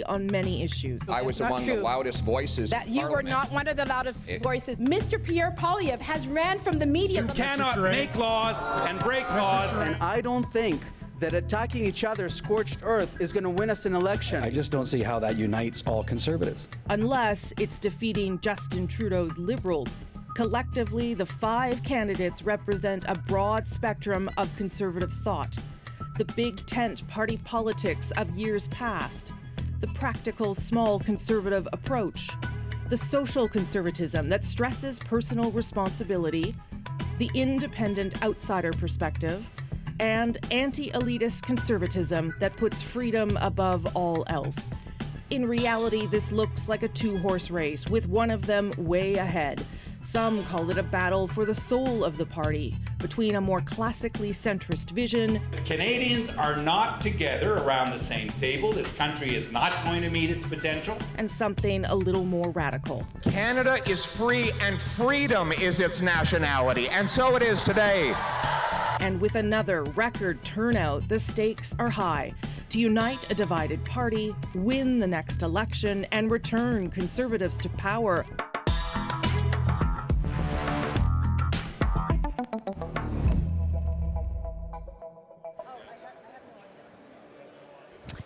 on many issues. I was among the loudest voices. That you were not one of the loudest voices. Mr. Pierre Poilievre has ran from the media. You cannot make laws and break laws. And I don't think that attacking each other scorched earth is going to win us an election. I just don't see how that unites all Conservatives. Unless it's defeating Justin Trudeau's Liberals. Collectively, the 5 candidates represent a broad spectrum of Conservative thought. The big tent party politics of years past. The practical, small Conservative approach, the social conservatism that stresses personal responsibility, the independent outsider perspective, and anti-elitist conservatism that puts freedom above all else. In reality, this looks like a 2-horse race, with one of them way ahead. Some call it a battle for the soul of the party, between a more classically centrist vision. Canadians are not together around the same table. This country is not going to meet its potential. And something a little more radical. Canada is free and freedom is its nationality, and so it is today. And with another record turnout, the stakes are high. To unite a divided party, win the next election, and return Conservatives to power.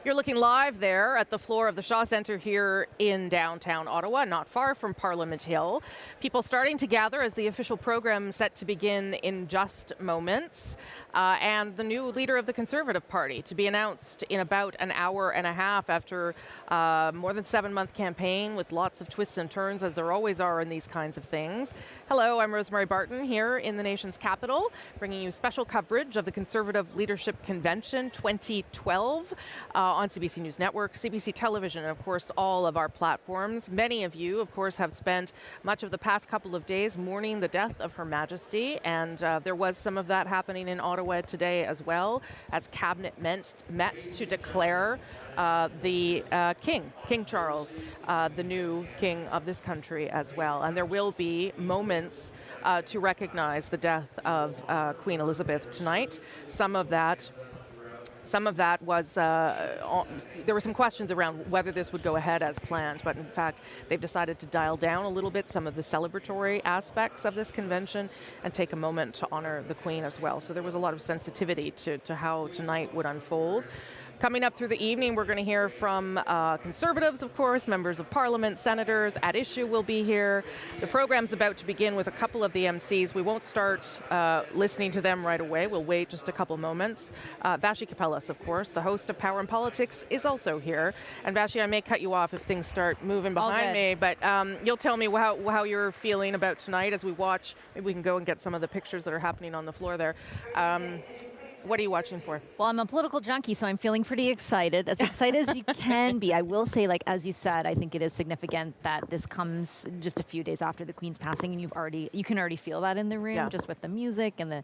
You're looking live there at the floor of the Shaw Centre here in downtown Ottawa, not far from Parliament Hill. People starting to gather as the official program set to begin in just moments. And the new leader of the Conservative Party to be announced in about an hour and a half after more than 7-month campaign with lots of twists and turns, as there always are in these kinds of things. Hello, I'm Rosemary Barton here in the nation's capital, bringing you special coverage of the Conservative Leadership Convention 2012 on CBC News Network, CBC Television, and of course all of our platforms. Many of you, of course, have spent much of the past couple of days mourning the death of Her Majesty, and there was some of that happening in Ottawa today as well, as Cabinet met to declare the King Charles, the new king of this country as well. And there will be moments to recognize the death of Queen Elizabeth tonight. Some of that was, there were some questions around whether this would go ahead as planned, but in fact, they've decided to dial down a little bit some of the celebratory aspects of this convention and take a moment to honor the Queen as well. So there was a lot of sensitivity to how tonight would unfold. Coming up through the evening, we're going to hear from Conservatives, of course, members of Parliament, senators. At Issue will be here. The program's about to begin with a couple of the MCs. We won't start listening to them right away. We'll wait just a couple moments. Vashi Kapelas, of course, the host of Power and Politics, is also here. And Vashi, I may cut you off if things start moving behind me, but you'll tell me how you're feeling about tonight as we watch. Maybe we can go and get some of the pictures that are happening on the floor there. What are you watching for? Well, I'm a political junkie, so I'm feeling pretty excited. As excited as you can be. I will say, like, as you said, I think it is significant that this comes just a few days after the Queen's passing, and you can already feel that in the room, just with the music and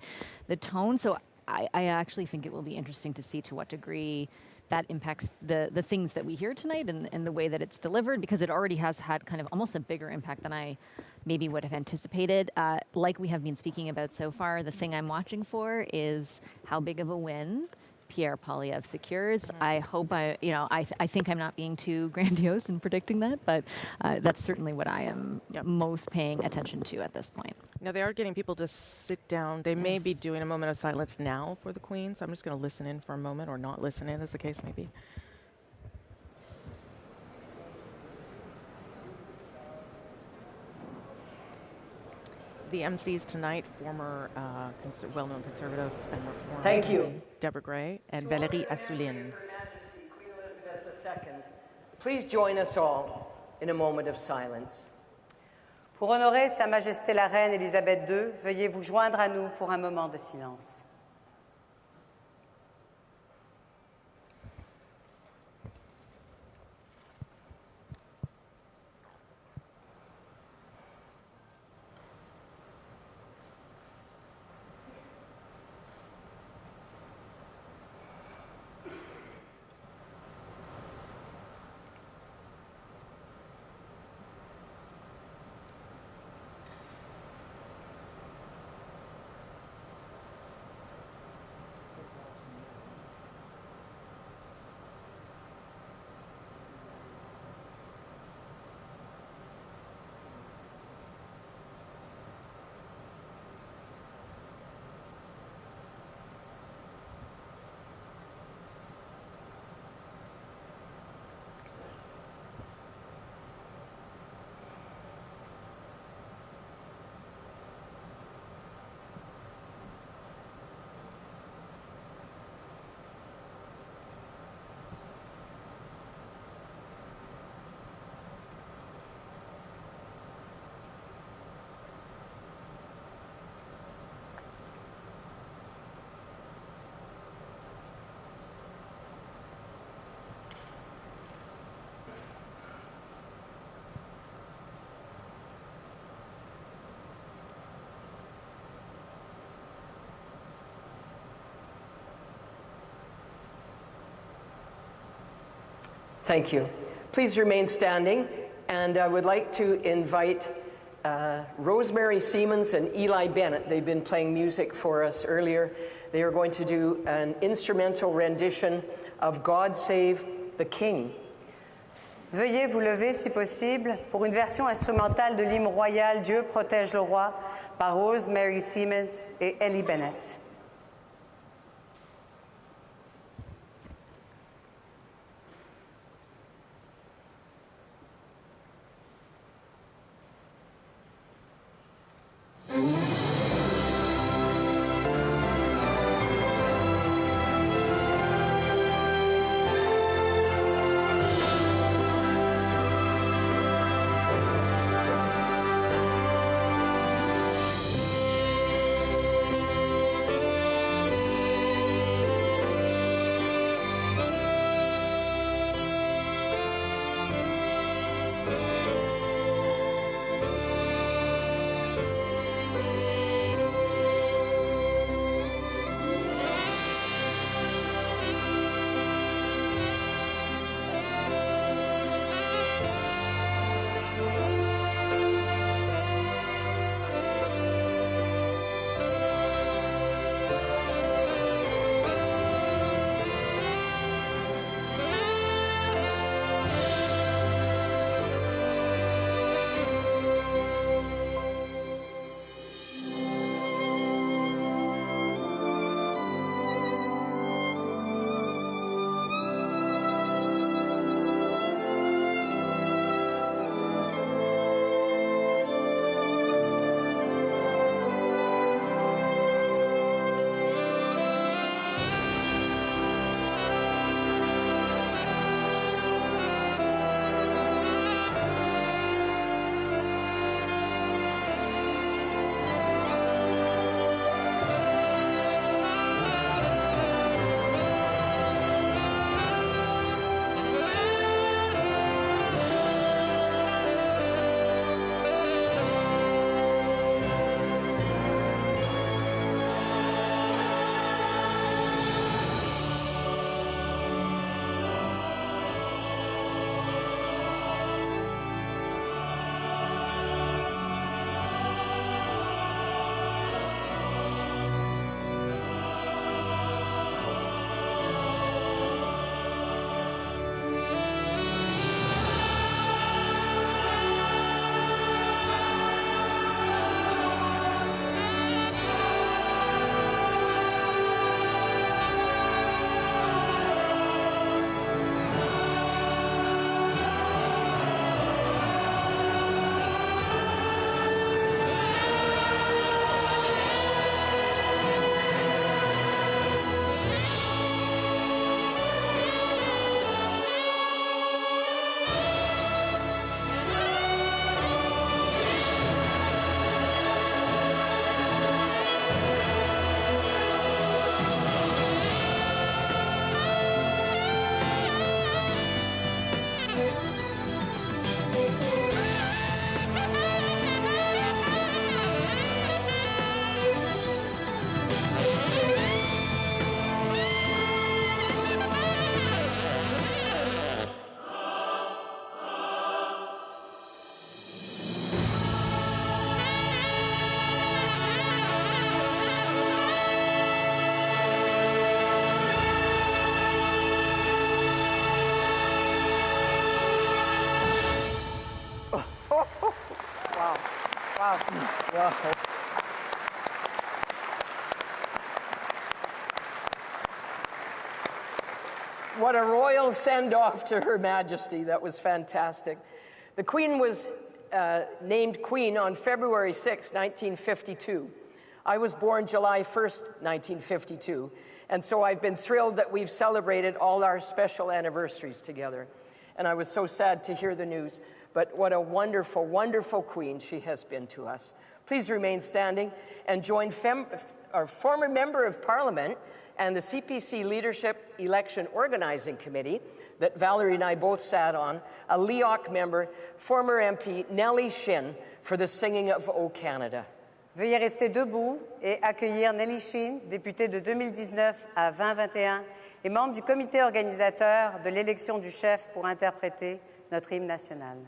the tone. So I actually think it will be interesting to see to what degree that impacts the things that we hear tonight and the way that it's delivered, because it already has had kind of almost a bigger impact than I maybe would have anticipated. Like we have been speaking about so far, the thing I'm watching for is how big of a win Pierre Poilievre secures. I hope I think I'm not being too grandiose in predicting that, but that's certainly what I am most paying attention to at this point. Now, they are getting people to sit down. They may be doing a moment of silence now for the Queen, so I'm just going to listen in for a moment, or not listen in, as the case may be. The MCs tonight, former well-known Conservative and reformer. Thank you. Deborah Gray and Valérie Assouline. Her Majesty Queen Elizabeth II, please join us all in a moment of silence. Pour honorer Sa Majesté la Reine Elisabeth II, veuillez vous joindre à nous pour un moment de silence. Thank you. Please remain standing, and I would like to invite Rosemary Siemens and Eli Bennett. They've been playing music for us earlier. They are going to do an instrumental rendition of God Save the King. Veuillez vous lever si possible pour une version instrumentale de l'hymne royal Dieu protège le roi par Rosemary Siemens et Eli Bennett. Wow. What a royal send-off to Her Majesty. That was fantastic. The Queen was named Queen on February 6, 1952. I was born July 1st, 1952, and so I've been thrilled that we've celebrated all our special anniversaries together. And I was so sad to hear the news, but what a wonderful, wonderful Queen she has been to us. Please remain standing and join our former Member of Parliament and the CPC Leadership Election Organizing Committee that Valerie and I both sat on, a LEOC member, former MP Nellie Shin, for the singing of O Canada. Veuillez rester debout et accueillir Nelly Sheen, députée de 2019 à 2021 et membre du comité organisateur de l'élection du chef pour interpréter notre hymne national.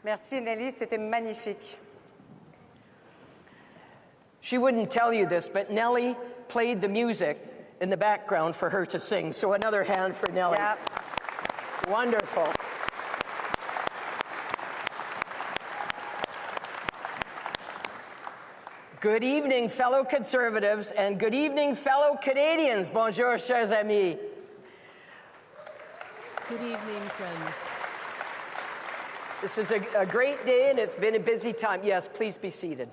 Merci Nelly, c'était magnifique. She wouldn't tell you this, but Nelly played the music in the background for her to sing. So another hand for Nelly. Yeah. Wonderful. Good evening, fellow Conservatives, and good evening, fellow Canadians. Bonjour, chers amis. Good evening, friends. This is a great day, and it's been a busy time. Yes, please be seated.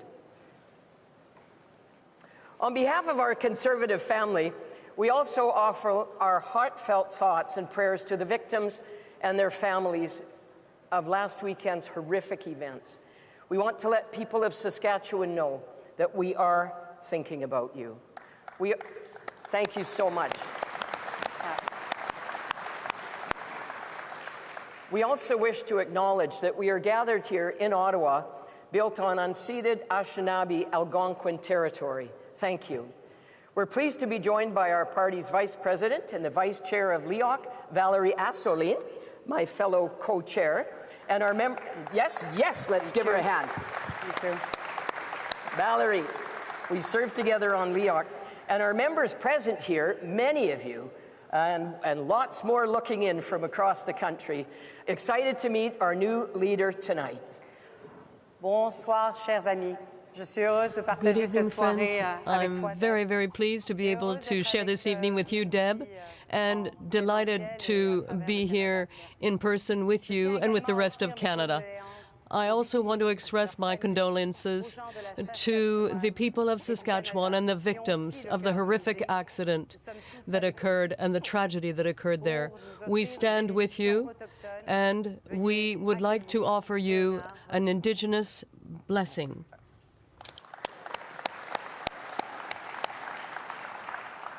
On behalf of our Conservative family, we also offer our heartfelt thoughts and prayers to the victims and their families of last weekend's horrific events. We want to let people of Saskatchewan know that we are thinking about you. Thank you so much. We also wish to acknowledge that we are gathered here in Ottawa, built on unceded Anishinaabe Algonquin territory. Thank you. We're pleased to be joined by our party's Vice President and the Vice Chair of LEOC, Valerie Asselin, my fellow co-chair, and our member. Yes, let's give her a hand. Thank you. Valerie, we served together on LEOC, and our members present here, many of you, and lots more looking in from across the country, excited to meet our new leader tonight. Bonsoir, chers amis. Je suis heureuse de Good partager evening, cette soirée friends. avec toi. I'm very, very pleased to be able to share this evening with you, Deb, and delighted to be here in person with you and with the rest of Canada. I also want to express my condolences to the people of Saskatchewan and the victims of the horrific accident that occurred and the tragedy that occurred there. We stand with you, and we would like to offer you an Indigenous blessing.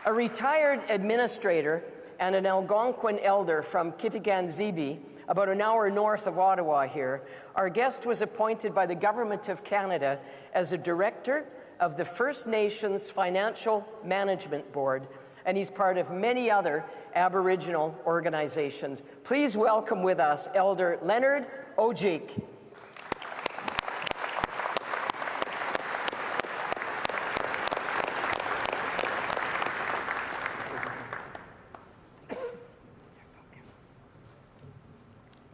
A retired administrator and an Algonquin elder from Kitigan-Zibi, about an hour north of Ottawa here, our guest was appointed by the Government of Canada as a director of the First Nations Financial Management Board, and he's part of many other Aboriginal organizations. Please welcome with us Elder Leonard Ojik.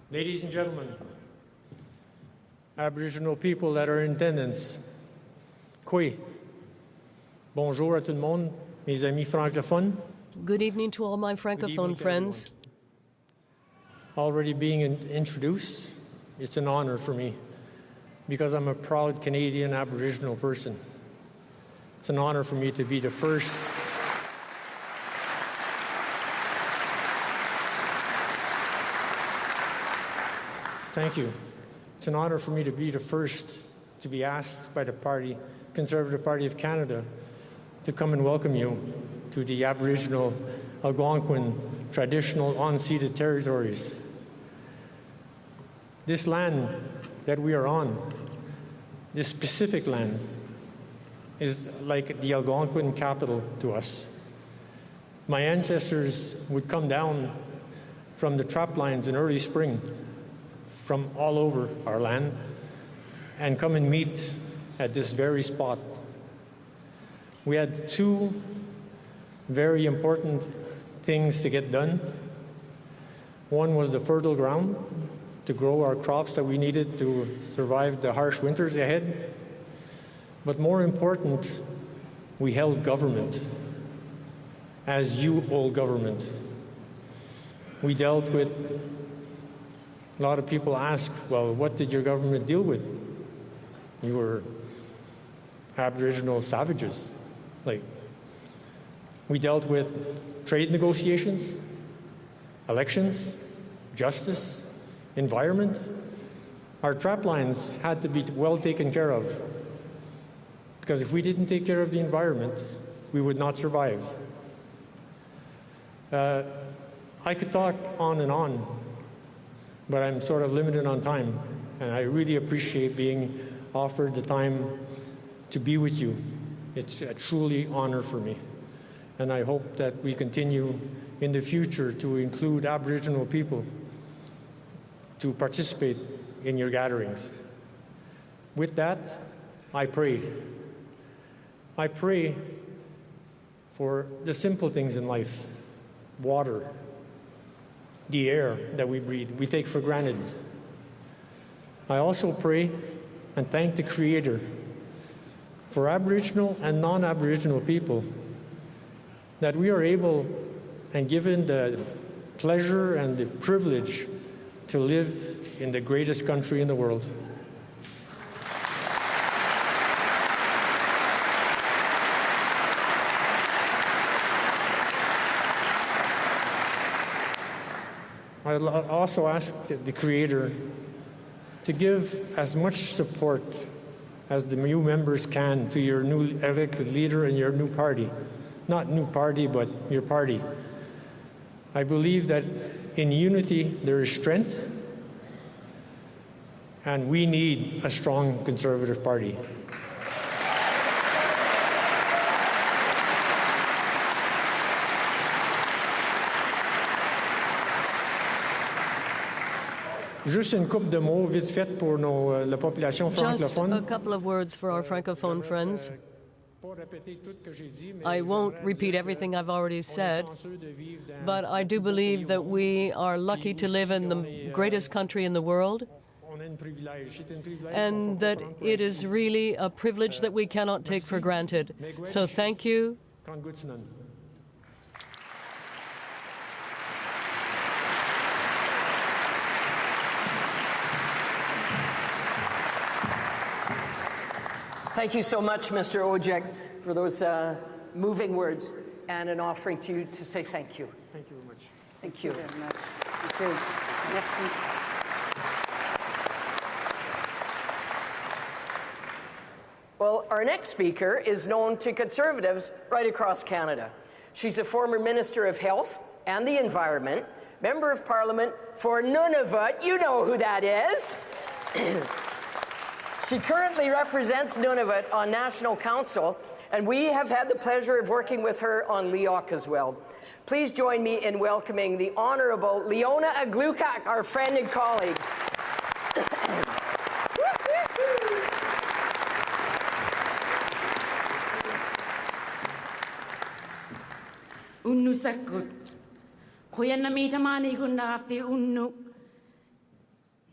Ladies and gentlemen, Aboriginal people that are in attendance, Kwe, bonjour à tout le monde, mes amis francophones. Good evening to all my Francophone friends. Already being introduced, it's an honor for me because I'm a proud Canadian Aboriginal person. It's an honor for me to be the first Thank you. It's an honor for me to be the first to be asked by the party, Conservative Party of Canada, to come and welcome you to the Aboriginal Algonquin traditional unceded territories. This land that we are on, this specific land, is like the Algonquin capital to us. My ancestors would come down from the trap lines in early spring from all over our land and come and meet at this very spot. We had two very important things to get done. One was the fertile ground to grow our crops that we needed to survive the harsh winters ahead. But more important, we held government, as you hold government. We dealt with, a lot of people ask, well, what did your government deal with? You were Aboriginal savages. We dealt with trade negotiations, elections, justice, environment. Our trap lines had to be well taken care of, because if we didn't take care of the environment, we would not survive. I could talk on and on, but I'm sort of limited on time, and I really appreciate being offered the time to be with you. It's a truly honor for me, and I hope that we continue in the future to include Aboriginal people to participate in your gatherings. With that, I pray. I pray for the simple things in life: water, the air that we breathe, we take for granted. I also pray and thank the Creator for Aboriginal and non-Aboriginal people that we are able and given the pleasure and the privilege to live in the greatest country in the world. I also ask the Creator to give as much support as the new members can to your new elected leader and your new party. Not new party, but your party. I believe that in unity there is strength, and we need a strong Conservative Party. Juste une couple de mots vite fait pour la population francophone. Just a couple of words for our Francophone friends. I won't repeat everything I've already said, but I do believe that we are lucky to live in the greatest country in the world, and that it is really a privilege that we cannot take for granted. So thank you. Thank you so much, Mr. Ojek, for those moving words and an offering to you to say thank you. Thank you very much. Thank you very much. Thank you. Merci. Well, our next speaker is known to Conservatives right across Canada. She's a former Minister of Health and the Environment, Member of Parliament for Nunavut. You know who that is. She currently represents Nunavut on National Council, and we have had the pleasure of working with her on Leoc as well. Please join me in welcoming the Honourable Leona Aglukak, our friend and colleague. sakut. Koyan namitamani guna fi unnu.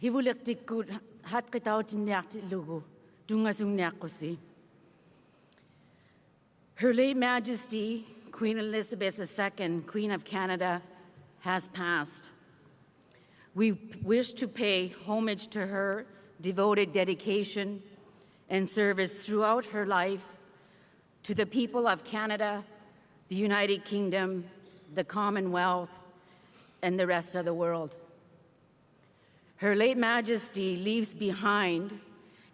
Hivulektikut hat ketautin yakti lugu. Dungasung yakusi. Her late Majesty, Queen Elizabeth II, Queen of Canada, has passed. We wish to pay homage to her devoted dedication and service throughout her life to the people of Canada, the United Kingdom, the Commonwealth, and the rest of the world. Her late Majesty leaves behind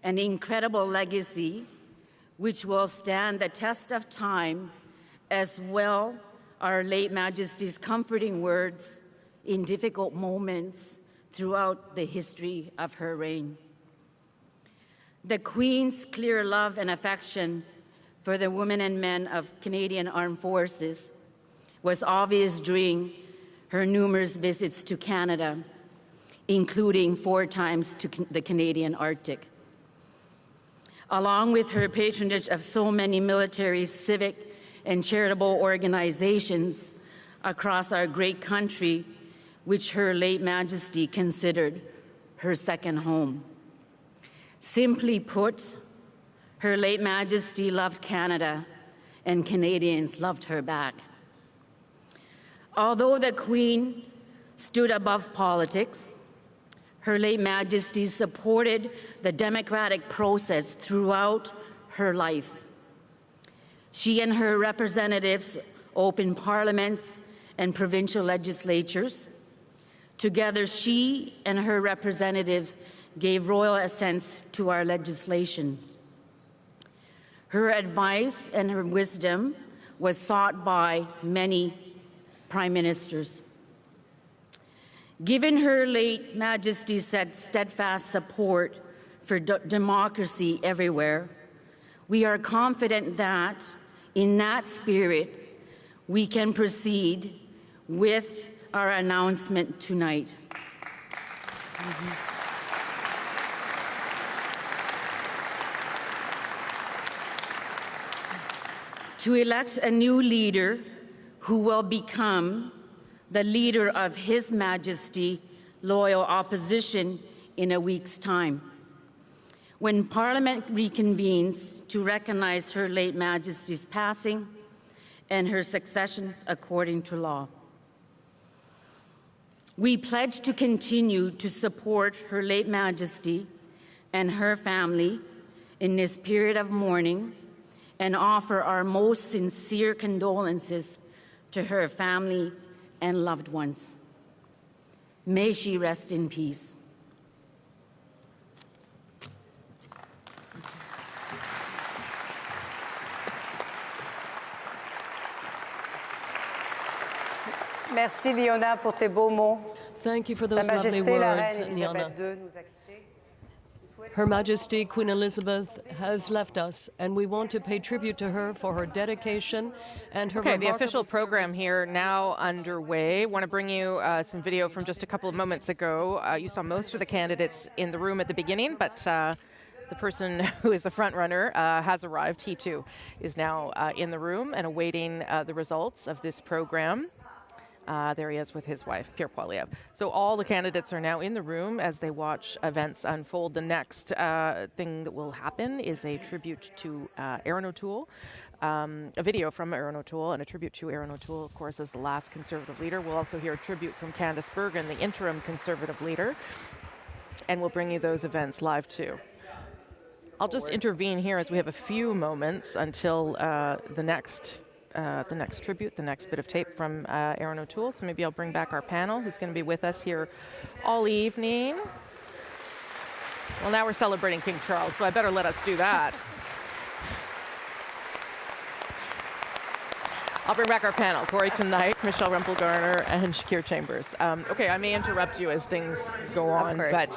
an incredible legacy which will stand the test of time, as well our late Majesty's comforting words in difficult moments throughout the history of her reign. The Queen's clear love and affection for the women and men of Canadian Armed Forces was obvious during her numerous visits to Canada, including 4 times to the Canadian Arctic. Along with her patronage of so many military, civic, and charitable organizations across our great country, which her late Majesty considered her second home. Simply put, her late Majesty loved Canada, and Canadians loved her back. Although the Queen stood above politics, her late Majesty supported the democratic process throughout her life. She and her representatives opened parliaments and provincial legislatures. Together, she and her representatives gave royal assents to our legislation. Her advice and her wisdom was sought by many prime ministers. Given her late Majesty's steadfast support for democracy everywhere, we are confident that, in that spirit, we can proceed with our announcement tonight. To elect a new leader who will become the leader of His Majesty loyal opposition in a week's time. When Parliament reconvenes to recognize her late Majesty's passing and her succession according to law. We pledge to continue to support her late Majesty and her family in this period of mourning and offer our most sincere condolences to her family and loved ones. May she rest in peace. Merci, Liona, pour tes beaux mots. Thank you for those Sa lovely Majesté la words, Reine Liana. Elisabeth II nous a quittés. Her Majesty Queen Elizabeth has left us, and we want to pay tribute to her for her dedication and her Okay, the remarkable official program service. here now underway. Want to bring you some video from just a couple of moments ago. You saw most of the candidates in the room at the beginning, but the person who is the front runner has arrived. He too is now in the room and awaiting the results of this program. There he is with his wife, Pierre Poilievre. So all the candidates are now in the room as they watch events unfold. The next thing that will happen is a tribute to Aaron O'Toole, a video from Aaron O'Toole, and a tribute to Aaron O'Toole, of course, as the last Conservative leader. We'll also hear a tribute from Candace Bergen, the interim Conservative leader, and we'll bring you those events live too. I'll just intervene here as we have a few moments until the next tribute, the next bit of tape from Aaron O'Toole. So maybe I'll bring back our panel, who's going to be with us here all evening. Well, now we're celebrating King Charles, so I better let us do that. I'll bring back our panel, Corey Tonight, Michelle Rempel-Garner, and Shakir Chambers. Okay, I may interrupt you as things go on, but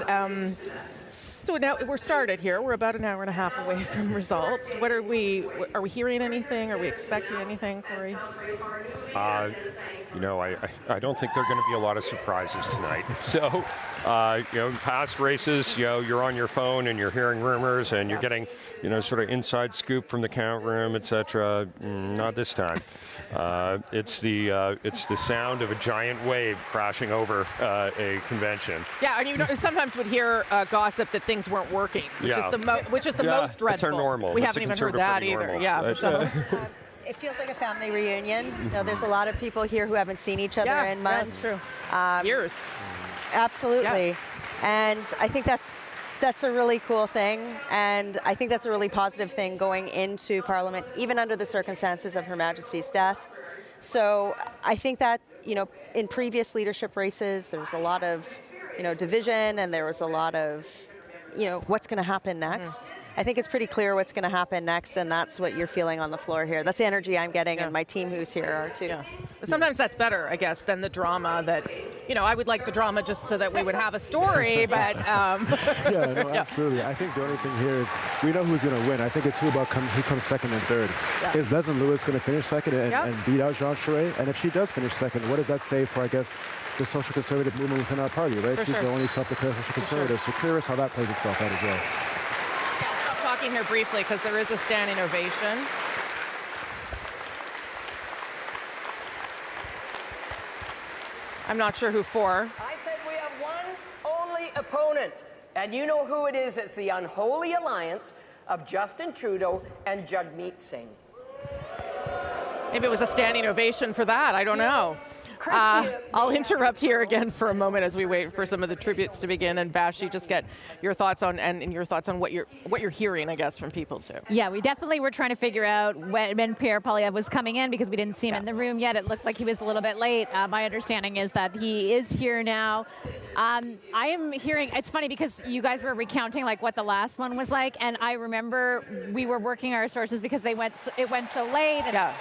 So now we're started here. We're about an hour and a half away from results. What are we hearing anything? Are we expecting anything, Corey? You know, I don't think there are going to be a lot of surprises tonight. So, you know, past races, you know, you're on your phone and you're hearing rumors and you're getting, you know, sort of inside scoop from the count room, etc. Not this time. It's the sound of a giant wave crashing over a convention. Yeah, and you know, sometimes would hear gossip that things weren't working, which is the most dreadful. That's our normal. We That's haven't even heard that either. normal. Yeah. It feels like a family reunion. You know, there's a lot of people here who haven't seen each other in months. Yeah, that's true. Years. Absolutely. Yeah. And I think that's a really cool thing, and I think that's a really positive thing going into Parliament, even under the circumstances of Her Majesty's death. So I think that, you know, in previous leadership races, there was a lot of, you know, division, and there was a lot of, you know, what's going to happen next. I think it's pretty clear what's going to happen next, and that's what you're feeling on the floor here. That's the energy I'm getting, and my team who's here are too. Yeah. But sometimes that's better, I guess, than the drama that, you know, I would like the drama just so that we would have a story, but... Yeah, no, absolutely. I think the only thing here is we know who's going to win. I think it's who comes second and third. Yeah. Is Leslyn Lewis going to finish second and beat out Jean Charest? And if she does finish second, what does that say for, I guess, the social conservative movement within our party, right? She's the only self-declared social conservative. So curious how that plays itself out as well. I'll stop talking here briefly because there is a standing ovation. I'm not sure who for. I said we have one only opponent, and you know who it is. It's the unholy alliance of Justin Trudeau and Jagmeet Singh. Maybe it was a standing ovation for that. I don't know. I'll interrupt here again for a moment as we wait for some of the tributes to begin. And Vashi, just get your thoughts on your thoughts on what you're hearing, I guess, from people too. Yeah, we definitely were trying to figure out when Pierre Poilievre was coming in because we didn't see him in the room yet. It looked like he was a little bit late. My understanding is that he is here now. I am hearing, it's funny because you guys were recounting like what the last one was like, and I remember we were working our sources because it went so late. And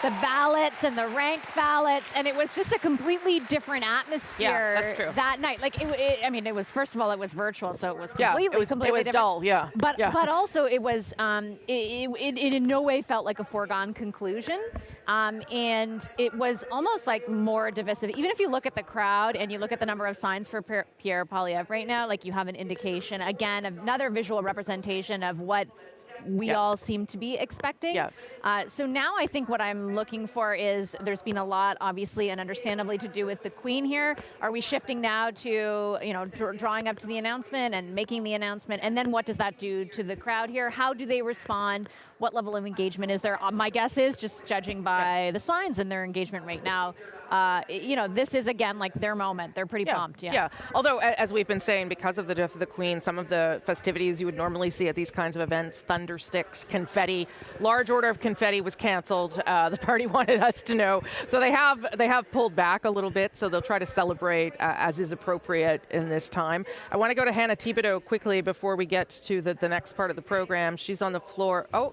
the ballots and the ranked ballots, and it was just a completely different atmosphere that night. Like, I mean, it was, first of all, it was virtual, so it was completely different. Dull, yeah. But also it was, it in no way felt like a foregone conclusion. And it was almost like more divisive. Even if you look at the crowd and you look at the number of signs for Pierre Poilievre right now, like you have an indication, again, another visual representation of what we all seem to be expecting. So now I think what I'm looking for is, there's been a lot, obviously, and understandably, to do with the Queen here. Are we shifting now to, you know, drawing up to the announcement and making the announcement? And then what does that do to the crowd here? How do they respond? What level of engagement is there? My guess is, just judging by the signs and their engagement right now, you know, this is, again, like their moment. They're pretty pumped. Yeah. Although, as we've been saying, because of the death of the Queen, some of the festivities you would normally see at these kinds of events, thunder sticks, confetti, large order of confetti was canceled. The party wanted us to know. So they have pulled back a little bit, so they'll try to celebrate as is appropriate in this time. I want to go to Hannah Thibodeau quickly before we get to the next part of the program. She's on the floor. Oh.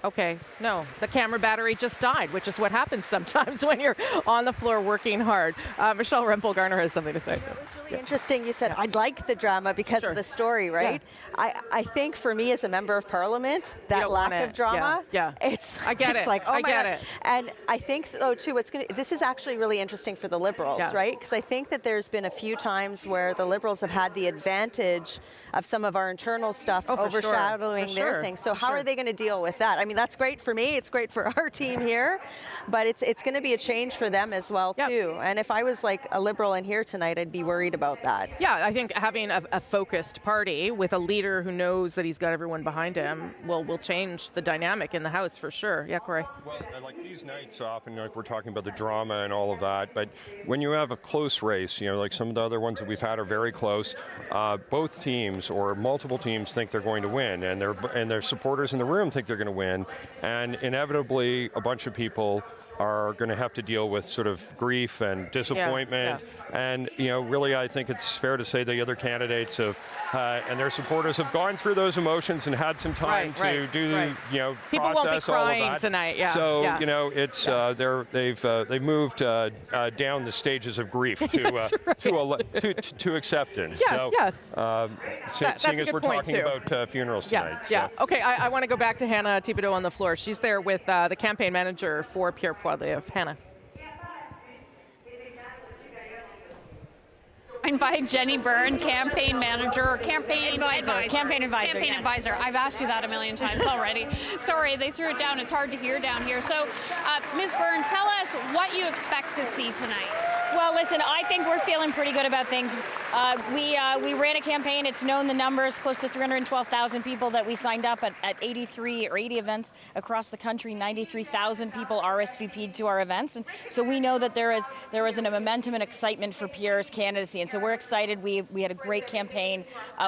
Okay, no, the camera battery just died, which is what happens sometimes when you're on the floor working hard. Michelle Rempel-Garner has something to say. It was really interesting. You said, I'd like the drama because of the story, right? I think for me as a member of Parliament, that lack of drama, I get it. Like, oh I my get God. it. And I think, though, too, this is actually really interesting for the Liberals, right? Because I think that there's been a few times where the Liberals have had the advantage of some of our internal stuff overshadowing their thing. So how are they going to deal with that? I mean, that's great for me. It's great for our team here, but it's going to be a change for them as well too. And if I was like a Liberal in here tonight, I'd be worried about that. Yeah, I think having a focused party with a leader who knows that he's got everyone behind him will change the dynamic in the House for sure. Yeah, Corey. Well, like these nights often, like we're talking about the drama and all of that, but when you have a close race, you know, like some of the other ones that we've had are very close. Both teams or multiple teams think they're going to win, and their supporters in the room think they're going to win. And inevitably, a bunch of people are going to have to deal with sort of grief and disappointment. And, really, I think it's fair to say the other candidates have, and their supporters have gone through those emotions and had some time to do, People process won't be crying all of that tonight. So, it's they've moved down the stages of grief to acceptance. Seeing as we're talking about funerals tonight. Okay, I want to go back to Hannah Thibodeau on the floor. She's there with the campaign manager for Pierre Poilievre. Hannah. I invite Jenny Byrne, campaign manager, campaign advisor. Campaign advisor. I've asked you that a million times already. Sorry, they threw it down. It's hard to hear down here. So, Ms. Byrne, tell us what you expect to see tonight. Well, listen, I think we're feeling pretty good about things. We ran a campaign. It's known the numbers, close to 312,000 people that we signed up at 83 or 80 events across the country. 93,000 people RSVP'd to our events. And so we know that there is a momentum and excitement for Pierre's candidacy. And so we're excited. We had a great campaign.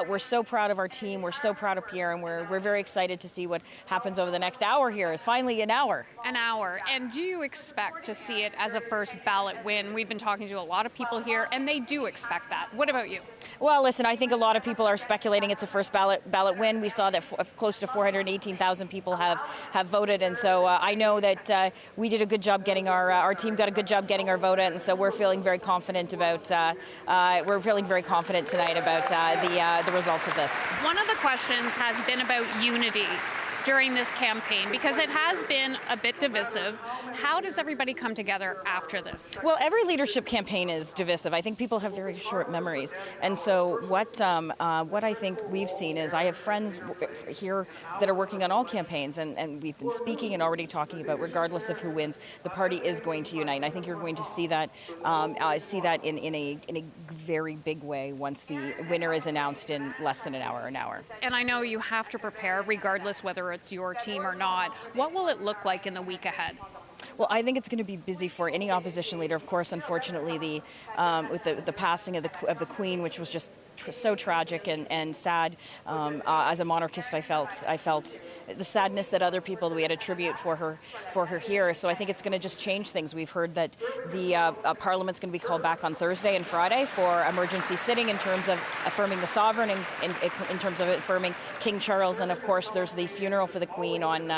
We're so proud of our team. We're so proud of Pierre. And we're very excited to see what happens over the next hour here. It's finally an hour. An hour. And do you expect to see it as a first ballot win? We've been talking to a lot of people here, and they do expect that. What about you? Well, listen, I think a lot of people are speculating it's a first ballot win. We saw that close to 418,000 people have voted, and so I know that we did a good job getting our team got a good job getting our vote in, and so we're feeling very confident about tonight about the results of this. One of the questions has been about unity during this campaign, because it has been a bit divisive. How does everybody come together after this? Well, every leadership campaign is divisive. I think people have very short memories. And so what I think we've seen is I have friends here that are working on all campaigns, and we've been speaking and already talking about, regardless of who wins, the party is going to unite. And I think you're going to see that in a very big way once the winner is announced in less than an hour. And I know you have to prepare regardless whether it's your team or not. What will it look like in the week ahead? Well, I think it's going to be busy for any opposition leader. Of course, unfortunately, with the passing of the Queen, which was just so tragic and sad. As a monarchist, I felt the sadness that other people, we had a tribute for her here. So I think it's going to just change things. We've heard that the Parliament's going to be called back on Thursday and Friday for emergency sitting in terms of affirming the sovereign and in terms of affirming King Charles. And of course, there's the funeral for the Queen on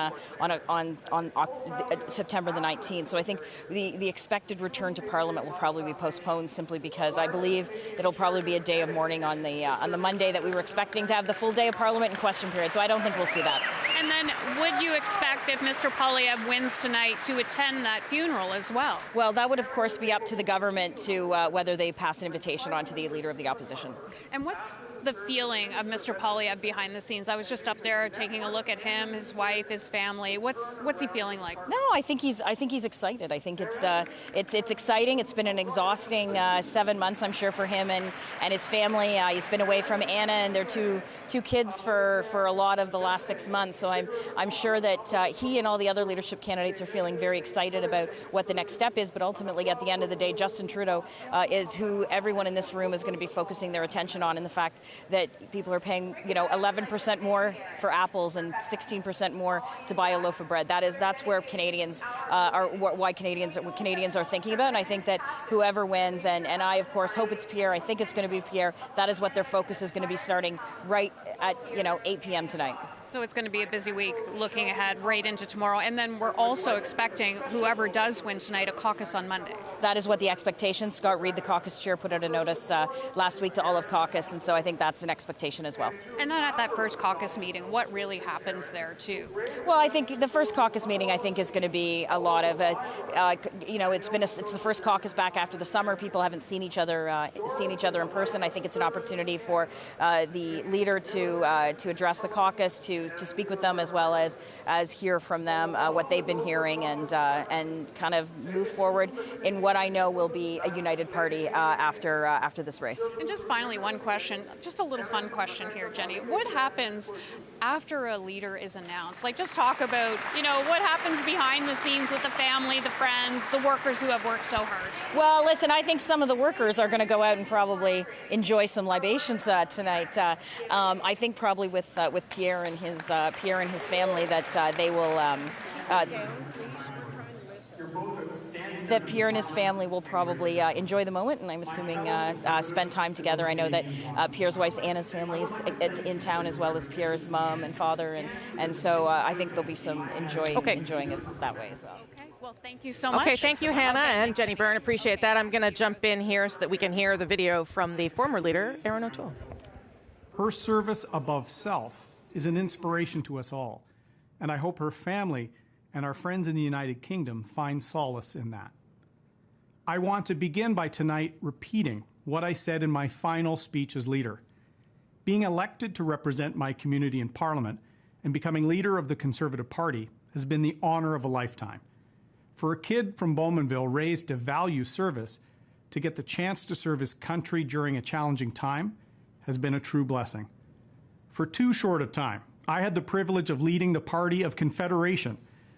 September the 19th. So I think the expected return to Parliament will probably be postponed simply because I believe it'll probably be a day of mourning on the Monday that we were expecting to have the full day of Parliament in question period. So I don't think we'll see that. And then would you expect, if Mr. Poilievre wins tonight, to attend that funeral as well? Well, that would of course be up to the government to whether they pass an invitation on to the Leader of the Opposition. And what's the feeling of Mr. Poilievre behind the scenes? I was just up there taking a look at him, his wife, his family. What's he feeling like? No, I think he's excited. I think it's exciting. It's been an exhausting 7 months, I'm sure, for him and his family. He's been away from Anna and their two kids for a lot of the last 6 months. So I'm sure that he and all the other leadership candidates are feeling very excited about what the next step is. But ultimately, at the end of the day, Justin Trudeau is who everyone in this room is going to be focusing their attention on, and the fact that people are paying 11% more for apples and 16% more to buy a loaf of bread. That's where Canadians what Canadians are thinking about. And I think that whoever wins, and I of course hope it's Pierre. I think it's going to be Pierre. That is what their focus is going to be starting right at 8 p.m. tonight. So it's going to be a busy week looking ahead right into tomorrow. And then we're also expecting, whoever does win tonight, a caucus on Monday. That is what the expectation. Scott Reid, the caucus chair, put out a notice last week to all of caucus. And so I think that's an expectation as well. And then at that first caucus meeting, what really happens there too? Well, I think the first caucus meeting, I think, is going to be a lot of, it's the first caucus back after the summer. People haven't seen each other in person. I think it's an opportunity for the leader to address the caucus, to speak with them, as well as hear from them what they've been hearing, and kind of move forward in what I know will be a united party after this race. And just finally, one question, just a little fun question here, Jenny. What happens after a leader is announced? Like, just talk about, what happens behind the scenes with the family, the friends, the workers who have worked so hard. Well, listen, I think some of the workers are going to go out and probably enjoy some libations tonight. I think probably with Pierre and his family that they will. that Pierre and his family will probably enjoy the moment, and I'm assuming spend time together. I know that Pierre's wife's Anna's family is in town, as well as Pierre's mom and father, and so I think there'll be some enjoying it that way as well. Okay, well, thank you so much. Okay, thank you, Hannah and Jenny Byrne. Appreciate that. I'm going to jump in here so that we can hear the video from the former leader, Erin O'Toole. Her service above self is an inspiration to us all, and I hope her family and our friends in the United Kingdom find solace in that. I want to begin by tonight repeating what I said in my final speech as leader. Being elected to represent my community in Parliament and becoming leader of the Conservative Party has been the honor of a lifetime. For a kid from Bowmanville raised to value service, to get the chance to serve his country during a challenging time has been a true blessing. For too short of time, I had the privilege of leading the Party of Confederation,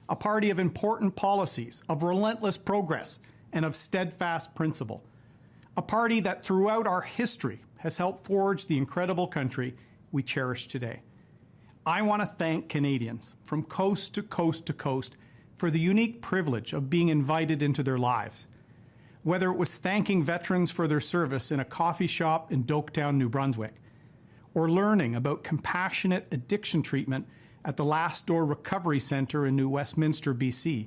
a party of important policies, of relentless progress, and of steadfast principle. A party that throughout our history has helped forge the incredible country we cherish today. I want to thank Canadians from coast to coast to coast for the unique privilege of being invited into their lives. Whether it was thanking veterans for their service in a coffee shop in Doketown, New Brunswick, or learning about compassionate addiction treatment at the Last Door Recovery Centre in New Westminster, BC,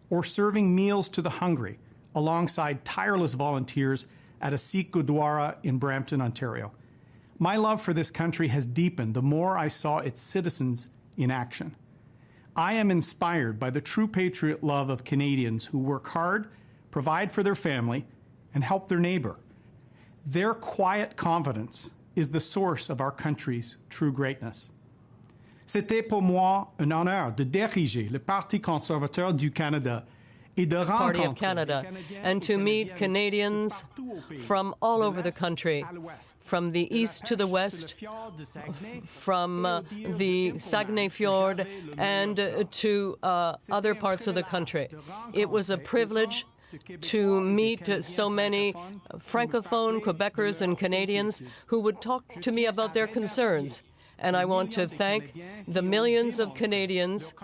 or serving meals to the hungry alongside tireless volunteers at a Sikh Gurdwara in Brampton, Ontario. My love for this country has deepened the more I saw its citizens in action. I am inspired by the true patriot love of Canadians who work hard, provide for their family, and help their neighbor. Their quiet confidence is the source of our country's true greatness. C'était pour moi un honneur de diriger le Parti conservateur du Canada Party of Canada, and to meet Canadians from all over the country, from the east to the west, from the Saguenay Fjord, and to other parts of the country. It was a privilege to meet so many Francophone Quebecers and Canadians who would talk to me about their concerns. And I want to thank the millions of Canadians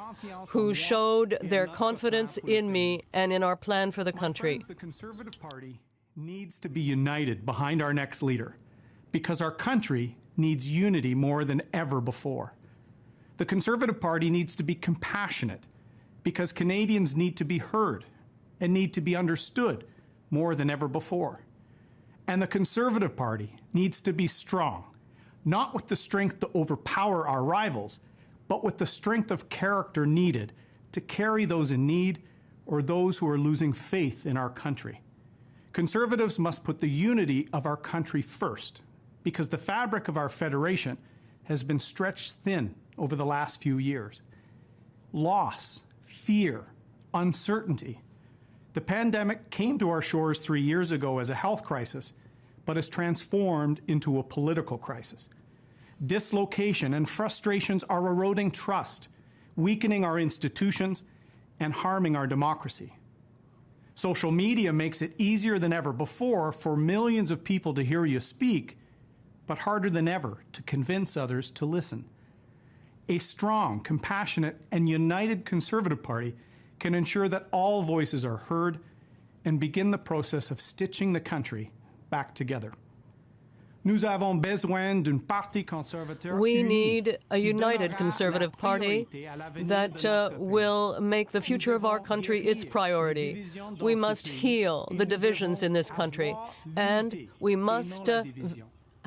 who showed their confidence in me and in our plan for the country. The Conservative Party needs to be united behind our next leader because our country needs unity more than ever before. The Conservative Party needs to be compassionate because Canadians need to be heard and need to be understood more than ever before. And the Conservative Party needs to be strong, not with the strength to overpower our rivals, but with the strength of character needed to carry those in need or those who are losing faith in our country. Conservatives must put the unity of our country first, because the fabric of our federation has been stretched thin over the last few years. Loss, fear, uncertainty. The pandemic came to our shores 3 years ago as a health crisis, but is transformed into a political crisis. Dislocation and frustrations are eroding trust, weakening our institutions, and harming our democracy. Social media makes it easier than ever before for millions of people to hear you speak, but harder than ever to convince others to listen. A strong, compassionate, and united Conservative Party can ensure that all voices are heard and begin the process of stitching the country back together. Nous avons besoin d'un parti conservateur. We need a united Conservative Party that will make the future of our country its priority. We must heal the divisions in this country, and we must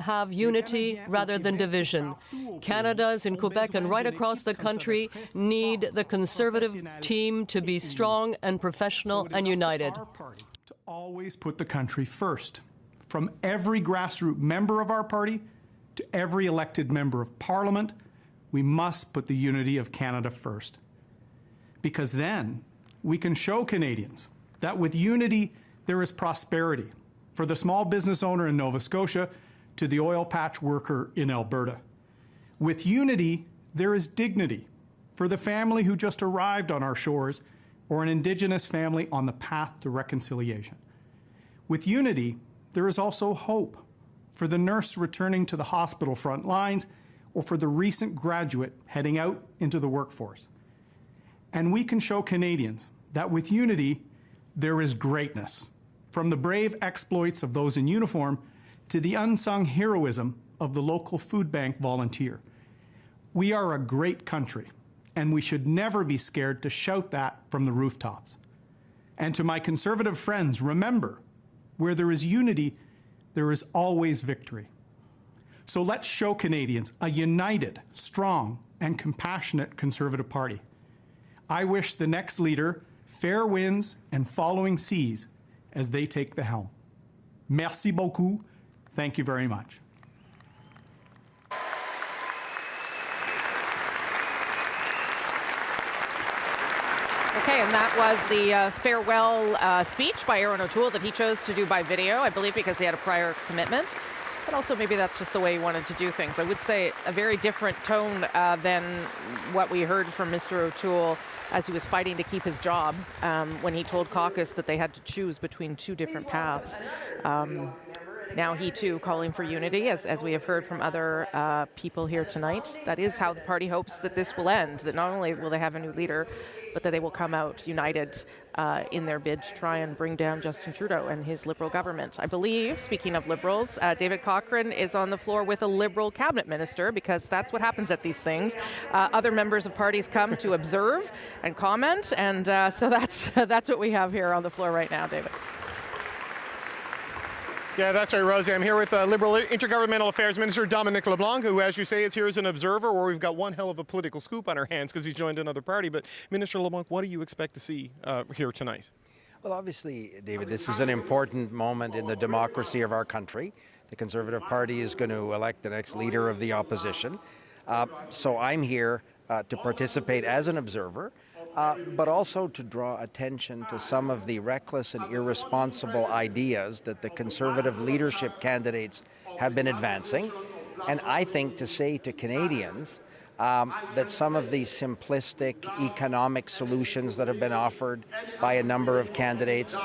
have unity rather than division. Canada's in Quebec and right across the country need the Conservative team to be strong and professional and united. To always put the country first. From every grassroots member of our party to every elected member of Parliament, we must put the unity of Canada first. Because then we can show Canadians that with unity there is prosperity for the small business owner in Nova Scotia to the oil patch worker in Alberta. With unity there is dignity for the family who just arrived on our shores or an Indigenous family on the path to reconciliation. With unity, there is also hope for the nurse returning to the hospital front lines or for the recent graduate heading out into the workforce. And we can show Canadians that with unity, there is greatness, from the brave exploits of those in uniform to the unsung heroism of the local food bank volunteer. We are a great country, and we should never be scared to shout that from the rooftops. And to my Conservative friends, remember, where there is unity, there is always victory. So let's show Canadians a united, strong, and compassionate Conservative Party. I wish the next leader fair winds and following seas as they take the helm. Merci beaucoup. Thank you very much. Okay, and that was the farewell speech by Aaron O'Toole that he chose to do by video, I believe because he had a prior commitment. But also maybe that's just the way he wanted to do things. I would say a very different tone than what we heard from Mr. O'Toole as he was fighting to keep his job when he told caucus that they had to choose between two different paths. Now he too calling for unity, as we have heard from other people here tonight. That is how the party hopes that this will end, that not only will they have a new leader, but that they will come out united in their bid to try and bring down Justin Trudeau and his Liberal government. I believe, speaking of Liberals, David Cochrane is on the floor with a Liberal cabinet minister, because that's what happens at these things. Other members of parties come to observe and comment, and so that's what we have here on the floor right now, David. Yeah, that's right, Rosie. I'm here with Liberal Intergovernmental Affairs Minister Dominic LeBlanc, who, as you say, is here as an observer, where we've got one hell of a political scoop on our hands because he's joined another party. But Minister LeBlanc, what do you expect to see here tonight? Well, obviously, David, this is an important moment in the democracy of our country. The Conservative Party is going to elect the next leader of the opposition. So I'm here to participate as an observer, but also to draw attention to some of the reckless and irresponsible ideas that the Conservative leadership candidates have been advancing. And I think to say to Canadians that some of the simplistic economic solutions that have been offered by a number of candidates,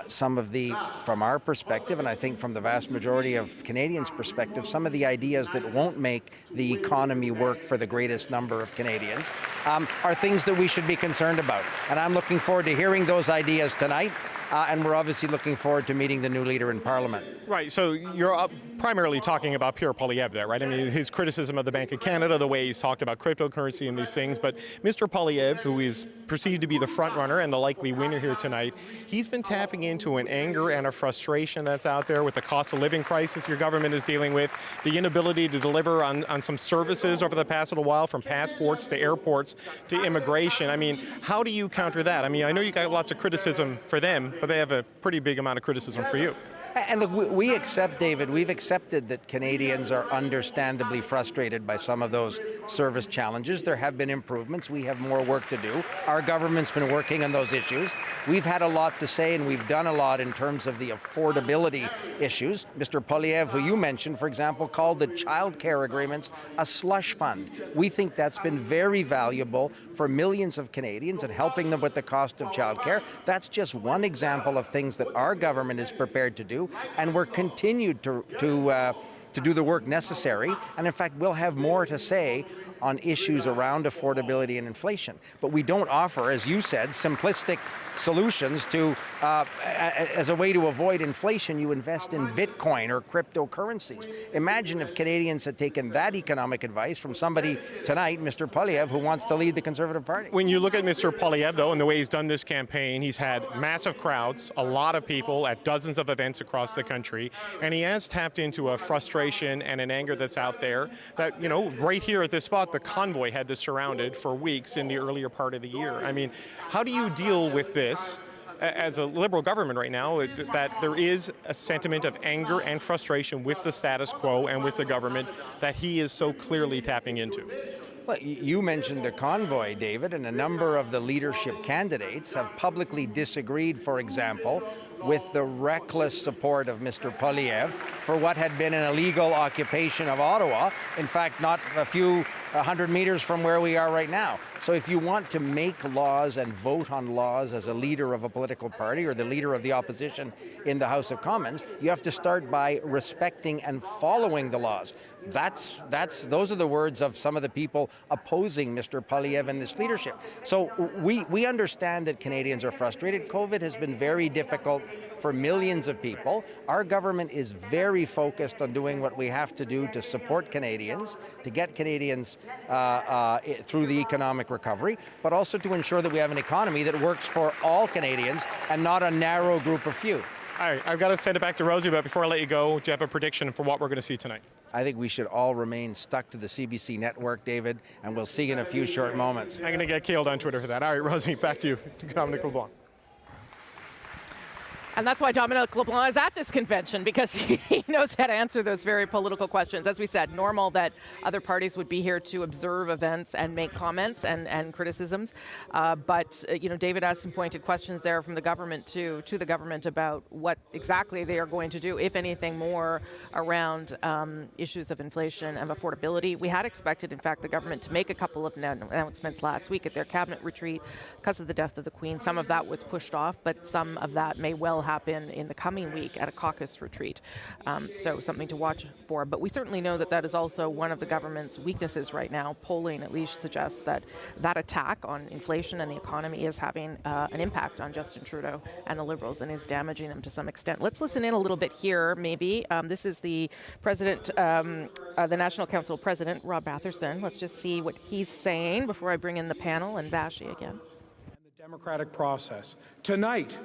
some of the, from our perspective, and I think from the vast majority of Canadians' perspective, some of the ideas that won't make the economy work for the greatest number of Canadians are things that we should be concerned about. And I'm looking forward to hearing those ideas tonight. And we're obviously looking forward to meeting the new leader in Parliament. Right, so you're primarily talking about Pierre Poilievre there, right? I mean, his criticism of the Bank of Canada, the way he's talked about cryptocurrency and these things, but Mr. Poilievre, who is perceived to be the front runner and the likely winner here tonight, he's been tapping into an anger and a frustration that's out there with the cost of living crisis your government is dealing with, the inability to deliver on some services over the past little while, from passports to airports to immigration. I mean, how do you counter that? I mean, I know you got lots of criticism for them, but they have a pretty big amount of criticism for you. And look, we accept, David, we've accepted that Canadians are understandably frustrated by some of those service challenges. There have been improvements. We have more work to do. Our government's been working on those issues. We've had a lot to say, and we've done a lot in terms of the affordability issues. Mr. Poilievre, who you mentioned, for example, called the child care agreements a slush fund. We think that's been very valuable for millions of Canadians and helping them with the cost of child care. That's just one example of things that our government is prepared to do, and we're continued to do the work necessary. And in fact, we'll have more to say on issues around affordability and inflation. But we don't offer, as you said, simplistic solutions to, as a way to avoid inflation, you invest in Bitcoin or cryptocurrencies. Imagine if Canadians had taken that economic advice from somebody tonight, Mr. Poilievre, who wants to lead the Conservative Party. When you look at Mr. Poilievre, though, and the way he's done this campaign, he's had massive crowds, a lot of people at dozens of events across the country, and he has tapped into a frustration and an anger that's out there that, you know, right here at this spot, the convoy had this surrounded for weeks in the earlier part of the year. I mean, how do you deal with this as a Liberal government right now, that there is a sentiment of anger and frustration with the status quo and with the government that he is so clearly tapping into? Well, you mentioned the convoy, David, and a number of the leadership candidates have publicly disagreed, for example, with the reckless support of Mr. Poilievre for what had been an illegal occupation of Ottawa. In fact, not a few 100 meters from where we are right now. So if you want to make laws and vote on laws as a leader of a political party or the leader of the opposition in the House of Commons, you have to start by respecting and following the laws. those are the words of some of the people opposing Mr. Poilievre and this leadership. So we understand that Canadians are frustrated. COVID has been very difficult for millions of people. Our government is very focused on doing what we have to do to support Canadians, to get Canadians through the economic recovery, but also to ensure that we have an economy that works for all Canadians and not a narrow group of few. All right, I've got to send it back to Rosie, but before I let you go, do you have a prediction for what we're going to see tonight? I think we should all remain stuck to the CBC network, David, and we'll see you in a few short moments. I'm going to get killed on Twitter for that. All right, Rosie, back to you, Dominic LeBlanc. And that's why Dominic LeBlanc is at this convention, because he knows how to answer those very political questions. As we said, normal that other parties would be here to observe events and make comments and criticisms. But David asked some pointed questions there from the government to the government about what exactly they are going to do, if anything more, around issues of inflation and affordability. We had expected, in fact, the government to make a couple of announcements last week at their cabinet retreat because of the death of the Queen. Some of that was pushed off, but some of that may well happen in the coming week at a caucus retreat. So something to watch for. But we certainly know that that is also one of the government's weaknesses right now. Polling at least suggests that that attack on inflation and the economy is having an impact on Justin Trudeau and the Liberals and is damaging them to some extent. Let's listen in a little bit here, maybe. This is the president, the National Council president, Rob Batherson. Let's just see what he's saying before I bring in the panel and Vashi again. The democratic process. Tonight,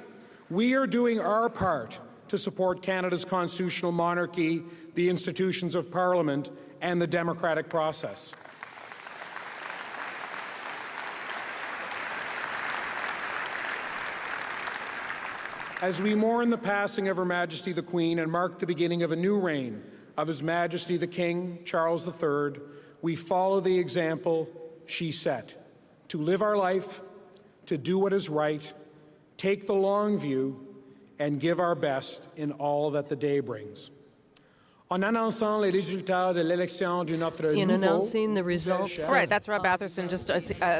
we are doing our part to support Canada's constitutional monarchy, the institutions of Parliament, and the democratic process. As we mourn the passing of Her Majesty the Queen and mark the beginning of a new reign of His Majesty the King, Charles III, we follow the example she set: to live our life, to do what is right, take the long view, and give our best in all that the day brings. In announcing the results. Right, that's Rob Batherson, just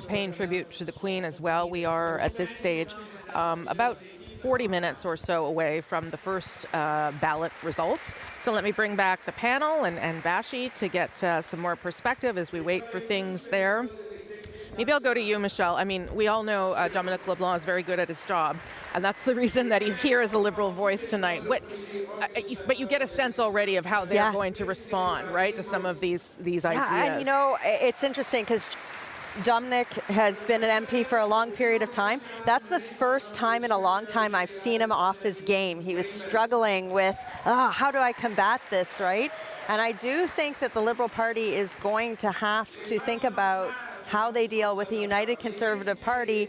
paying tribute to the Queen as well. We are at this stage about 40 minutes or so away from the first ballot results. So let me bring back the panel and Vashi to get some more perspective as we wait for things there. Maybe I'll go to you, Michelle. I mean, we all know Dominic LeBlanc is very good at his job, and that's the reason that he's here as a Liberal voice tonight. But you get a sense already of how they're going to respond, right, to some of these ideas. And it's interesting because Dominic has been an MP for a long period of time. That's the first time in a long time I've seen him off his game. He was struggling with, how do I combat this, right? And I do think that the Liberal Party is going to have to think about how they deal with a united Conservative Party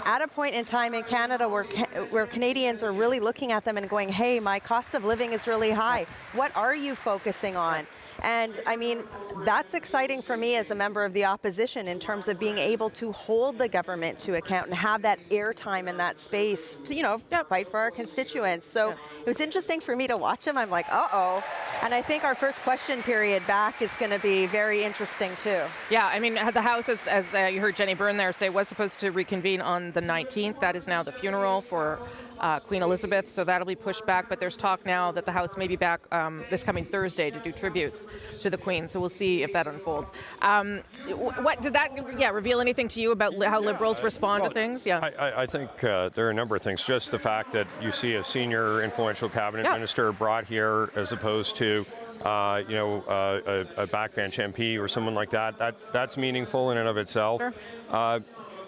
at a point in time in Canada where Canadians are really looking at them and going, hey, my cost of living is really high. What are you focusing on? And I mean, that's exciting for me as a member of the opposition in terms of being able to hold the government to account and have that airtime in that space to, fight for our constituents. So it was interesting for me to watch him. I'm like, uh-oh. And I think our first question period back is going to be very interesting too. Yeah, I mean, the House, as you heard Jenny Byrne there say, was supposed to reconvene on the 19th. That is now the funeral for Queen Elizabeth, so that'll be pushed back. But there's talk now that the House may be back this coming Thursday to do tributes to the Queen. So we'll see if that unfolds. What did that reveal anything to you about how Liberals respond to things? Yeah, I think there are a number of things. Just the fact that you see a senior influential cabinet minister brought here as opposed to a backbench MP or someone like that. That's meaningful in and of itself. Sure.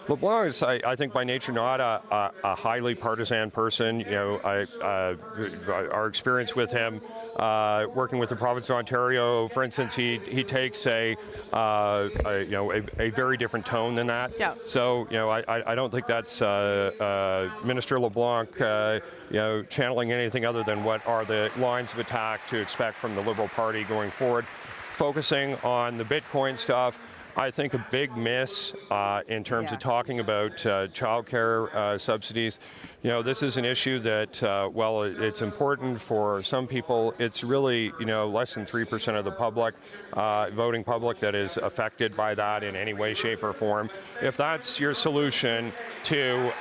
LeBlanc is, I think, by nature not a highly partisan person. Our experience with him, working with the province of Ontario, for instance, he takes a very different tone than that. Yeah. So I don't think that's Minister LeBlanc channeling anything other than what are the lines of attack to expect from the Liberal Party going forward, focusing on the Bitcoin stuff. I think a big miss in terms of talking about childcare subsidies. This is an issue that, while it's important for some people, it's really, less than 3% of the public, voting public, that is affected by that in any way, shape, or form. If that's your solution to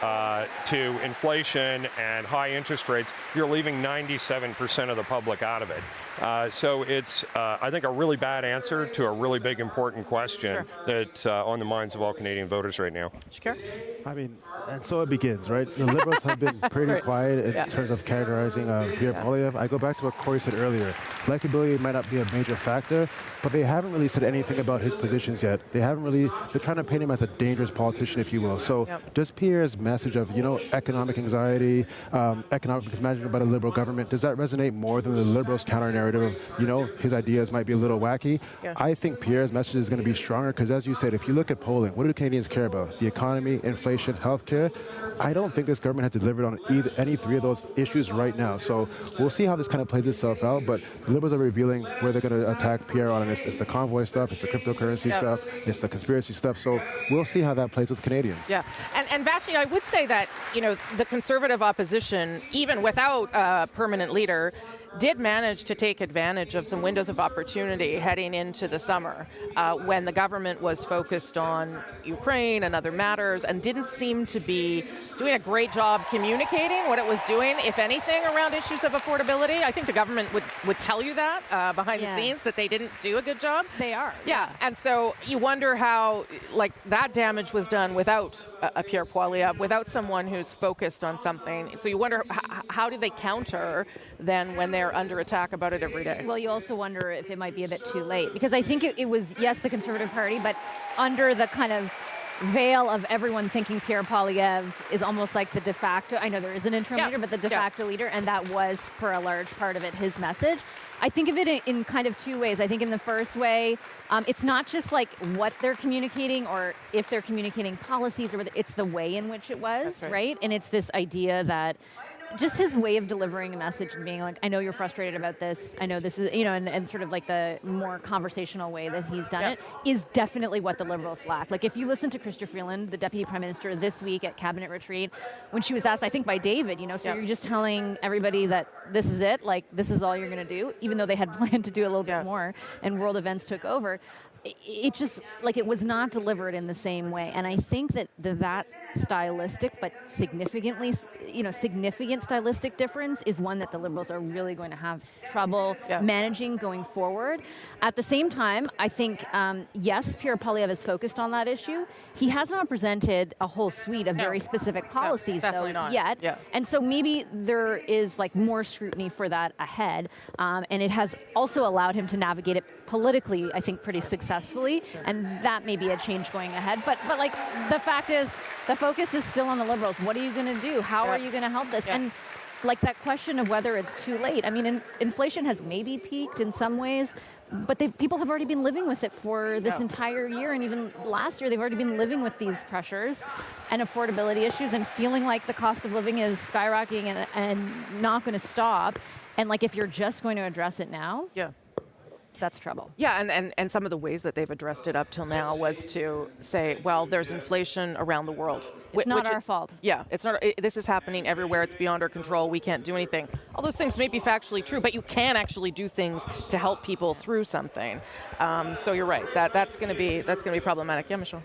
inflation and high interest rates, you're leaving 97% of the public out of it. So it's, I think, a really bad answer to a really big, important question that's on the minds of all Canadian voters right now. I mean, and so it begins, right? The Liberals have been pretty quiet in terms of characterizing Pierre Poilievre. I go back to what Corey said earlier. Likability might not be a major factor, but they haven't really said anything about his positions yet. They haven't really, they're trying to paint him as a dangerous politician, if you will. So does Pierre's message of, economic anxiety, economic mismanagement about a Liberal government, does that resonate more than the Liberals' counter-narrative of, his ideas might be a little wacky? I think Pierre's message is going to be stronger because, as you said, if you look at polling, what do Canadians care about? The economy, inflation, healthcare. I don't think this government has delivered on any three of those issues right now. So we'll see how this kind of plays itself out. But the Liberals are revealing where they're going to attack Pierre on. And it's the convoy stuff, it's the cryptocurrency stuff, it's the conspiracy stuff. So we'll see how that plays with Canadians. Yeah, and Vashti, I would say that, the Conservative opposition, even without a permanent leader, did manage to take advantage of some windows of opportunity heading into the summer when the government was focused on Ukraine and other matters and didn't seem to be doing a great job communicating what it was doing, if anything, around issues of affordability. I think the government would tell you that behind the scenes, that they didn't do a good job. They are. Yeah, and so you wonder how that damage was done without a Pierre Poilievre, without someone who's focused on something. So you wonder how do they counter then when they're under attack about it every day? Well, you also wonder if it might be a bit too late, because I think it was, yes, the Conservative Party, but under the kind of veil of everyone thinking Pierre Poilievre is almost like the de facto, I know there is an interim leader, but the de facto leader, and that was, for a large part of it, his message. I think of it in kind of two ways. I think in the first way, it's not just like what they're communicating or if they're communicating policies, or whether it's the way in which it was, right? And it's this idea that just his way of delivering a message and being like, I know you're frustrated about this. I know this is, and sort of like the more conversational way that he's done it is definitely what the Liberals lack. Like if you listen to Chrystia Freeland, the Deputy Prime Minister, this week at Cabinet Retreat, when she was asked, I think by David, so you're just telling everybody that this is it, like this is all you're going to do, even though they had planned to do a little bit more and world events took over. It just, it was not delivered in the same way. And I think that that stylistic, but significant stylistic difference is one that the Liberals are really going to have trouble managing going forward. At the same time, I think, yes, Pierre Poilievre is focused on that issue. He has not presented a whole suite of very specific policies, though, yet. Yeah. And so maybe there is more scrutiny for that ahead. And it has also allowed him to navigate it politically, I think, pretty successfully. And that may be a change going ahead. But the fact is, the focus is still on the Liberals. What are you going to do? How are you going to help this? And that question of whether it's too late. I mean, inflation has maybe peaked in some ways, but people have already been living with it for this entire year, and even last year they've already been living with these pressures and affordability issues and feeling like the cost of living is skyrocketing and not going to stop. And if you're just going to address it now, that's trouble. Yeah, and some of the ways that they've addressed it up till now was to say, well, there's inflation around the world. It's not our fault. Yeah, it's not. This is happening everywhere. It's beyond our control. We can't do anything. All those things may be factually true, but you can actually do things to help people through something. So you're right. That's going to be problematic. Yeah, Michelle.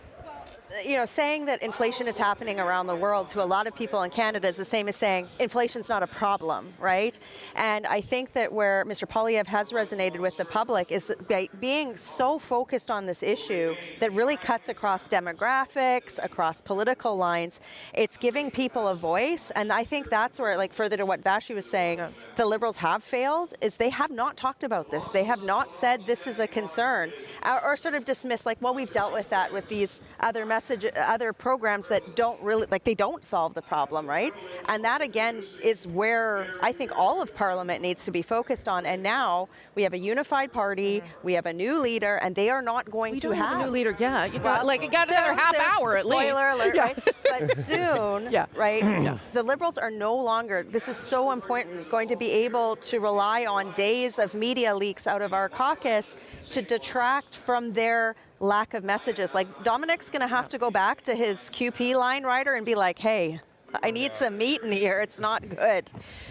Saying that inflation is happening around the world to a lot of people in Canada is the same as saying inflation's not a problem, right? And I think that where Mr. Poilievre has resonated with the public is by being so focused on this issue that really cuts across demographics, across political lines. It's giving people a voice, and I think that's where, further to what Vashti was saying, the Liberals have failed, is they have not talked about this. They have not said this is a concern, or sort of dismissed, well, we've dealt with that with these other programs that don't really, they don't solve the problem, right? And that, again, is where I think all of Parliament needs to be focused on. And now we have a unified party, we have a new leader, and they are not going to have a new leader. Yeah, you got another half hour at least. Spoiler alert, right? But soon, right? The Liberals are no longer, this is so important, going to be able to rely on days of media leaks out of our caucus to detract from their lack of messages. Dominic's going to have to go back to his QP line writer and be like, hey, I need some meat in here. It's not good.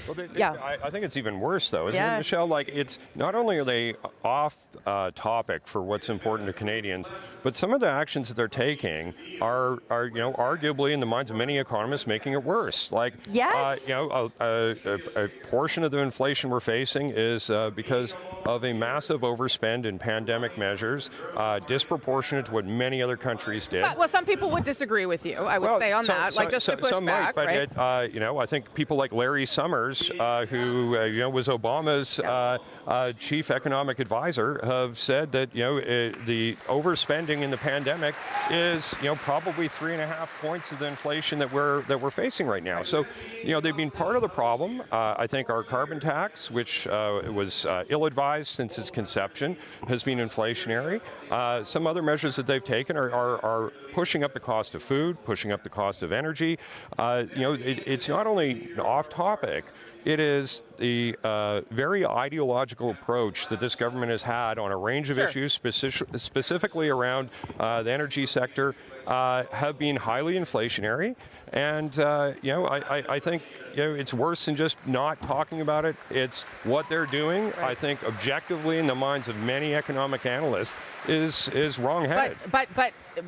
Well, I think it's even worse, though, isn't it, Michelle? Like, it's not only are they off topic for what's important to Canadians, but some of the actions that they're taking are arguably in the minds of many economists making it worse. Like, a portion of the inflation we're facing is because of a massive overspend in pandemic measures, disproportionate to what many other countries did. Well, some people would disagree with you, I would say, on that, just to push some back, might, but right? I think people like Larry Summers, who was Obama's chief economic advisor, have said that the overspending in the pandemic is probably 3.5 points of the inflation that we're facing right now. So they've been part of the problem. I think our carbon tax, which was ill-advised since its conception, has been inflationary. Some other measures that they've taken are pushing up the cost of food, pushing up the cost of energy. It's not only off topic, it is the very ideological approach that this government has had on a range of issues, specifically around the energy sector, have been highly inflationary. And, I think it's worse than just not talking about it. It's what they're doing, I think, objectively, in the minds of many economic analysts, is wrong-headed.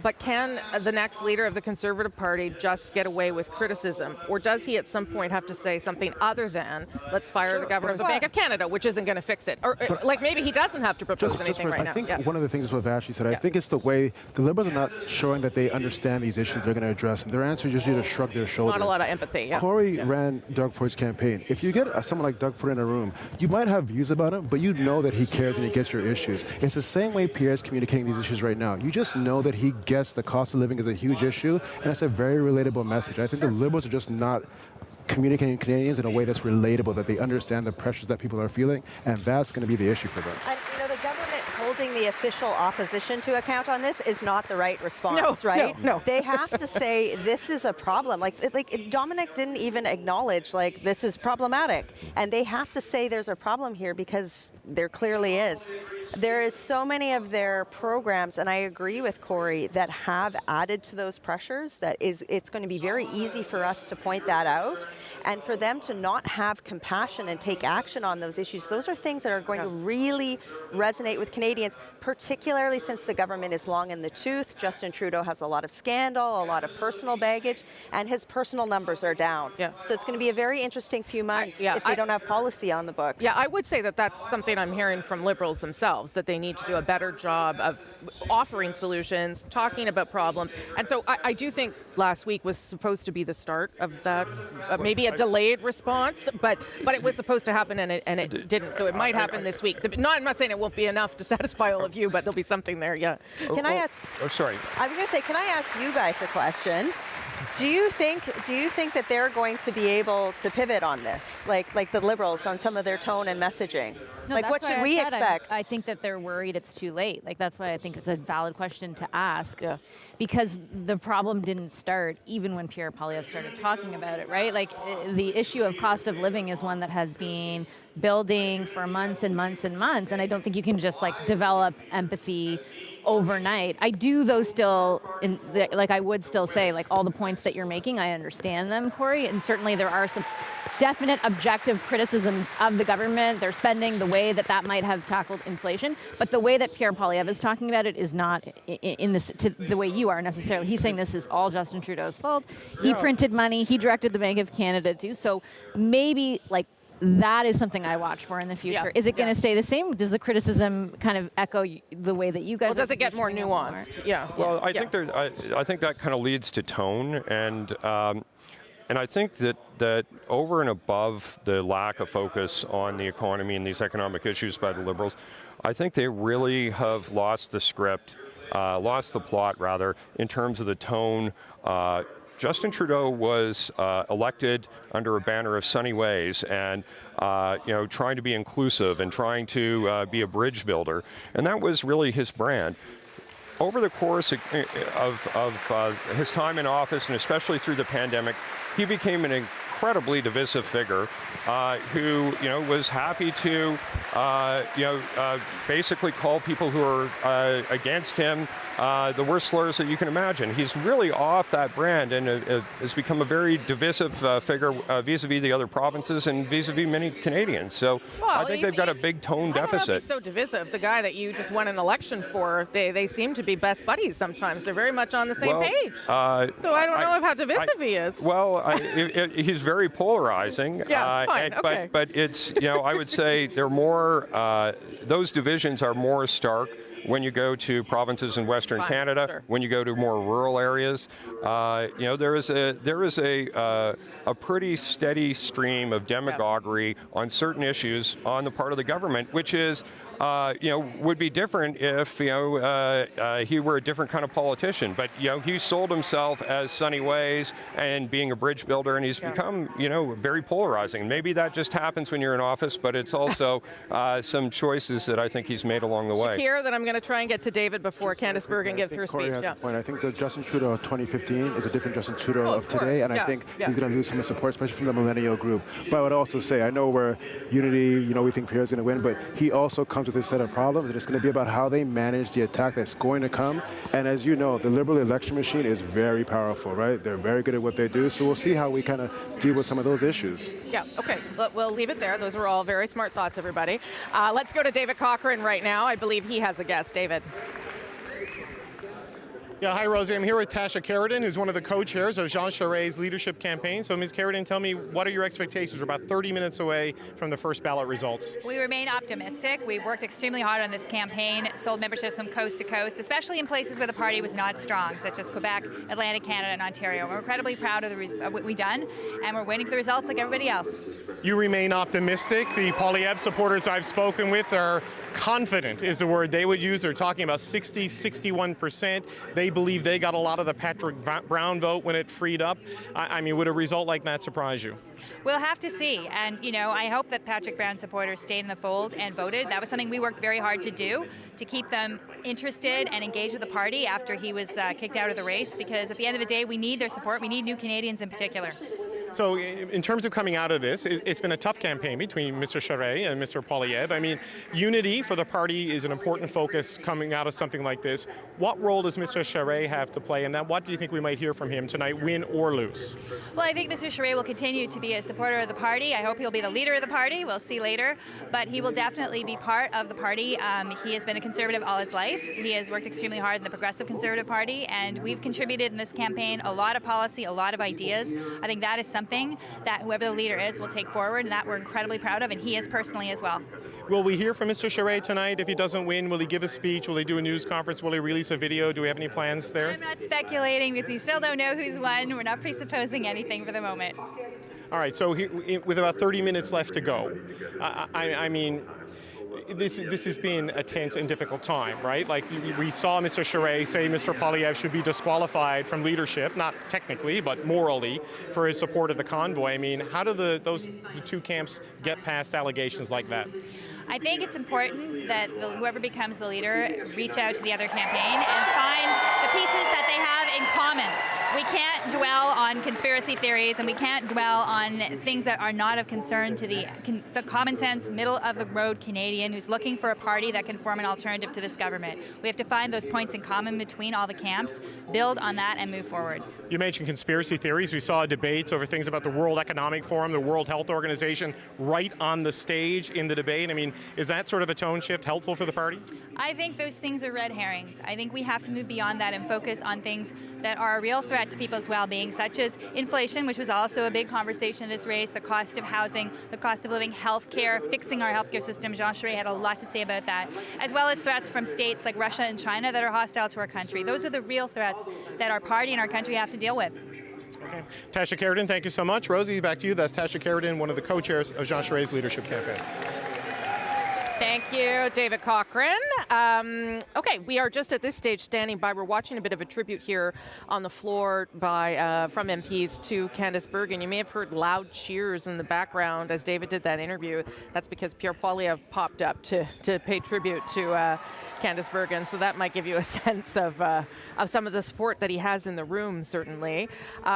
But can the next leader of the Conservative Party just get away with criticism? Or does he at some point have to say something other than, let's fire the governor of the Bank of Canada, which isn't going to fix it? Or maybe he doesn't have to propose anything right now. I think one of the things what Ashley said, I think it's the way the Liberals are not showing that they understand these issues they're going to address them. Their answer is usually to shrug their shoulders. Not a lot of empathy, Corey ran Doug Ford's campaign. If you get someone like Doug Ford in a room, you might have views about him, but you know that he cares and he gets your issues. It's the same way Pierre's communicating these issues right now. You just know that he gets the cost of living is a huge issue, and it's a very relatable message. I think the Liberals are just not communicating to Canadians in a way that's relatable, that they understand the pressures that people are feeling, and that's going to be the issue for them. And, the government holding the official opposition to account on this is not the right response, right? No. They have to say this is a problem. Like Dominic didn't even acknowledge this is problematic, and they have to say there's a problem here because there clearly is. There is so many of their programs, and I agree with Corey, that have added to those pressures that it's going to be very easy for us to point that out, and for them to not have compassion and take action on those issues. Those are things that are going to really resonate with Canadians, particularly since the government is long in the tooth. Justin Trudeau has a lot of scandal, a lot of personal baggage, and his personal numbers are down. So it's going to be a very interesting few months if they don't have policy on the books. Yeah, I would say that that's something I'm hearing from Liberals themselves, that they need to do a better job of offering solutions, talking about problems. And so I do think last week was supposed to be the start of that, maybe a delayed response, but it was supposed to happen and it didn't. So it might happen this week. I'm not saying it won't be enough to satisfy all of you, but there'll be something there, Can I ask? Oh, sorry. I was going to say, can I ask you guys a question? Do you think that they're going to be able to pivot on this, like the Liberals, on some of their tone and messaging? No, what should we expect? I think that they're worried it's too late. That's why I think it's a valid question to ask. Because the problem didn't start even when Pierre Poilievre started talking about it, right? The issue of cost of living is one that has been building for months and months and months, and I don't think you can just develop empathy overnight. I do, though, still, I would still say, all the points that you're making, I understand them, Corey, and certainly there are some definite objective criticisms of the government, their spending, the way that might have tackled inflation, but the way that Pierre Poilievre is talking about it is not in this the way you are necessarily. He's saying this is all Justin Trudeau's fault. He printed money. He directed the Bank of Canada to. So maybe that is something I watch for in the future. Is it going to stay the same? Does the criticism kind of echo the way that you guys? Well, does it get more nuanced? Well, I think I think that kind of leads to tone, and I think that over and above the lack of focus on the economy and these economic issues by the Liberals, I think they really have lost the script, lost the plot rather, in terms of the tone. Justin Trudeau was elected under a banner of sunny ways and, trying to be inclusive and trying to be a bridge builder. And that was really his brand. Over the course of his time in office, and especially through the pandemic, he became an incredibly divisive figure who, was happy to, basically call people who are against him the worst slurs that you can imagine. He's really off that brand and has become a very divisive figure vis-a-vis the other provinces and vis-a-vis many Canadians. So I think they've got a big tone deficit. I don't know if he's so divisive. The guy that you just won an election for, they seem to be best buddies sometimes. They're very much on the same page. So I don't know how divisive he is. Well, he's very polarizing. Yeah, fine. Okay. But it's, I would say they're more, those divisions are more stark when you go to provinces in Western Canada, sure. When you go to more rural areas. There is a pretty steady stream of demagoguery on certain issues on the part of the government, which is would be different if he were a different kind of politician. But he sold himself as sunny ways and being a bridge builder, and he's become very polarizing. Maybe that just happens when you're in office, but it's also some choices that I think he's made along the way. Shakir, then I'm going to try and get to David before Candice Bergen gives her speech. Has a point. I think the Justin Trudeau of 2015 is a different Justin Trudeau of today, and I think he's going to lose some of the support, especially from the millennial group. But I would also say, I know we're unity, we think Pierre's going to win, but he also comes with a set of problems, and it's going to be about how they manage the attack that's going to come. And as you know, the Liberal election machine is very powerful, right? They're very good at what they do, so we'll see how we kind of deal with some of those issues. Yeah, okay, we'll leave it there. Those are all very smart thoughts, everybody. Let's go to David Cochrane right now. I believe he has a guest. David. Yeah, hi, Rosie. I'm here with Tasha Carradine, who's one of the co-chairs of Jean Charest's leadership campaign. So, Ms. Carradine, tell me, what are your expectations? We're about 30 minutes away from the first ballot results. We remain optimistic. We've worked extremely hard on this campaign, sold memberships from coast to coast, especially in places where the party was not strong, such as Quebec, Atlantic Canada, and Ontario. We're incredibly proud of what we've done, and we're waiting for the results like everybody else. You remain optimistic. The Poilievre supporters I've spoken with are confident, is the word they would use. They're talking about 60, 61%. They believe they got a lot of the Patrick Brown vote when it freed up. I mean, would a result like that surprise you? We'll have to see. And, I hope that Patrick Brown supporters stayed in the fold and voted. That was something we worked very hard to do, to keep them interested and engaged with the party after he was kicked out of the race, because at the end of the day, we need their support. We need new Canadians in particular. So in terms of coming out of this, it's been a tough campaign between Mr. Charest and Mr. Poilievre. I mean, unity for the party is an important focus coming out of something like this. What role does Mr. Charest have to play in that? What do you think we might hear from him tonight, win or lose? Well, I think Mr. Charest will continue to be a supporter of the party. I hope he'll be the leader of the party. We'll see later. But he will definitely be part of the party. He has been a conservative all his life. He has worked extremely hard in the Progressive Conservative Party, and we've contributed in this campaign a lot of policy, a lot of ideas. I think that is something that whoever the leader is will take forward, and that we're incredibly proud of, and he is personally as well. Will we hear from Mr. Charest tonight? If he doesn't win, will he give a speech? Will he do a news conference? Will he release a video? Do we have any plans there? I'm not speculating because we still don't know who's won. We're not presupposing anything for the moment. All right, so with about 30 minutes left to go, I mean, this has been a tense and difficult time, right? Like, we saw Mr. Charest say Mr. Poilievre should be disqualified from leadership, not technically, but morally, for his support of the convoy. I mean, how do the two camps get past allegations like that? I think it's important that whoever becomes the leader reach out to the other campaign and find the pieces that they have in common. We can't dwell on conspiracy theories, and we can't dwell on things that are not of concern to the common sense, middle-of-the-road Canadian who's looking for a party that can form an alternative to this government. We have to find those points in common between all the camps, build on that, and move forward. You mentioned conspiracy theories. We saw debates over things about the World Economic Forum, the World Health Organization, right on the stage in the debate. I mean, is that sort of a tone shift helpful for the party? I think those things are red herrings. I think we have to move beyond that and focus on things that are a real threat to people's well-being, such as inflation, which was also a big conversation in this race, the cost of housing, the cost of living, health care, fixing our healthcare system. Jean Charest had a lot to say about that, as well as threats from states like Russia and China that are hostile to our country. Those are the real threats that our party and our country have to deal with. Okay. Tasha Carradine, thank you so much. Rosie, back to you. That's Tasha Carradine, one of the co-chairs of Jean Charest's leadership campaign. Thank you, David Cochrane. Okay, we are just at this stage standing by. We're watching a bit of a tribute here on the floor from MPs to Candice Bergen. You may have heard loud cheers in the background as David did that interview. That's because Pierre Poilievre popped up to pay tribute to Candice Bergen, so that might give you a sense of some of the support that he has in the room, certainly.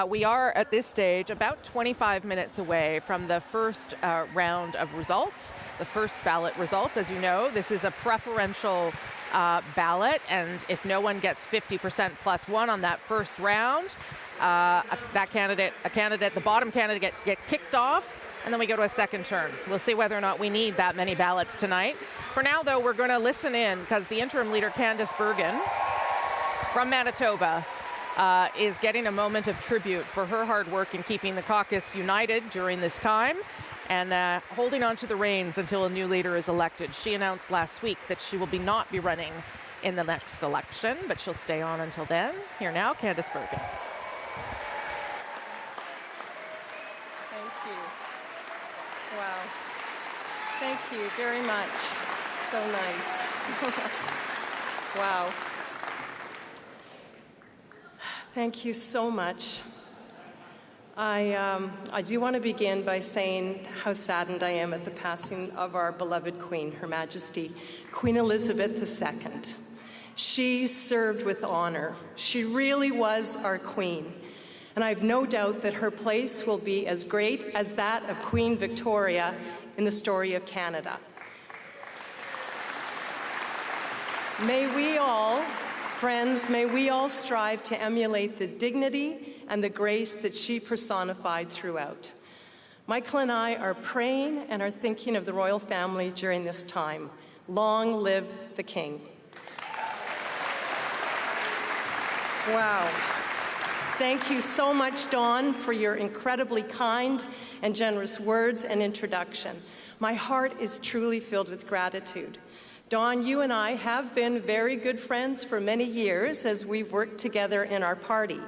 We are at this stage about 25 minutes away from the first round of results, the first ballot results. As you know, this is a preferential ballot, and if no one gets 50% plus one on that first round, the bottom candidate get kicked off, and then we go to a second turn. We'll see whether or not we need that many ballots tonight. For now, though, we're going to listen in because the interim leader, Candice Bergen, from Manitoba, is getting a moment of tribute for her hard work in keeping the caucus united during this time and holding on to the reins until a new leader is elected. She announced last week that she will not be running in the next election, but she'll stay on until then. Here now, Candice Bergen. Wow. Thank you very much. So nice. Wow. Thank you so much. I do want to begin by saying how saddened I am at the passing of our beloved Queen, Her Majesty, Queen Elizabeth II. She served with honor. She really was our Queen. And I have no doubt that her place will be as great as that of Queen Victoria in the story of Canada. May we all, friends, may we all strive to emulate the dignity and the grace that she personified throughout. Michael and I are praying and are thinking of the royal family during this time. Long live the King. Wow. Thank you so much, Dawn, for your incredibly kind and generous words and introduction. My heart is truly filled with gratitude. Dawn, you and I have been very good friends for many years as we've worked together in our party.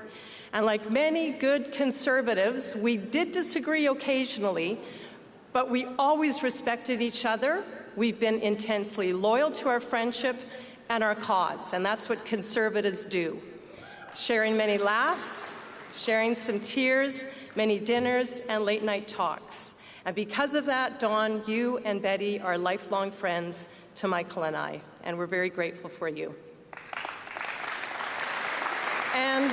And like many good Conservatives, we did disagree occasionally, but we always respected each other. We've been intensely loyal to our friendship and our cause, and that's what Conservatives do. Sharing many laughs, sharing some tears, many dinners, and late-night talks. And because of that, Dawn, you and Betty are lifelong friends to Michael and I, and we're very grateful for you. And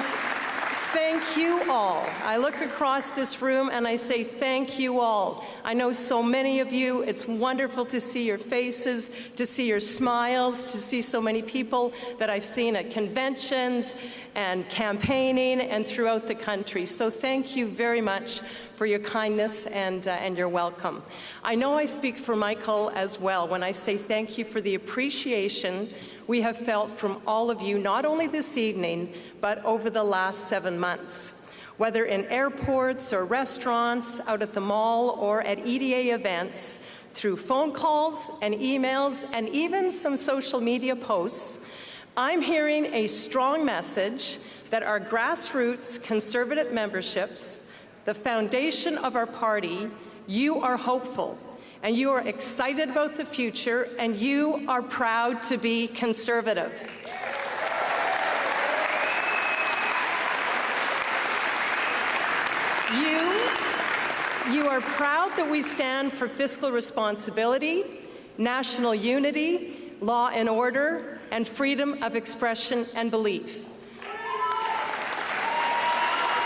thank you all. I look across this room and I say thank you all. I know so many of you. It's wonderful to see your faces, to see your smiles, to see so many people that I've seen at conventions and campaigning and throughout the country. So thank you very much for your kindness and your welcome. I know I speak for Michael as well when I say thank you for the appreciation we have felt from all of you, not only this evening, but over the last 7 months. Whether in airports or restaurants, out at the mall or at EDA events, through phone calls and emails and even some social media posts, I'm hearing a strong message that our grassroots Conservative memberships, the foundation of our party, you are hopeful. And you are excited about the future, and you are proud to be Conservative. You are proud that we stand for fiscal responsibility, national unity, law and order, and freedom of expression and belief.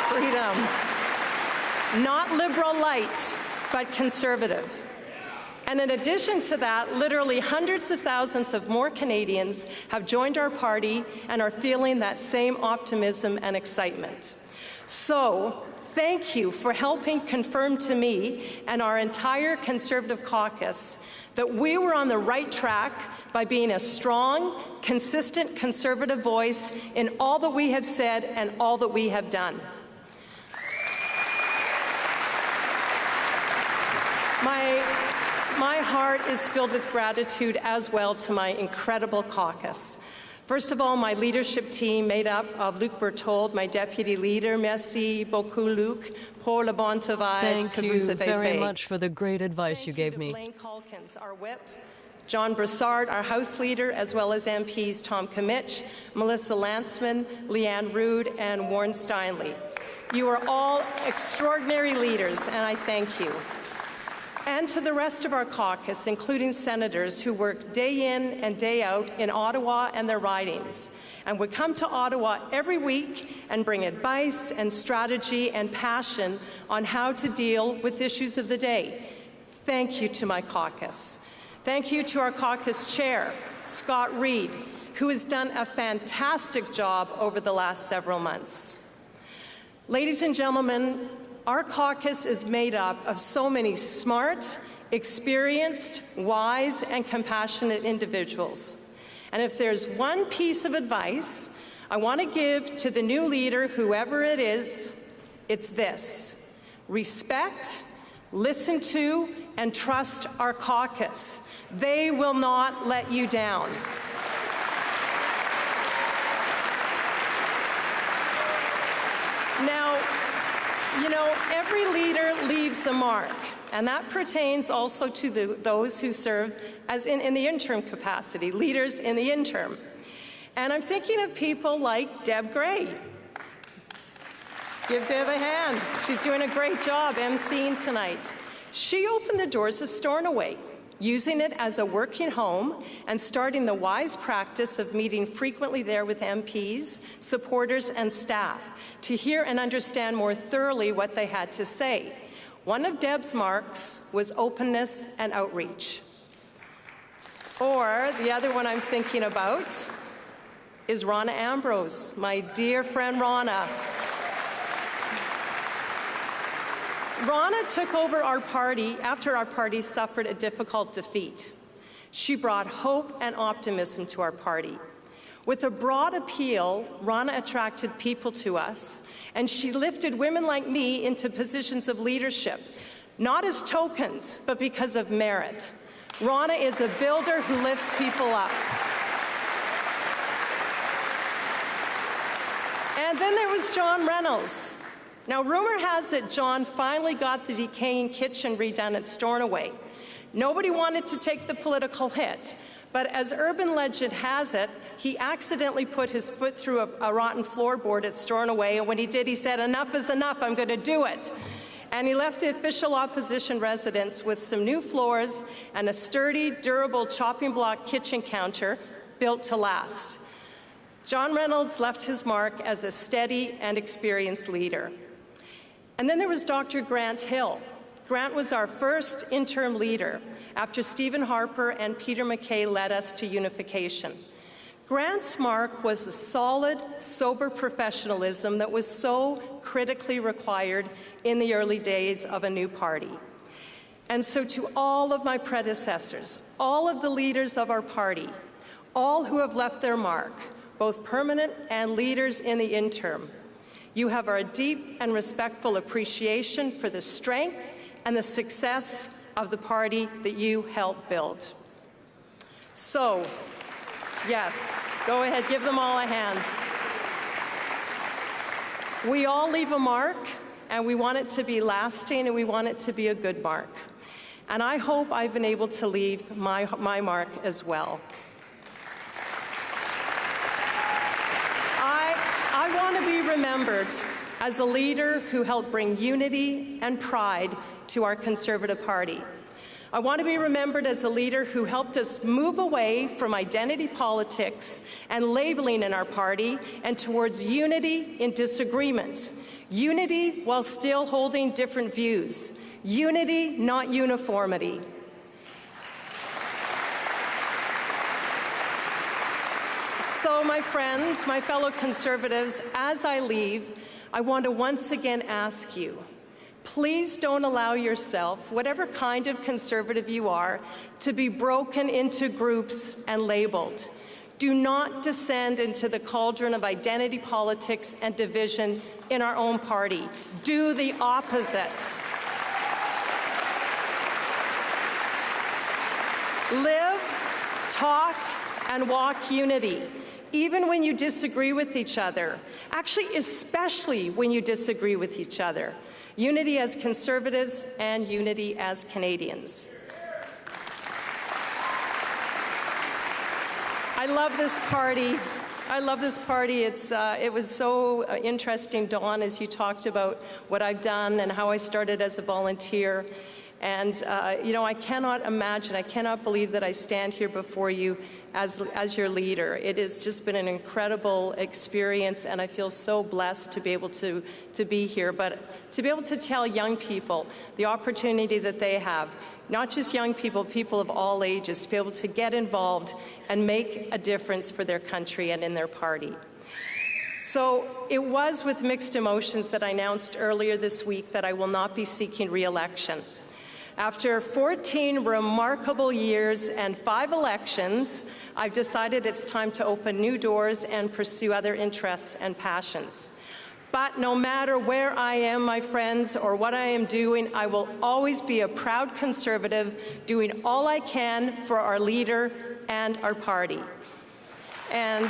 Freedom. Not liberal light, but conservative. And in addition to that, literally hundreds of thousands of more Canadians have joined our party and are feeling that same optimism and excitement. So, thank you for helping confirm to me and our entire Conservative caucus that we were on the right track by being a strong, consistent Conservative voice in all that we have said and all that we have done. My heart is filled with gratitude as well to my incredible caucus. First of all, my leadership team made up of Luc Berthold, my deputy leader. Merci beaucoup, Luc, pour le bon travail Thank que you vous avez very fait. much for the great advice you gave me. Blaine Calkins, our whip, John Brassard, our House Leader, as well as MPs Tom Kimmich, Melissa Lantsman, Leanne Rood, and Warren Steinley. You are all extraordinary leaders, and I thank you. And to the rest of our caucus, including senators who work day in and day out in Ottawa and their ridings, and would come to Ottawa every week and bring advice and strategy and passion on how to deal with issues of the day. Thank you to my caucus. Thank you to our caucus chair, Scott Reid, who has done a fantastic job over the last several months. Ladies and gentlemen, our caucus is made up of so many smart, experienced, wise, and compassionate individuals. And if there's one piece of advice I want to give to the new leader, whoever it is, it's this: respect, listen to, and trust our caucus. They will not let you down. Now, you know, every leader leaves a mark, and that pertains also to those who serve as in the interim capacity, leaders in the interim. And I'm thinking of people like Deb Gray. Give Deb a hand. She's doing a great job emceeing tonight. She opened the doors of Stornoway, using it as a working home and starting the wise practice of meeting frequently there with MPs, supporters, and staff to hear and understand more thoroughly what they had to say. One of Deb's marks was openness and outreach. Or the other one I'm thinking about is Rona Ambrose, my dear friend Rona. Rona took over our party after our party suffered a difficult defeat. She brought hope and optimism to our party. With a broad appeal, Rona attracted people to us, and she lifted women like me into positions of leadership, not as tokens, but because of merit. Rona is a builder who lifts people up. And then there was John Reynolds. Now, rumor has it John finally got the decaying kitchen redone at Stornoway. Nobody wanted to take the political hit, but as urban legend has it, he accidentally put his foot through a rotten floorboard at Stornoway, and when he did, he said, "Enough is enough, I'm going to do it." And he left the official opposition residence with some new floors and a sturdy, durable chopping block kitchen counter built to last. John Reynolds left his mark as a steady and experienced leader. And then there was Dr. Grant Hill. Grant was our first interim leader after Stephen Harper and Peter MacKay led us to unification. Grant's mark was the solid, sober professionalism that was so critically required in the early days of a new party. And so to all of my predecessors, all of the leaders of our party, all who have left their mark, both permanent and leaders in the interim, you have our deep and respectful appreciation for the strength and the success of the party that you helped build. So, yes, go ahead, give them all a hand. We all leave a mark, and we want it to be lasting, and we want it to be a good mark. And I hope I've been able to leave my mark as well. I want to be remembered as a leader who helped bring unity and pride to our Conservative Party. I want to be remembered as a leader who helped us move away from identity politics and labeling in our party and towards unity in disagreement. Unity while still holding different views. Unity, not uniformity. So, my friends, my fellow Conservatives, as I leave, I want to once again ask you, please don't allow yourself, whatever kind of Conservative you are, to be broken into groups and labeled. Do not descend into the cauldron of identity politics and division in our own party. Do the opposite. Live, talk, and walk unity. Even when you disagree with each other, actually especially when you disagree with each other. Unity as Conservatives and unity as Canadians. I love this party. I love this party. It was so interesting, Dawn, as you talked about what I've done and how I started as a volunteer. And, I cannot imagine, I cannot believe that I stand here before you as your leader. It has just been an incredible experience, and I feel so blessed to be able to be here, but to be able to tell young people the opportunity that they have, not just young people, people of all ages, to be able to get involved and make a difference for their country and in their party. So it was with mixed emotions that I announced earlier this week that I will not be seeking re-election. After 14 remarkable years and 5 elections, I've decided it's time to open new doors and pursue other interests and passions. But no matter where I am, my friends, or what I am doing, I will always be a proud Conservative, doing all I can for our leader and our party. And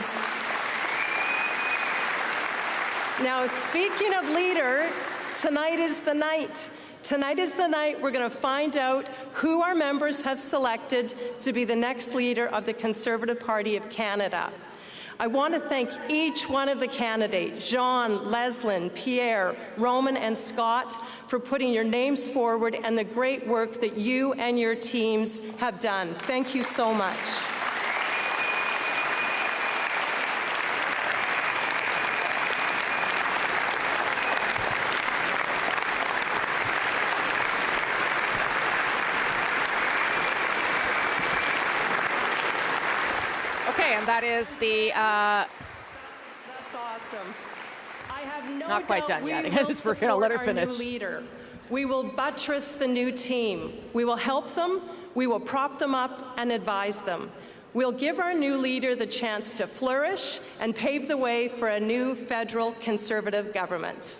now, speaking of leader, tonight is the night. Tonight is the night we're going to find out who our members have selected to be the next leader of the Conservative Party of Canada. I want to thank each one of the candidates, Jean, Leslyn, Pierre, Roman, and Scott, for putting your names forward and the great work that you and your teams have done. Thank you so much. And that is the... That's awesome. I have no not quite doubt done yet. We will We're going to let her support finish. our new leader. We will buttress the new team. We will help them. We will prop them up and advise them. We'll give our new leader the chance to flourish and pave the way for a new federal Conservative government.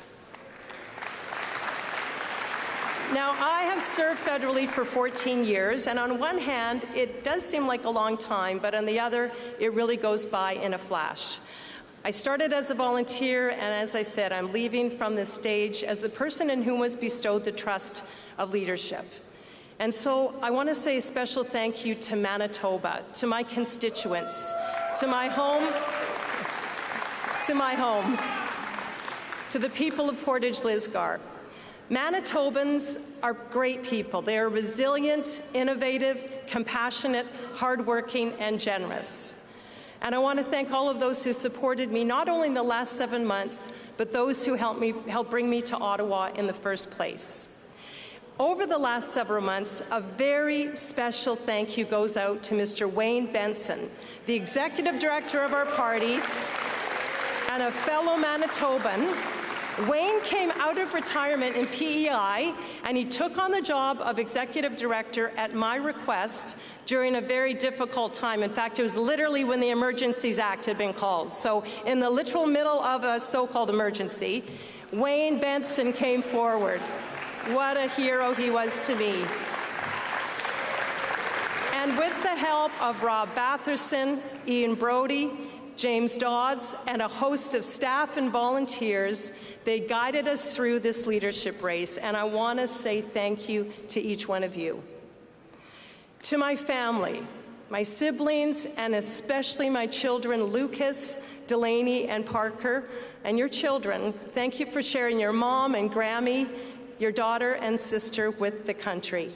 Now, I have served federally for 14 years, and on one hand, it does seem like a long time, but on the other, it really goes by in a flash. I started as a volunteer, and as I said, I'm leaving from this stage as the person in whom was bestowed the trust of leadership. And so I want to say a special thank you to Manitoba, to my constituents, to my home, to the people of Portage Lisgar. Manitobans are great people. They are resilient, innovative, compassionate, hardworking, and generous. And I want to thank all of those who supported me, not only in the last 7 months, but those who helped bring me to Ottawa in the first place. Over the last several months, a very special thank you goes out to Mr. Wayne Benson, the Executive Director of our party and a fellow Manitoban. Wayne came out of retirement in PEI, and he took on the job of Executive Director at my request during a very difficult time. In fact, it was literally when the Emergencies Act had been called. So in the literal middle of a so-called emergency, Wayne Benson came forward. What a hero he was to me. And with the help of Rob Batherson, Ian Brody, James Dodds, and a host of staff and volunteers, they guided us through this leadership race, and I want to say thank you to each one of you. To my family, my siblings, and especially my children, Lucas, Delaney, and Parker, and your children, thank you for sharing your mom and Grammy, your daughter and sister with the country.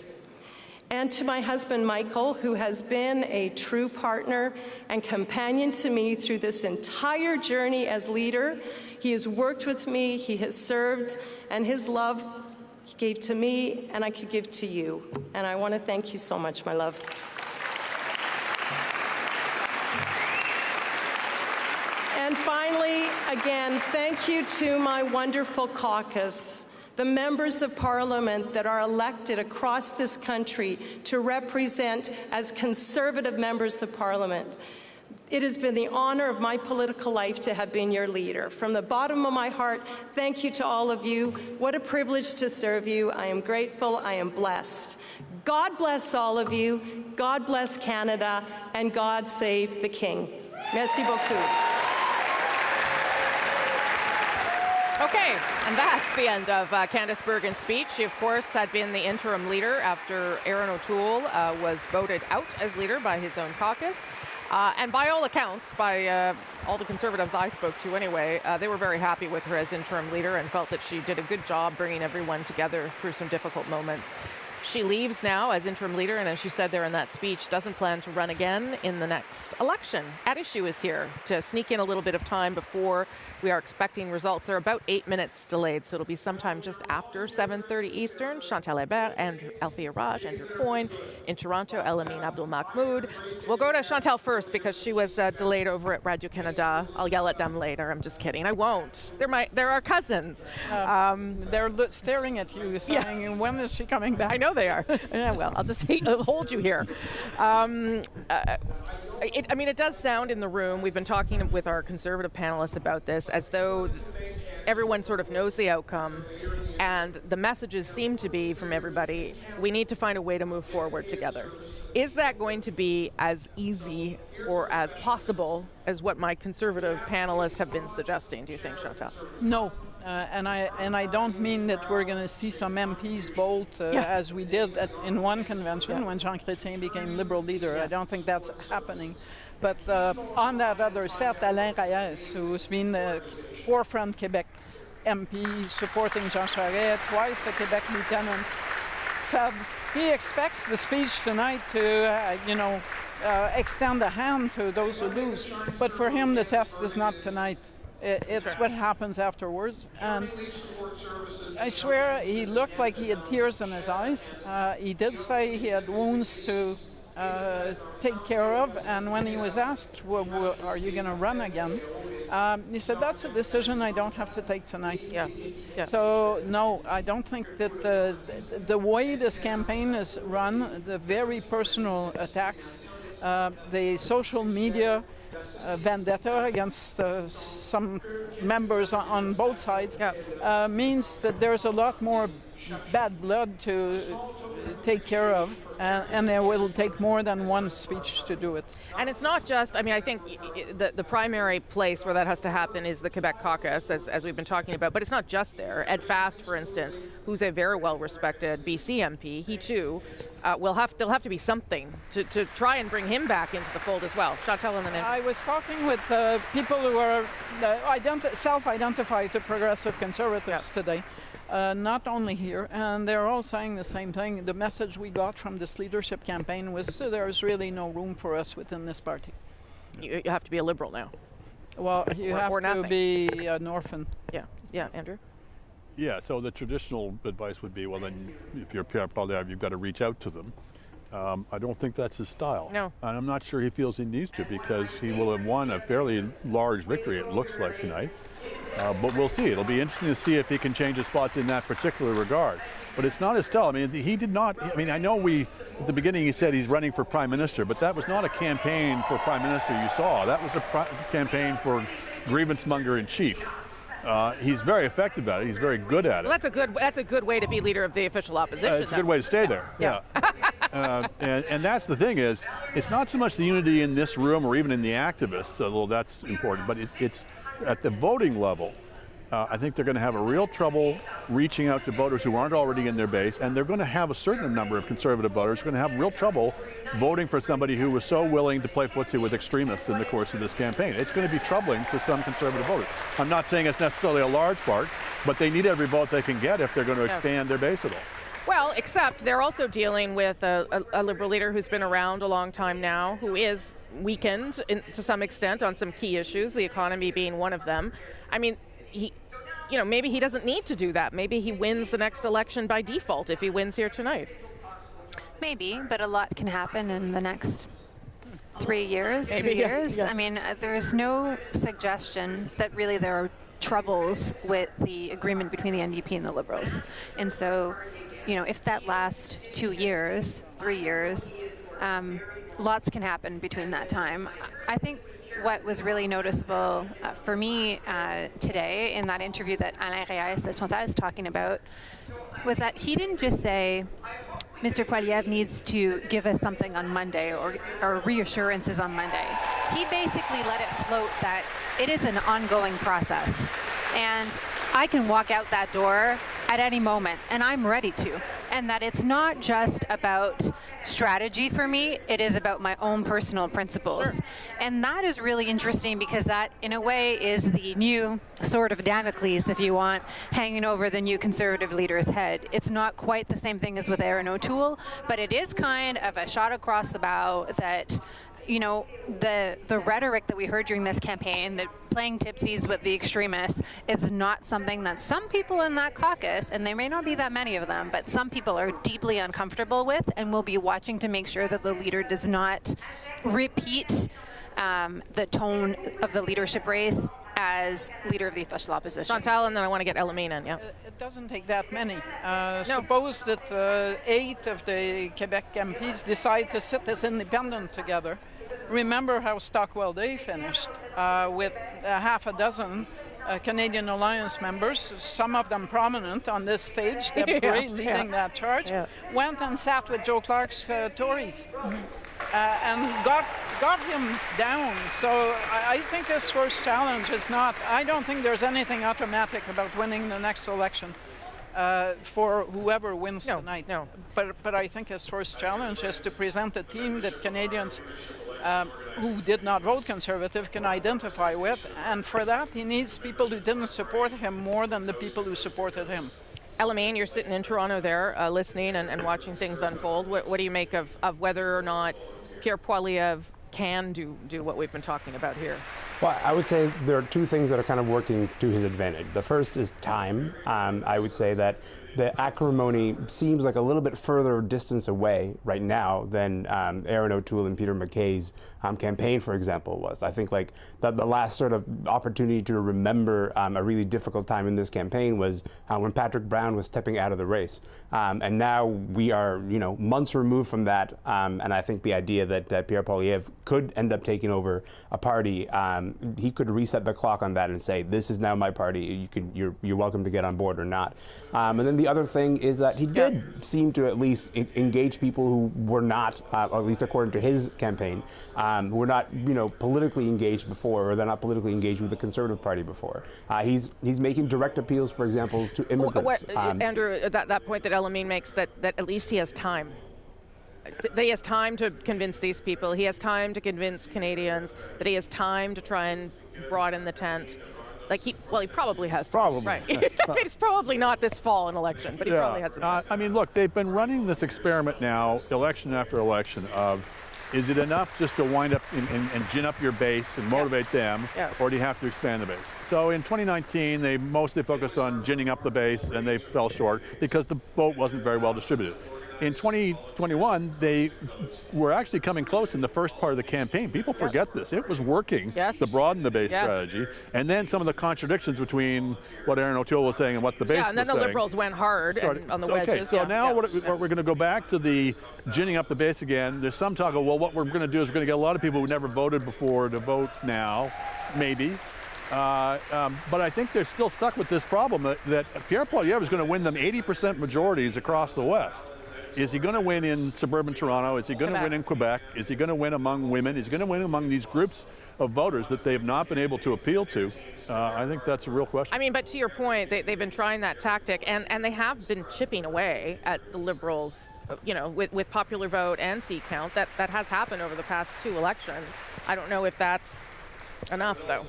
And to my husband, Michael, who has been a true partner and companion to me through this entire journey as leader. He has worked with me, he has served, and his love he gave to me, and I could give to you. And I want to thank you so much, my love. And finally, again, thank you to my wonderful caucus, the members of Parliament that are elected across this country to represent as Conservative members of Parliament. It has been the honor of my political life to have been your leader. From the bottom of my heart, thank you to all of you. What a privilege to serve you. I am grateful. I am blessed. God bless all of you. God bless Canada. And God save the King. Merci beaucoup. Okay, and that's the end of Candace Bergen's speech. She, of course, had been the interim leader after Aaron O'Toole was voted out as leader by his own caucus. And by all accounts, by all the Conservatives I spoke to anyway, they were very happy with her as interim leader and felt that she did a good job bringing everyone together through some difficult moments. She leaves now as interim leader, and as she said there in that speech, doesn't plan to run again in the next election. At Issue is here to sneak in a little bit of time before we are expecting results. They're about 8 minutes delayed, so it'll be sometime just after 7:30 Eastern. Chantal Hébert, Althea Raj, Andrew Coyne. In Toronto, Elamine Abdul-Mahmoud. We'll go to Chantal first because she was delayed over at Radio-Canada. I'll yell at them later. I'm just kidding. I won't. They're our cousins. They're staring at you saying, when is she coming back? I know they are. Yeah, well, I'll just hold you here. It does sound in the room, we've been talking with our Conservative panelists about this, as though everyone sort of knows the outcome, and the messages seem to be from everybody, we need to find a way to move forward together. Is that going to be as easy or as possible as what my Conservative panelists have been suggesting, do you think, Chantal? No. And I don't mean that we're going to see some MPs bolt as we did in one convention when Jean Chrétien became Liberal leader. I don't think that's happening. But on that other set, Alain Reyes, who's been the forefront Quebec MP supporting Jean Charest, twice a Quebec lieutenant, said he expects the speech tonight to, extend a hand to those who lose. But for him, the test is not tonight. It's what happens afterwards. And I swear he looked like he had tears in his eyes. He did say he had wounds to take care of. And when he was asked, are you going to run again? He said, that's a decision I don't have to take tonight. Yeah. So, no, I don't think that the way this campaign is run, the very personal attacks, the social media vendetta against some members on both sides means that there's a lot more bad blood to take care of, and it will take more than one speech to do it. And it's not just, I think the primary place where that has to happen is the Quebec caucus, as we've been talking about, but it's not just there. Ed Fast, for instance, who's a very well-respected BC MP, he too, there'll have to be something to try and bring him back into the fold as well. Chantal and then I was talking with people who are self-identified to progressive conservatives today. Not only here, and they're all saying the same thing. The message we got from this leadership campaign was there's really no room for us within this party. You have to be a Liberal now. Well, you have to be an orphan. Yeah, Andrew? Yeah, so the traditional advice would be, well, then if you're Pierre Poilievre, you've got to reach out to them. I don't think that's his style. No. And I'm not sure he feels he needs to, because he will have won a fairly large victory, it looks like, tonight. But we'll see. It'll be interesting to see if he can change his spots in that particular regard. But it's not his style. He did not, I know at the beginning he said he's running for Prime Minister, but that was not a campaign for Prime Minister you saw. That was a campaign for grievance monger in chief. He's very effective at it. He's very good at it. Well, that's a good way to be leader of the official opposition. It's a good way to stay there. Yeah. And that's the thing is, it's not so much the unity in this room or even in the activists, although that's important, but it's at the voting level. I think they're going to have a real trouble reaching out to voters who aren't already in their base, and they're going to have a certain number of conservative voters who are going to have real trouble voting for somebody who was so willing to play footsie with extremists in the course of this campaign. It's going to be troubling to some conservative voters. I'm not saying it's necessarily a large part, but they need every vote they can get if they're going to expand their base at all. Well, except they're also dealing with a Liberal leader who's been around a long time now, who is weakened to some extent on some key issues, the economy being one of them. Maybe he doesn't need to do that. Maybe he wins the next election by default if he wins here tonight. Maybe, but a lot can happen in the next 3 years, 2 years. Yeah. There's no suggestion that really there are troubles with the agreement between the NDP and the Liberals. And so, if that lasts 2 years, 3 years, lots can happen between that time. I think what was really noticeable for me today in that interview that Alain Reyes, that Chantal is talking about, was that he didn't just say, Mr. Poilievre needs to give us something on Monday or reassurances on Monday. He basically let it float that it is an ongoing process. And I can walk out that door at any moment, and I'm ready to. And that it's not just about strategy for me. It is about my own personal principles. Sure. And that is really interesting because that, in a way, is the new sword of Damocles, if you want, hanging over the new Conservative leader's head. It's not quite the same thing as with Erin O'Toole, but it is kind of a shot across the bow that, you know, the rhetoric that we heard during this campaign, that playing tipsies with the extremists, is not something that some people in that caucus, and there may not be that many of them, but some people are deeply uncomfortable with and will be watching to make sure that the leader does not repeat the tone of the leadership race as leader of the official opposition. Chantal, and then I want to get Elamine in, yeah. It doesn't take that many. Suppose that 8 of the Quebec MPs decide to sit as independent together. Remember how Stockwell Day finished with half a dozen Canadian Alliance members, some of them prominent on this stage, Deb Gray leading that charge, went and sat with Joe Clark's Tories. And got him down. So I think his first challenge is not, I don't think there's anything automatic about winning the next election for whoever wins tonight. No. But I think his first challenge is to present a team that Canadians who did not vote Conservative can identify with. And for that, he needs people who didn't support him more than the people who supported him. Elamine, you're sitting in Toronto there, listening and watching things unfold. What do you make of whether or not Pierre Poilievre can do what we've been talking about here? Well, I would say there are two things that are kind of working to his advantage. The first is time. I would say that the acrimony seems like a little bit further distance away right now than Erin O'Toole and Peter MacKay's campaign, for example, was. I think like the last sort of opportunity to remember a really difficult time in this campaign was when Patrick Brown was stepping out of the race. And now we are, months removed from that. And I think the idea that Pierre Poilievre could end up taking over a party, he could reset the clock on that and say, this is now my party. You're welcome to get on board or not. And then the other thing is that he did seem to at least engage people who were not, at least according to his campaign, who were not, politically engaged before, or they're not politically engaged with the Conservative Party before. He's making direct appeals, for example, to immigrants. Andrew, that point that Elamine makes, that at least he has time. That he has time to convince these people. He has time to convince Canadians. That he has time to try and broaden the tent. He probably has. Probably. Right. It's probably not this fall an election, but he probably has. I mean, look, they've been running this experiment now, election after election, of is it enough just to wind up and gin up your base and motivate them, or do you have to expand the base? So in 2019, they mostly focused on ginning up the base, and they fell short because the vote wasn't very well distributed. In 2021, they were actually coming close in the first part of the campaign. People forget this. It was working to broaden the base strategy. And then some of the contradictions between what Erin O'Toole was saying and what the base was saying. Yeah, and then the Liberals went hard on the wedges. Okay, so now we're going to go back to the ginning up the base again. There's some talk of, well, what we're going to do is we're going to get a lot of people who never voted before to vote now, maybe. But I think they're still stuck with this problem that Pierre Poilievre is going to win them 80% majorities across the West. Is he going to win in suburban Toronto? Is he going to win in Quebec? Is he going to win among women? Is he going to win among these groups of voters that they have not been able to appeal to? I think that's a real question. I mean, but to your point, they've been trying that tactic, and they have been chipping away at the Liberals, with popular vote and seat count. That has happened over the past 2 elections. I don't know if that's enough, though.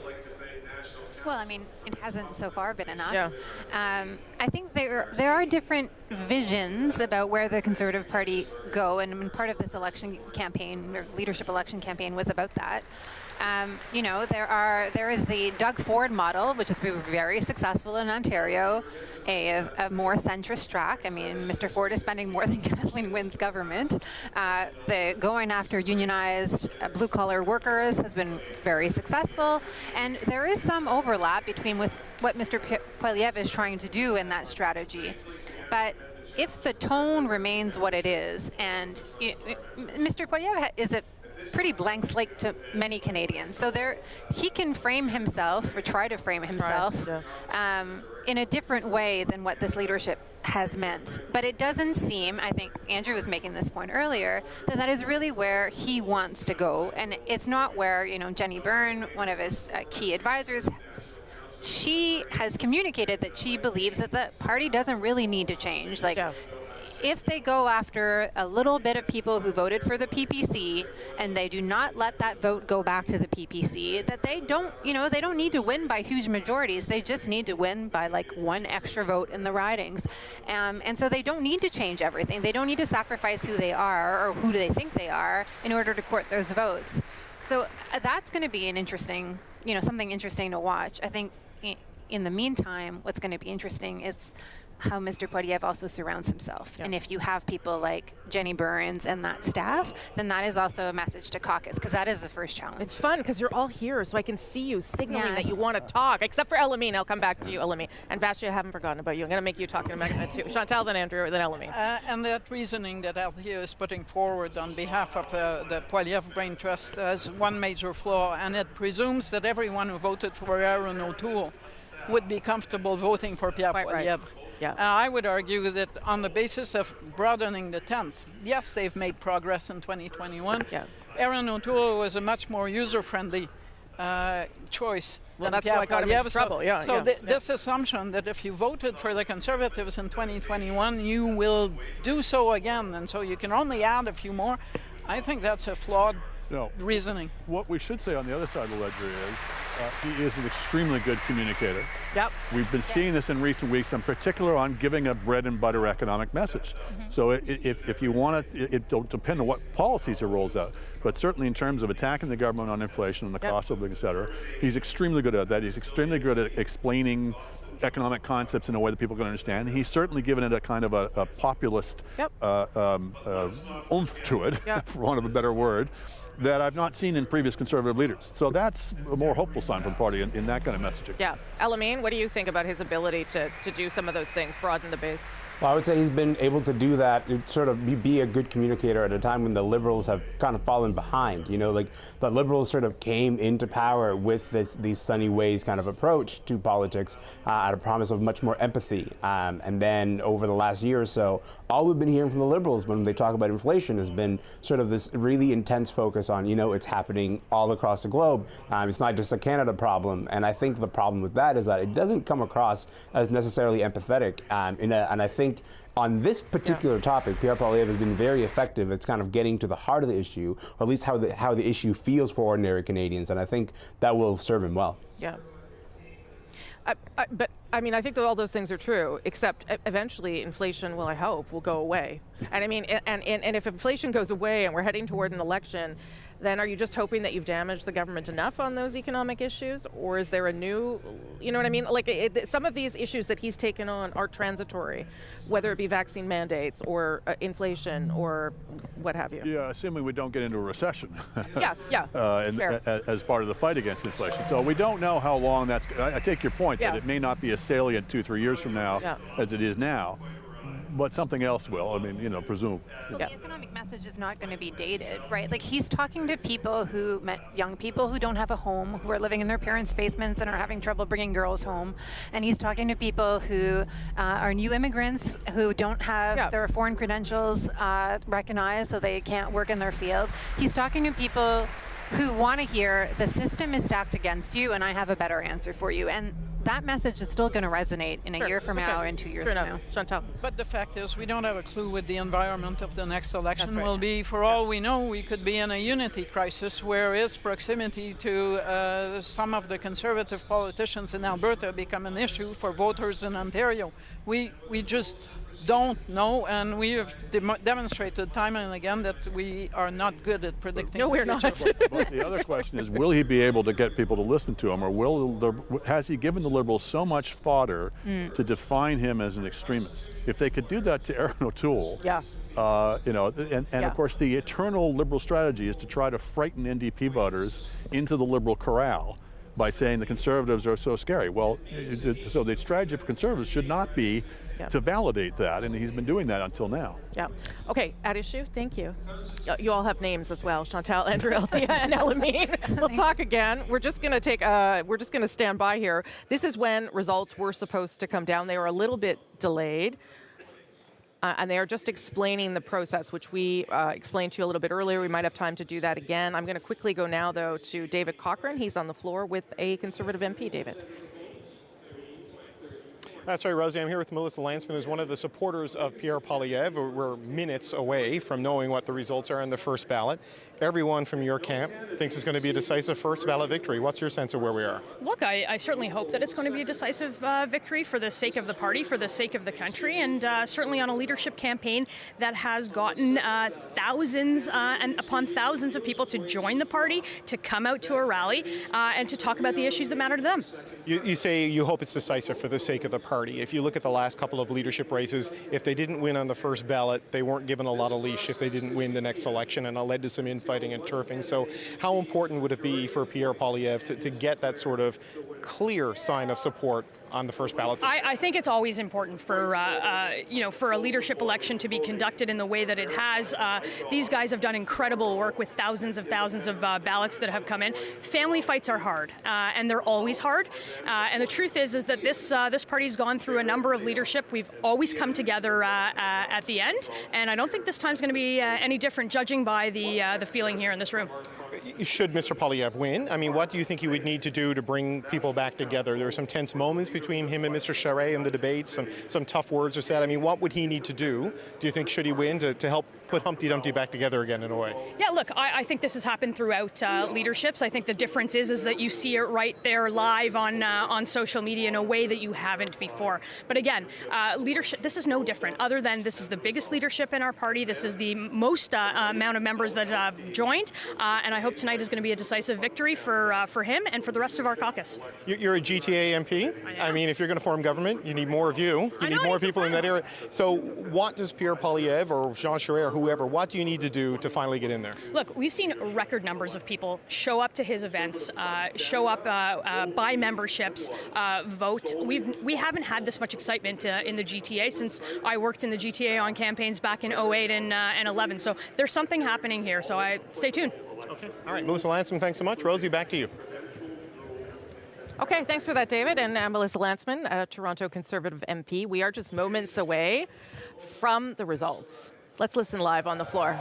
Well, I mean, it hasn't so far been enough. Yeah. I think there are different visions about where the Conservative Party go, and part of this election campaign, or leadership election campaign, was about that. There is the Doug Ford model, which has been very successful in Ontario, a more centrist track. I mean, Mr. Ford is spending more than Kathleen Wynne's government. The going after unionized blue-collar workers has been very successful, and there is some overlap between with what Mr. Poilievre is trying to do in that strategy. But if the tone remains what it is, and Mr. Poilievre is a pretty blank slate to many Canadians. So he can frame himself, or try to frame himself, in a different way than what this leadership has meant. But it doesn't seem, I think Andrew was making this point earlier, that is really where he wants to go. And it's not where, Jenny Byrne, one of his key advisors, she has communicated that she believes that the party doesn't really need to change. if they go after a little bit of people who voted for the PPC and they do not let that vote go back to the PPC, that they don't, they don't need to win by huge majorities. They just need to win by like one extra vote in the ridings. And so they don't need to change everything. They don't need to sacrifice who they are or who they think they are in order to court those votes. So that's going to be an interesting, something interesting to watch. I think in the meantime, what's going to be interesting is how Mr. Poilievre also surrounds himself. Yeah. And if you have people like Jenny Burns and that staff, then that is also a message to caucus, because that is the first challenge. It's fun because you're all here, so I can see you signaling that you want to talk, except for Elamine. I'll come back to you, Elamine. And Vashi, I haven't forgotten about you. I'm going to make you talk in a minute too. Chantal, then Andrew, then Elamine. And that reasoning that Althea is putting forward on behalf of the Poilievre Brain Trust has one major flaw, and it presumes that everyone who voted for Aaron O'Toole would be comfortable voting for Pierre Poilievre. Right. Yeah. I would argue that on the basis of broadening the tent, yes, they've made progress in 2021. Yeah. Aaron O'Toole was a much more user-friendly choice. Well, that's why I got him into trouble. This assumption that if you voted for the Conservatives in 2021, you will do so again, and so you can only add a few more, I think that's a flawed reasoning. What we should say on the other side of the ledger is he is an extremely good communicator. Yep. We've been seeing this in recent weeks, in particular on giving a bread and butter economic message. Mm-hmm. So if you want it'll depend on what policies he rolls out, but certainly in terms of attacking the government on inflation and the cost of living, et cetera, he's extremely good at that. He's extremely good at explaining economic concepts in a way that people can understand. He's certainly given it a kind of a populist oomph to it, for want of a better word, that I've not seen in previous Conservative leaders. So that's a more hopeful sign from the party in that kind of messaging. Yeah. Elamine, what do you think about his ability to do some of those things, broaden the base? Well, I would say he's been able to do that, sort of be a good communicator at a time when the Liberals have kind of fallen behind. Like the Liberals sort of came into power with these Sunny Ways kind of approach to politics at a promise of much more empathy. And then over the last year or so, all we've been hearing from the Liberals when they talk about inflation has been sort of this really intense focus on, it's happening all across the globe. It's not just a Canada problem. And I think the problem with that is that it doesn't come across as necessarily empathetic. And I think on this particular topic, Pierre Poilievre has been very effective at kind of getting to the heart of the issue, or at least how the issue feels for ordinary Canadians, and I think that will serve him well. Yeah. But I mean, I think that all those things are true, except eventually inflation, well, I hope, will go away. And I mean, and if inflation goes away and we're heading toward an election, then are you just hoping that you've damaged the government enough on those economic issues? Or is there a new, you know what I mean? Like some of these issues that he's taken on are transitory, whether it be vaccine mandates or inflation or what have you. Yeah, assuming we don't get into a recession. Yes, yeah. As part of the fight against inflation. So we don't know how long that's, I take your point that it may not be as salient 2-3 years from now as it is now. But something else will, presumably. But the economic message is not going to be dated, right? Like he's talking to people young people who don't have a home, who are living in their parents' basements and are having trouble bringing girls home. And he's talking to people who are new immigrants who don't have their foreign credentials recognized, so they can't work in their field. He's talking to people who want to hear the system is stacked against you and I have a better answer for you. And that message is still going to resonate in a year from now or in 2 years from now. Chantal. But the fact is, we don't have a clue what the environment of the next election will be. For all we know, we could be in a unity crisis where his proximity to some of the Conservative politicians in Alberta become an issue for voters in Ontario. We just don't know, and we have demonstrated time and again that we are not good at predicting. No, we're not. But the other question is, will he be able to get people to listen to him, or has he given the Liberals so much fodder to define him as an extremist? If they could do that to Aaron O'Toole, of course the eternal Liberal strategy is to try to frighten NDP voters into the Liberal corral by saying the Conservatives are so scary. Well, so the strategy for Conservatives should not be to validate that, and he's been doing that until now. Yeah. Okay, at issue, thank you. You all have names as well, Chantal, Andrew, Althea, and Elamine. We'll talk again. We're just going to stand by here. This is when results were supposed to come down. They were a little bit delayed. And they are just explaining the process, which we explained to you a little bit earlier. We might have time to do that again. I'm going to quickly go now, though, to David Cochrane. He's on the floor with a Conservative MP. David. That's right, Rosie. I'm here with Melissa Lansman, who's one of the supporters of Pierre Poilievre. We're minutes away from knowing what the results are on the first ballot. Everyone from your camp thinks it's going to be a decisive first ballot victory. What's your sense of where we are? Look, I certainly hope that it's going to be a decisive victory for the sake of the party, for the sake of the country, and certainly on a leadership campaign that has gotten thousands and upon thousands of people to join the party, to come out to a rally, and to talk about the issues that matter to them. You say you hope it's decisive for the sake of the party. If you look at the last couple of leadership races, if they didn't win on the first ballot, they weren't given a lot of leash if they didn't win the next election, and it led to some infighting and turfing. So how important would it be for Pierre Poilievre to get that sort of clear sign of support on the first ballot? I think it's always important for for a leadership election to be conducted in the way that it has. These guys have done incredible work with thousands of ballots that have come in. Family fights are hard, and they're always hard. And the truth is that this party's gone through a number of leadership. We've always come together at the end, and I don't think this time's going to be any different, judging by the feeling here in this room. Should Mr. Poilievre win, I mean, what do you think he would need to do to bring people back together? There were some tense moments between him and Mr. Charest in the debates, some tough words were said. I mean, what would he need to do you think, should he win, to help put Humpty Dumpty back together again in a way? Yeah, look, I think this has happened throughout leaderships. I think the difference is that you see it right there live on social media in a way that you haven't before. But again, leadership, this is no different, other than this is the biggest leadership in our party. This is the most amount of members that have joined, and I hope tonight is going to be a decisive victory for him and for the rest of our caucus. You're a GTA MP. I mean, if you're going to form government, you need more of you. You need more people in that area. So what does Pierre Poilievre or Jean Charest or whoever, what do you need to do to finally get in there? Look, we've seen record numbers of people show up to his events, show up, buy memberships, vote. We haven't had this much excitement in the GTA since I worked in the GTA on campaigns back in 2008 and 11. So there's something happening here. So stay tuned. Okay. All right. Melissa Lansman, thanks so much. Rosie, back to you. Okay, thanks for that, David. And Melissa Lansman, a Toronto Conservative MP. We are just moments away from the results. Let's listen live on the floor.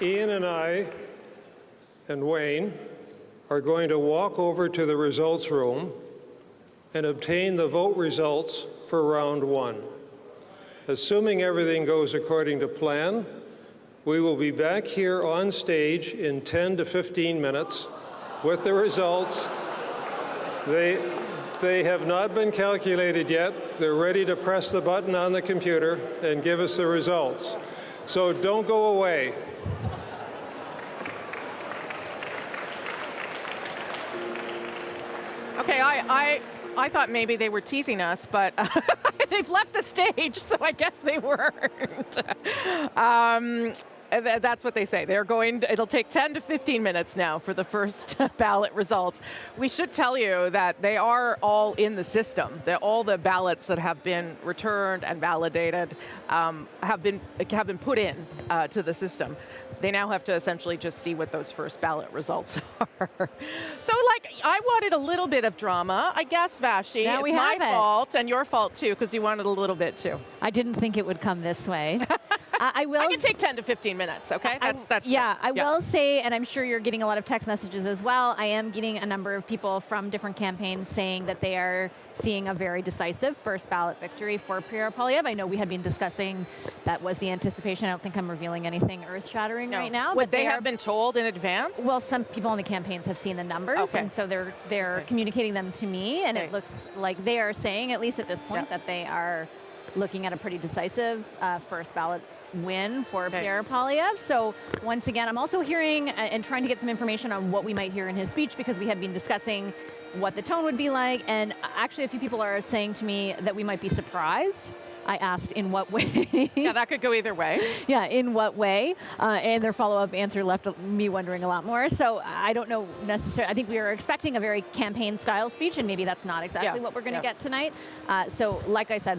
Ian and I and Wayne are going to walk over to the results room and obtain the vote results for round one. Assuming everything goes according to plan, we will be back here on stage in 10 to 15 minutes with the results. They have not been calculated yet. They're ready to press the button on the computer and give us the results. So don't go away. Okay, I thought maybe they were teasing us, but they've left the stage, so I guess they weren't. That's what they say. They're going to, it'll take 10 to 15 minutes now for the first ballot results. We should tell you that they are all in the system. All the ballots that have been returned and validated have been put in to the system. They now have to essentially just see what those first ballot results are. So, I wanted a little bit of drama, I guess, Vashi. Now it's my fault and your fault, too, because you wanted a little bit, too. I didn't think it would come this way. I can take 10 to 15 minutes, okay? I will say, and I'm sure you're getting a lot of text messages as well, I am getting a number of people from different campaigns saying that they are seeing a very decisive first ballot victory for Pierre Poilievre. I know we had been discussing that was the anticipation. I don't think I'm revealing anything earth-shattering right now. Would they have been told in advance? Well, some people in the campaigns have seen the numbers, and so they're communicating them to me, and it looks like they are saying, at least at this point, that they are looking at a pretty decisive first ballot win for Pierre Poilievre. So once again, I'm also hearing and trying to get some information on what we might hear in his speech, because we had been discussing what the tone would be like, and actually a few people are saying to me that we might be surprised. I asked in what way. Yeah, that could go either way. Yeah, in what way? And their follow-up answer left me wondering a lot more. So I don't know necessarily. I think we were expecting a very campaign-style speech, and maybe that's not exactly what we're going to get tonight. So like I said,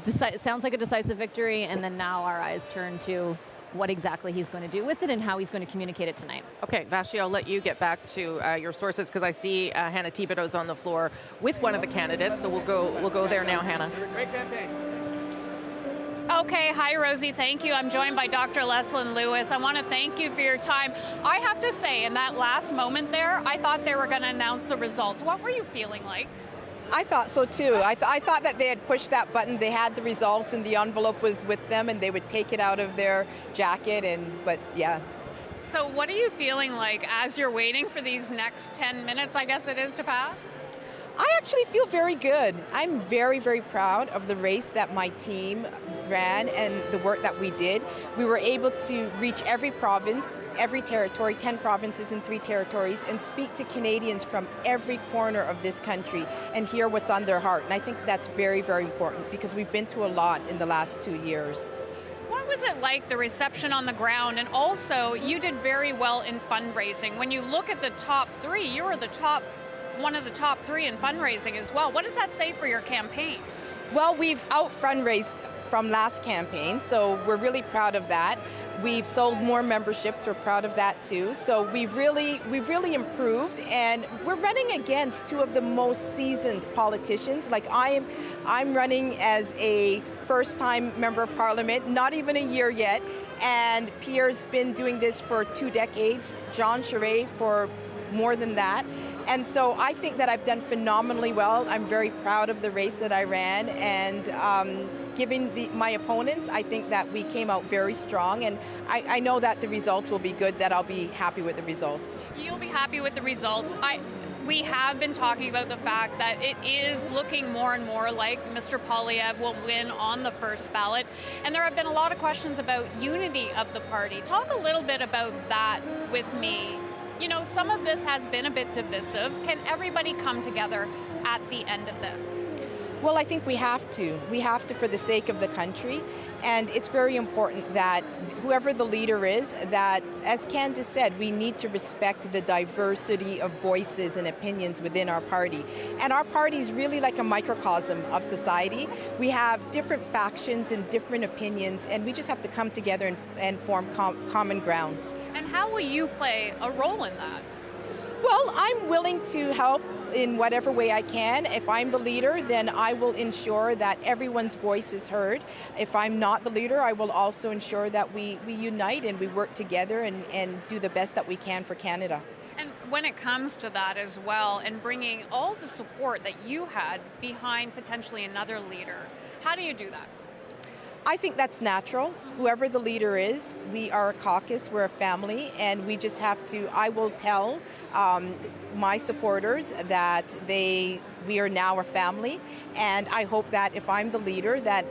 it sounds like a decisive victory, and then now our eyes turn to what exactly he's going to do with it and how he's going to communicate it tonight. Okay, Vashi, I'll let you get back to your sources, because I see Hannah Thibodeau's on the floor with one of the candidates, so we'll go there now, Hannah. Great campaign. Okay, hi Rosie, thank you. I'm joined by Dr. Leslyn Lewis. I want to thank you for your time. I have to say, in that last moment there, I thought they were going to announce the results. What were you feeling like? I thought so too. I thought that they had pushed that button, they had the results and the envelope was with them and they would take it out of their jacket, but yeah. So what are you feeling like as you're waiting for these next 10 minutes, I guess it is, to pass? I actually feel very good. I'm very, very proud of the race that my team ran and the work that we did. We were able to reach every province, every territory, 10 provinces and 3 territories, and speak to Canadians from every corner of this country and hear what's on their heart. And I think that's very, very important because we've been through a lot in the last 2 years. What was it like, the reception on the ground? And also, you did very well in fundraising. When you look at the top 3, you were one of the top 3 in fundraising as well. What does that say for your campaign? Well, we've out-fundraised from last campaign, so we're really proud of that. We've sold more memberships, we're proud of that too. So we've really improved, and we're running against 2 of the most seasoned politicians. Like I'm running as a first-time member of parliament, not even a year yet, and Pierre's been doing this for 2 decades, John Charest for more than that. And so I think that I've done phenomenally well. I'm very proud of the race that I ran, and given my opponents, I think that we came out very strong, and I know that the results will be good, that I'll be happy with the results. You'll be happy with the results. We have been talking about the fact that it is looking more and more like Mr. Poilievre will win on the first ballot, and there have been a lot of questions about unity of the party. Talk a little bit about that with me. You know, some of this has been a bit divisive. Can everybody come together at the end of this? Well, I think we have to. We have to for the sake of the country. And it's very important that whoever the leader is, that, as Candace said, we need to respect the diversity of voices and opinions within our party. And our party is really like a microcosm of society. We have different factions and different opinions, and we just have to come together and form common ground. And how will you play a role in that? Well, I'm willing to help in whatever way I can. If I'm the leader, then I will ensure that everyone's voice is heard. If I'm not the leader, I will also ensure that we unite and we work together and do the best that we can for Canada. And when it comes to that as well, and bringing all the support that you had behind potentially another leader, how do you do that? I think that's natural. Whoever the leader is, we are a caucus, we're a family, and we just have to, I will tell my supporters that we are now a family, and I hope that if I'm the leader, that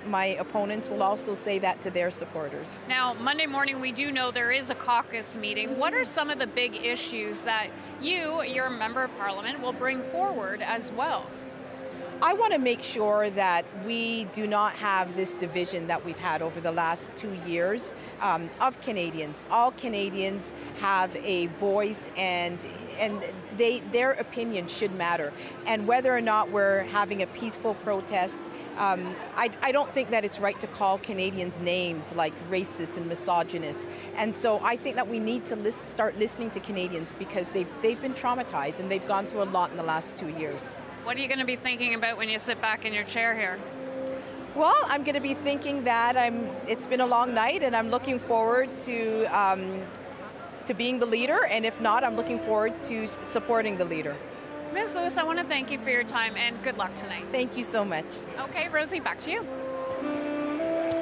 my opponents will also say that to their supporters. Now, Monday morning, we do know there is a caucus meeting. What are some of the big issues that you're a member of parliament, will bring forward as well? I want to make sure that we do not have this division that we've had over the last 2 years of Canadians. All Canadians have a voice, and their opinion should matter. And whether or not we're having a peaceful protest, I don't think that it's right to call Canadians names like racist and misogynist. And so I think that we need to start listening to Canadians, because they've been traumatized and they've gone through a lot in the last 2 years. What are you going to be thinking about when you sit back in your chair here? Well, I'm going to be thinking that it's been a long night, and I'm looking forward to being the leader, and if not, I'm looking forward to supporting the leader. Ms. Lewis, I want to thank you for your time, and good luck tonight. Thank you so much. Okay, Rosie, back to you.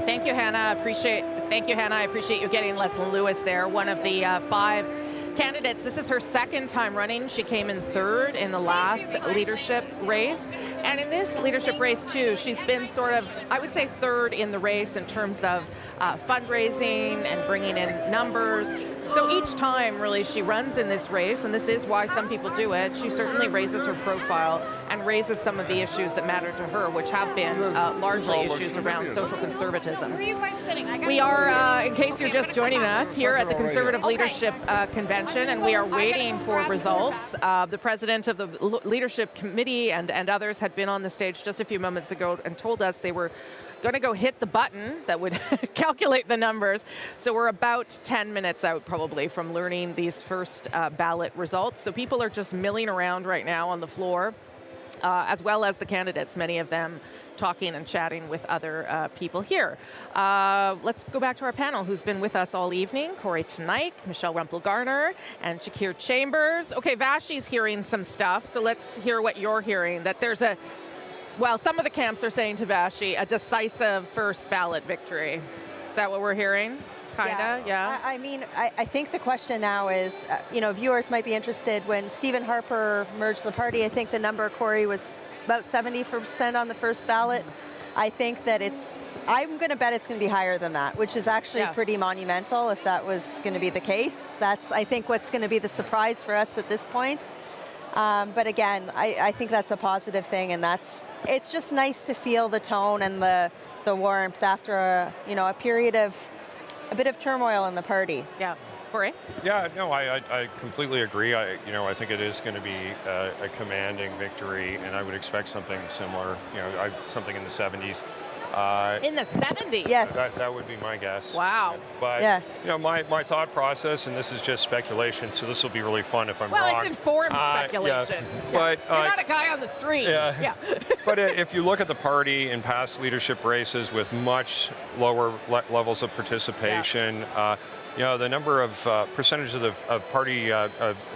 Thank you, Hannah. I appreciate you getting Leslyn Lewis there, one of the 5 candidates. This is her second time running. She came in 3rd in the last leadership race. And in this leadership race too, she's been sort of, I would say, 3rd in the race in terms of fundraising and bringing in numbers. So each time really she runs in this race, and this is why some people do it, she certainly raises her profile and raises some of the issues that matter to her, which have been largely issues around social conservatism. Where are you guys sitting? We are, in case you're just joining us, here at the Conservative Leadership Convention, and we are waiting for results. The president of the Leadership Committee and others had been on the stage just a few moments ago and told us they were going to go hit the button that would calculate the numbers. So we're about 10 minutes out probably from learning these first ballot results. So people are just milling around right now on the floor, as well as the candidates, many of them talking and chatting with other people here. Let's go back to our panel, who's been with us all evening. Corey Tanaik, Michelle Rumpel-Garner, and Shakir Chambers. Okay, Vashi's hearing some stuff, so let's hear what you're hearing. That there's some of the camps are saying to Vashi, a decisive first ballot victory. Is that what we're hearing? Kinda, yeah. I mean, I think the question now is, viewers might be interested. When Stephen Harper merged the party, I think the number, Corey, was about 70% on the first ballot. I think that I'm going to bet it's going to be higher than that, which is actually pretty monumental if that was going to be the case. That's, I think, what's going to be the surprise for us at this point. But again, I think that's a positive thing, and it's just nice to feel the tone and the warmth after a period of a bit of turmoil in the party. Yeah. Corey? Yeah, no, I completely agree. I think it is going to be a commanding victory, and I would expect something similar, something in the 70s. In the 70s? Yes. That would be my guess. Wow. But, my thought process, and this is just speculation, so this will be really fun if I'm wrong. Well, it's informed speculation. Yeah. But, you're not a guy on the street. Yeah. But if you look at the party in past leadership races with much lower levels of participation, the number of percentage of party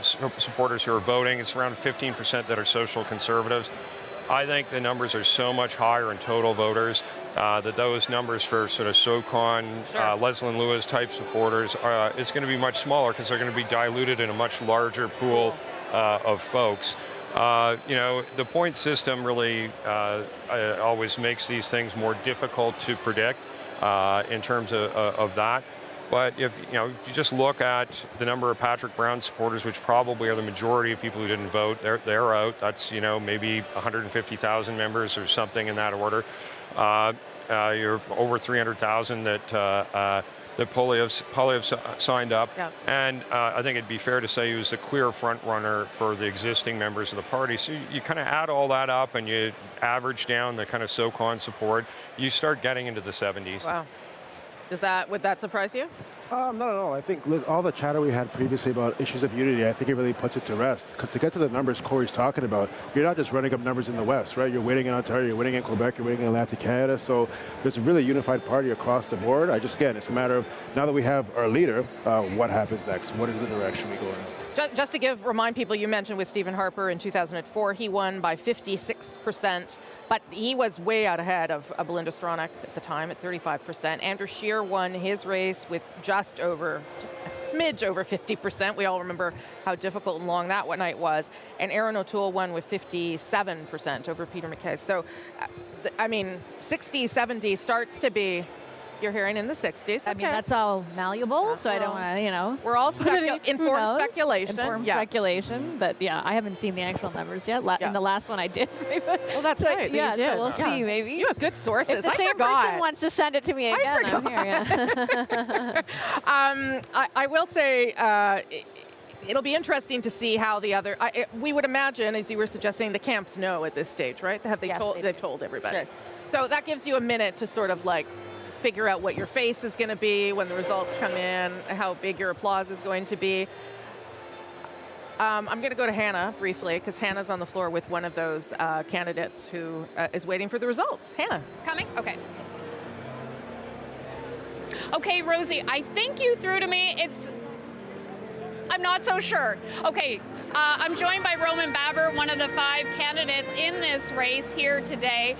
supporters who are voting, it's around 15% that are social conservatives. I think the numbers are so much higher in total voters that those numbers for sort of SOCON, Leslyn Lewis type supporters is going to be much smaller because they're going to be diluted in a much larger pool of folks. The point system really always makes these things more difficult to predict in terms of that. But if you just look at the number of Patrick Brown supporters, which probably are the majority of people who didn't vote, they're out. That's maybe 150,000 members or something in that order. You're over 300,000 that Poilievre signed up, and I think it'd be fair to say he was the clear front runner for the existing members of the party. So you kind of add all that up and you average down the kind of SOCON support, you start getting into the 70s. Wow. Would that surprise you? Not at all. I think all the chatter we had previously about issues of unity, I think it really puts it to rest. Because to get to the numbers Corey's talking about, you're not just running up numbers in the West, right? You're winning in Ontario, you're winning in Quebec, you're winning in Atlantic Canada. So there's a really unified party across the board. Again, it's a matter of, now that we have our leader, what happens next? What is the direction we go in? Just to remind people, you mentioned with Stephen Harper in 2004, he won by 56%, but he was way out ahead of Belinda Stronach at the time at 35%. Andrew Scheer won his race with just a smidge over 50%. We all remember how difficult and long that night was. And Aaron O'Toole won with 57% over Peter MacKay. So, 60, 70 starts to be... You're hearing in the 60s. I mean, that's all malleable, so I don't want to, We're all informed speculation. Informed speculation, but I haven't seen the actual numbers yet. In the last one I did. Well, that's right. Yeah, you did. So we'll see, maybe. You have good sources. If the same person wants to send it to me again, I'm here. I will say, it'll be interesting to see how the other... we would imagine, as you were suggesting, the camps know at this stage, right? They've told everybody. Sure. So that gives you a minute to sort of figure out what your face is going to be when the results come in, how big your applause is going to be. I'm going to go to Hannah briefly, because Hannah's on the floor with one of those candidates who is waiting for the results. Hannah. Coming? Okay. Okay, Rosie, I think you threw to me. I'm not so sure. Okay, I'm joined by Roman Baber, one of the 5 candidates in this race here today.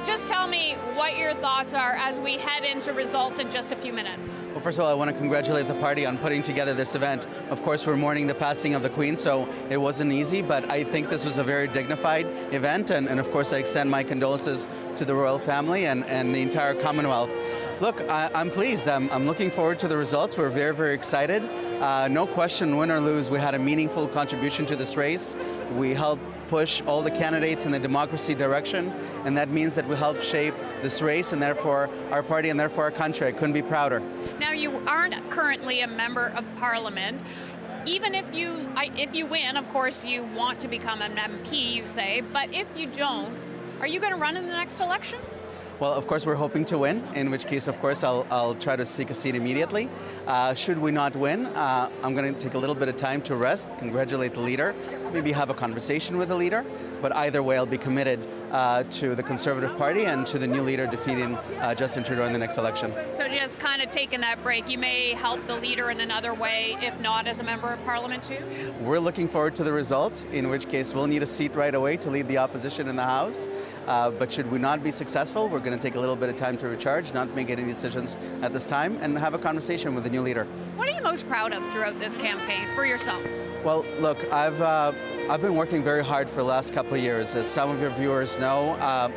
Just tell me what your thoughts are as we head into results in just a few minutes. Well, first of all, I want to congratulate the party on putting together this event. Of course, we're mourning the passing of the Queen, so it wasn't easy, but I think this was a very dignified event, and of course I extend my condolences to the royal family and the entire Commonwealth. Look, I'm pleased. I'm looking forward to the results. We're very, very excited. No question, win or lose, we had a meaningful contribution to this race. We helped push all the candidates in the democracy direction, and that means that we helped shape this race and therefore our party and therefore our country. I couldn't be prouder. Now, you aren't currently a member of Parliament. Even if you win, of course, you want to become an MP, you say, but if you don't, are you going to run in the next election? Well, of course, we're hoping to win, in which case, of course, I'll try to seek a seat immediately. Should we not win, I'm going to take a little bit of time to rest, congratulate the leader, maybe have a conversation with the leader, but either way I'll be committed to the Conservative Party and to the new leader defeating Justin Trudeau in the next election. So just kind of taking that break, you may help the leader in another way, if not as a member of Parliament too? We're looking forward to the result, in which case we'll need a seat right away to lead the opposition in the House. But should we not be successful, we're going to take a little bit of time to recharge, not make any decisions at this time, and have a conversation with the new leader. What are you most proud of throughout this campaign for yourself? Well, look, I've been working very hard for the last couple of years. As some of your viewers know,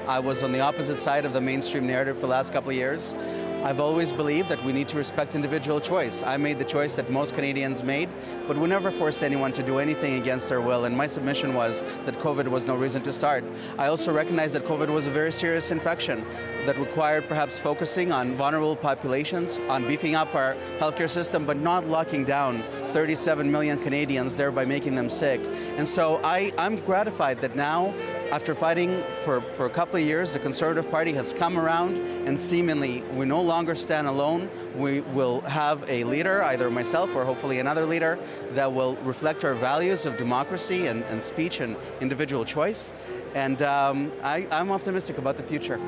I was on the opposite side of the mainstream narrative for the last couple of years. I've always believed that we need to respect individual choice. I made the choice that most Canadians made, but we never forced anyone to do anything against their will, and my submission was that COVID was no reason to start. I also recognize that COVID was a very serious infection that required perhaps focusing on vulnerable populations, on beefing up our healthcare system, but not locking down 37 million Canadians, thereby making them sick. And so I'm gratified that now, after fighting for a couple of years, the Conservative Party has come around, and seemingly we no longer stand alone. We will have a leader, either myself or hopefully another leader, that will reflect our values of democracy and speech and individual choice. And I'm optimistic about the future.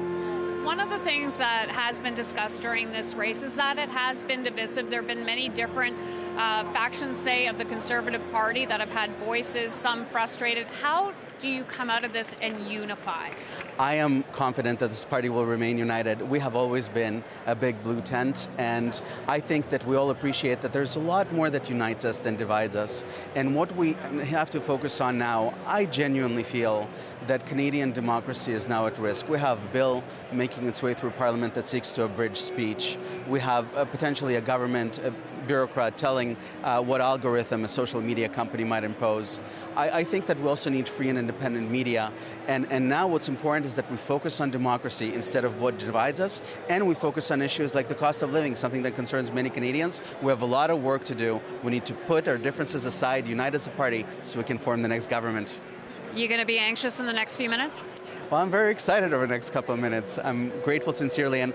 One of the things that has been discussed during this race is that it has been divisive. There have been many different factions, say, of the Conservative Party that have had voices, some frustrated. How do you come out of this and unify? I am confident that this party will remain united. We have always been a big blue tent, and I think that we all appreciate that there's a lot more that unites us than divides us. And what we have to focus on now, I genuinely feel that Canadian democracy is now at risk. We have a bill making its way through Parliament that seeks to abridge speech. We have potentially a government bureaucrat telling what algorithm a social media company might impose. I think that we also need free and independent media. And now what's important is that we focus on democracy instead of what divides us, and we focus on issues like the cost of living, something that concerns many Canadians. We have a lot of work to do. We need to put our differences aside, unite as a party, so we can form the next government. You going to be anxious in the next few minutes? Well, I'm very excited over the next couple of minutes. I'm grateful sincerely, and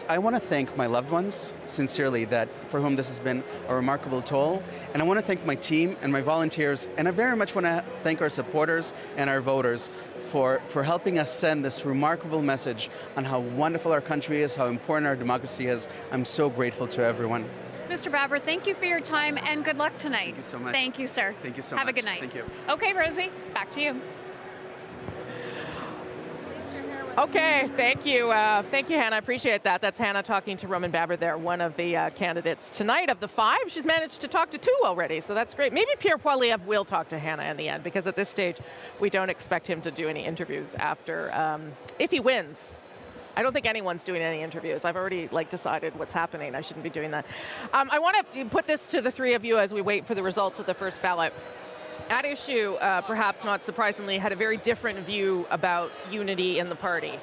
I want to thank my loved ones sincerely, that for whom this has been a remarkable toll. And I want to thank my team and my volunteers, and I very much want to thank our supporters and our voters for helping us send this remarkable message on how wonderful our country is, how important our democracy is. I'm so grateful to everyone. Mr. Babber, thank you for your time and good luck tonight. Thank you so much. Thank you, sir. Thank you so much. much. Have a good night. Thank you. Okay, Rosie, back to you. Okay, thank you. Thank you, Hannah. I appreciate that. That's Hannah talking to Roman Babber there, one of the candidates tonight of the 5. She's managed to talk to 2 already, so that's great. Maybe Pierre Poilievre will talk to Hannah in the end, because at this stage, we don't expect him to do any interviews after, if he wins. I don't think anyone's doing any interviews. I've already decided what's happening. I shouldn't be doing that. I want to put this to the 3 of you as we wait for the results of the first ballot. At issue, perhaps not surprisingly, had a very different view about unity in the party.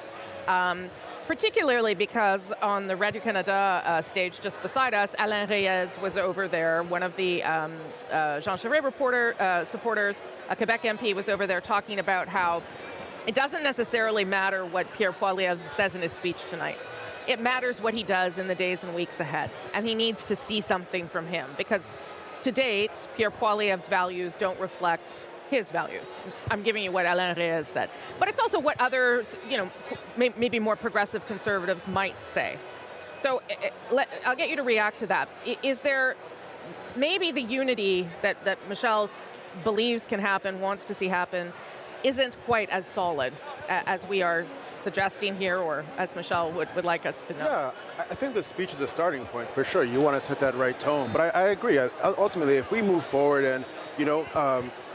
Particularly because on the Radio-Canada stage just beside us, Alain Reyes was over there. One of the Jean Charest supporters, a Quebec MP, was over there talking about how it doesn't necessarily matter what Pierre Poilievre says in his speech tonight. It matters what he does in the days and weeks ahead. And he needs to see something from him, because to date, Pierre Poilievre's values don't reflect his values. I'm giving you what Alain Reyes said. But it's also what others, maybe more progressive conservatives might say. So I'll get you to react to that. Is there maybe the unity that Michelle believes can happen, wants to see happen, isn't quite as solid as we are suggesting here, or as Michelle would like us to know? Yeah, I think the speech is a starting point, for sure. You want to set that right tone. But I agree. Ultimately, if we move forward and,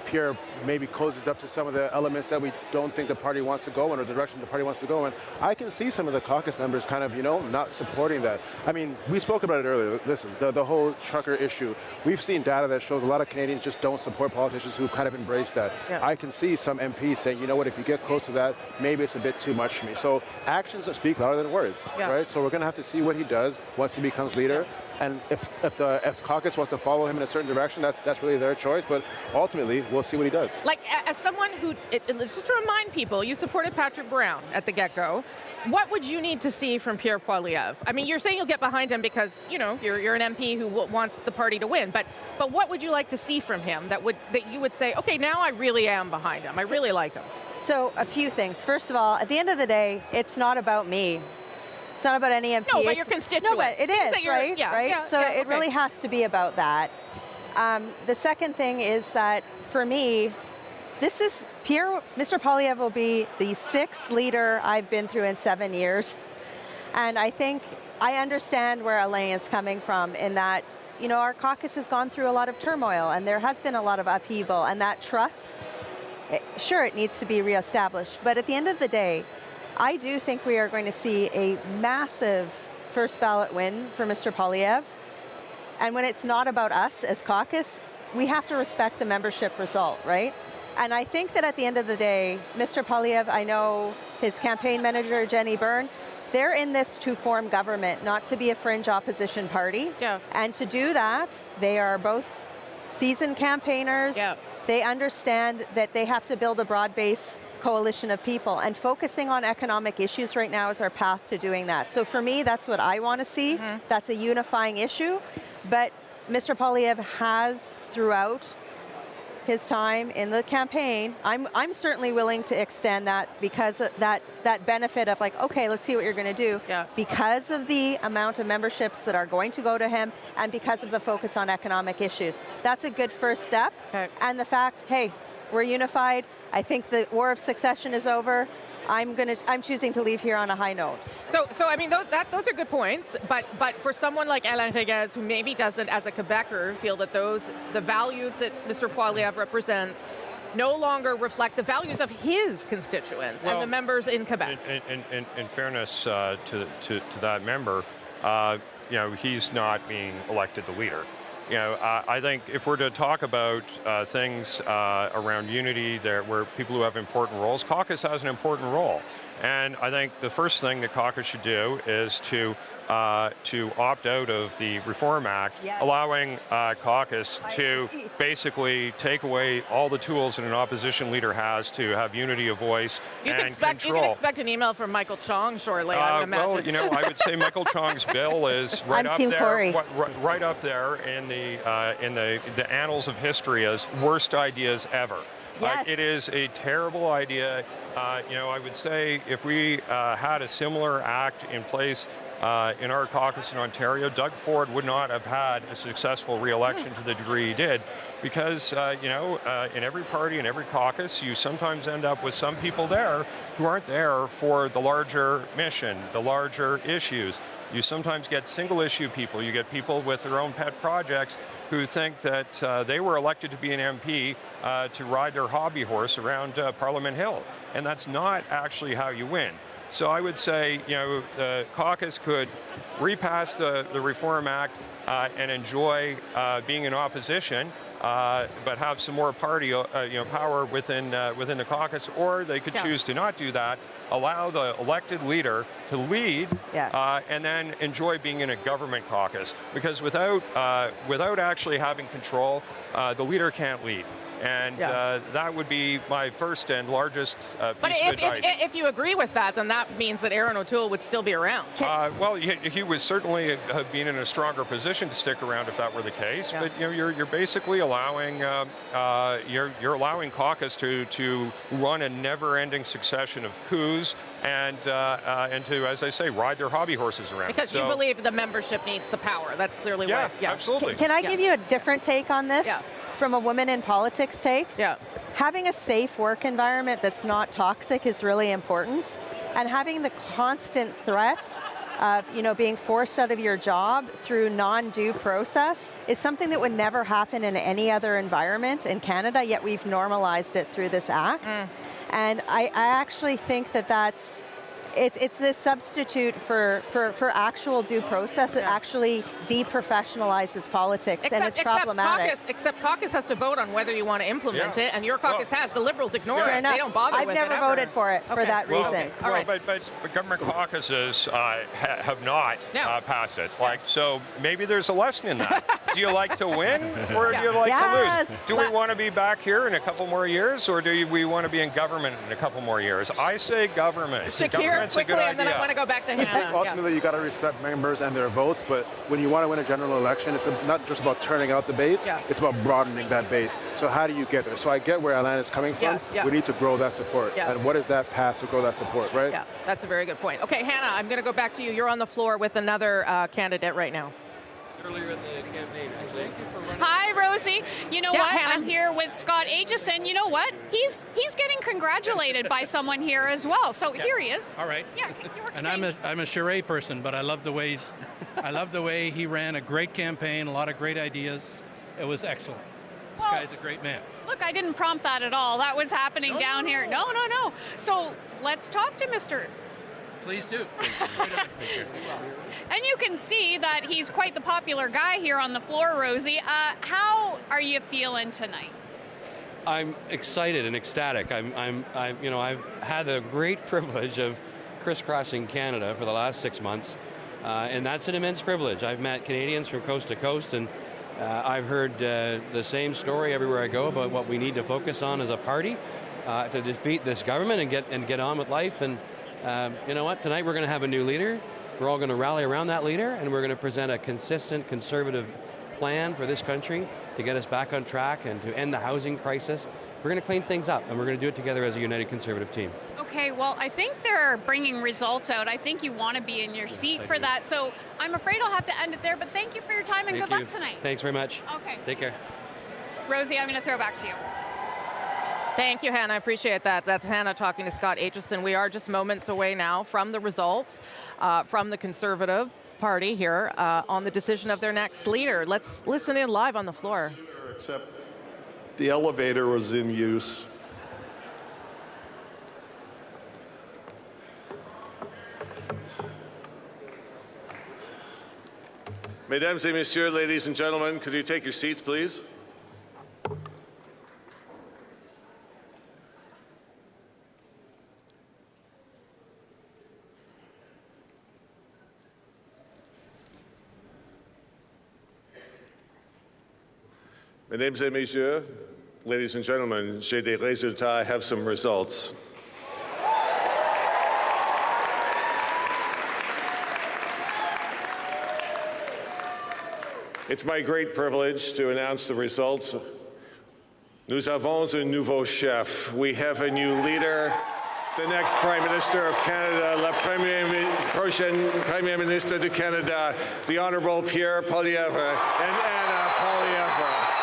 Pierre maybe closes up to some of the elements that we don't think the party wants to go in, or the direction the party wants to go in, I can see some of the caucus members kind of, not supporting that. I mean, we spoke about it earlier. Listen, the whole trucker issue, we've seen data that shows a lot of Canadians just don't support politicians who kind of embrace that. Yeah. I can see some MPs saying, you know what, if you get close to that, maybe it's a bit too much for me. So actions that speak louder than words, right? So we're going to have to see what he does once he becomes leader. And if caucus wants to follow him in a certain direction, that's really their choice. But ultimately, we'll see what he does. Like, as someone who, just to remind people, you supported Patrick Brown at the get-go. What would you need to see from Pierre Poilievre? I mean, you're saying you'll get behind him because, you're an MP who wants the party to win. But what would you like to see from him that you would say, okay, now I really am behind him. I really like him. So a few things. First of all, at the end of the day, it's not about me. It's not about any MP. No, but your constituents. No, but it is, right? So it really has to be about that. The second thing is that, for me, Mr. Poilievre will be the 6th leader I've been through in 7 years. And I think I understand where Alain is coming from in that, our caucus has gone through a lot of turmoil and there has been a lot of upheaval, and that trust, sure, it needs to be reestablished. But at the end of the day, I do think we are going to see a massive first ballot win for Mr. Poilievre. And when it's not about us as caucus, we have to respect the membership result, right? And I think that at the end of the day, Mr. Poilievre, I know his campaign manager, Jenny Byrne, they're in this to form government, not to be a fringe opposition party. Yeah. And to do that, they are both seasoned campaigners. Yeah. They understand that they have to build a broad-based coalition of people, and focusing on economic issues right now is our path to doing that. So for me, that's what I want to see. Mm-hmm. That's a unifying issue. But Mr. Poilievre has, throughout his time in the campaign, I'm certainly willing to extend that, because of that benefit of, like, okay, let's see what you're going to do. Yeah. Because of the amount of memberships that are going to go to him, and because of the focus on economic issues. That's a good first step. Okay. And the fact, hey, we're unified. I think the war of succession is over. I'm choosing to leave here on a high note. So I mean, those are good points. But for someone like Alain Reyes, who maybe doesn't, as a Quebecer, feel that the values that Mr. Poilievre represents no longer reflect the values of his constituents and the members in Quebec. In fairness to that member, he's not being elected the leader. I think if we're to talk about things around unity where people who have important roles, caucus has an important role. And I think the first thing the caucus should do is to opt out of the Reform Act, yes, allowing caucus to basically take away all the tools that an opposition leader has to have unity of voice and control. You can expect an email from Michael Chong shortly, I would imagine. Well, I would say Michael Chong's bill is right up there, right up there in the annals of history as worst ideas ever. Yes. It is a terrible idea. I would say if we had a similar act in place in our caucus in Ontario, Doug Ford would not have had a successful re-election to the degree he did, because in every party, in every caucus, you sometimes end up with some people there who aren't there for the larger mission, the larger issues. You sometimes get single-issue people. You get people with their own pet projects who think that they were elected to be an MP to ride their hobby horse around Parliament Hill, and that's not actually how you win. So I would say, the caucus could repass the Reform Act and enjoy being in opposition, but have some more party, power within the caucus, or they could choose to not do that, allow the elected leader to lead, and then enjoy being in a government caucus. Because without actually having control, the leader can't lead. And that would be my first and largest piece of advice. But if you agree with that, then that means that Aaron O'Toole would still be around. Well, he would certainly have been in a stronger position to stick around if that were the case. Yeah. But you're basically allowing you're allowing caucus to run a never-ending succession of coups and to, as I say, ride their hobby horses around. Because you believe the membership needs the power. That's clearly why. Yeah, absolutely. Can I give you a different take on this? Yeah. From a woman in politics take? Yeah. Having a safe work environment that's not toxic is really important. And having the constant threat of, being forced out of your job through non-due process is something that would never happen in any other environment in Canada, yet we've normalized it through this act. And I actually think that it's this substitute for actual due process. It actually deprofessionalizes politics, and it's problematic. Except caucus has to vote on whether you want to implement it, and your caucus has. The Liberals ignore it. They don't bother I've with it. never voted for it for that reason. But government caucuses have not passed it. So maybe there's a lesson in that. Do you like to win, or do you like to lose? Do we want to be back here in a couple more years, or do we want to be in government in a couple more years? I say government. Shakir, quickly, and then I want to go back to Hannah. Ultimately, you got to respect members and their votes, but when you want to win a general election, it's not just about turning out the base, it's about broadening that base. So how do you get there? So I get where Alain is coming from. We need to grow that support. And what is that path to grow that support, right? Yeah, that's a very good point. Okay, Hannah, I'm going to go back to you. You're on the floor with another candidate right now. Earlier in the campaign, actually. Hi, Rosie. You know what? Hannah. I'm here with Scott Aitchison. You know what? He's getting congratulated by someone here as well. So here he is. All right. Yeah. And I'm a charade person, but I love the way he ran a great campaign, a lot of great ideas. It was excellent. This guy's a great man. Look, I didn't prompt that at all. That was happening down here. No. So let's talk to Mr. Please do. And you can see that he's quite the popular guy here on the floor, Rosie. How are you feeling tonight? I'm excited and ecstatic. I've had the great privilege of crisscrossing Canada for the last 6 months, and that's an immense privilege. I've met Canadians from coast to coast, and I've heard the same story everywhere I go about what we need to focus on as a party to defeat this government and get on with life. And you know what? Tonight we're going to have a new leader. We're all going to rally around that leader, and we're going to present a consistent conservative plan for this country to get us back on track and to end the housing crisis. We're going to clean things up, and we're going to do it together as a united conservative team. Okay, well, I think they're bringing results out. I think you want to be in your seat for that. So I'm afraid I'll have to end it there, but thank you for your time and good luck tonight. Thanks very much. Okay. Take care. Rosie, I'm going to throw back to you. Thank you, Hannah. I appreciate that. That's Hannah talking to Scott Aitchison. We are just moments away now from the results from the Conservative Party here on the decision of their next leader. Let's listen in live on the floor. Except the elevator was in use. Mesdames et messieurs, ladies and gentlemen, could you take your seats, please? Mesdames et messieurs, ladies and gentlemen, j'ai des résultats. I have some results. It's my great privilege to announce the results. Nous avons un nouveau chef. We have a new leader, the next Prime Minister of Canada, la prochaine Premier Ministre du Canada, the Honourable Pierre Poilievre and Anna Poilievre.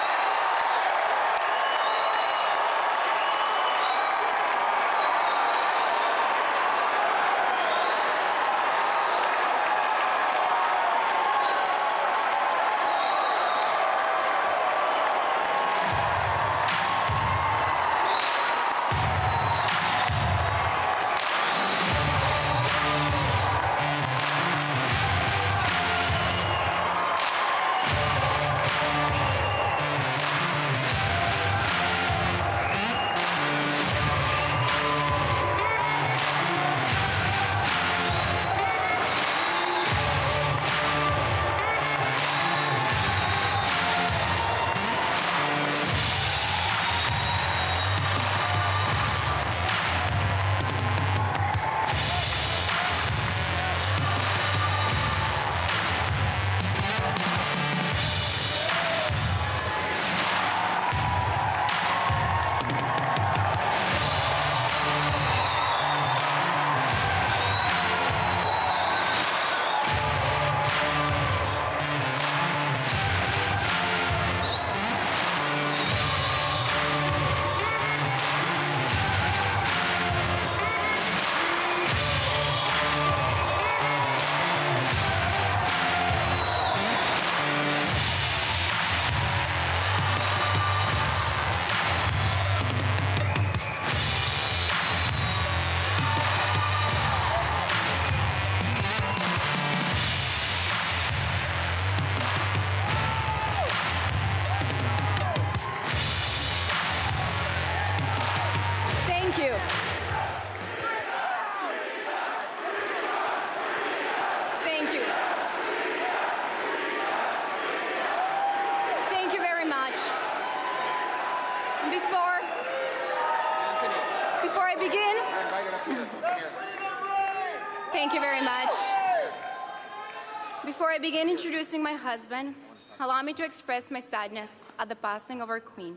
Before I begin introducing my husband, allow me to express my sadness at the passing of our Queen.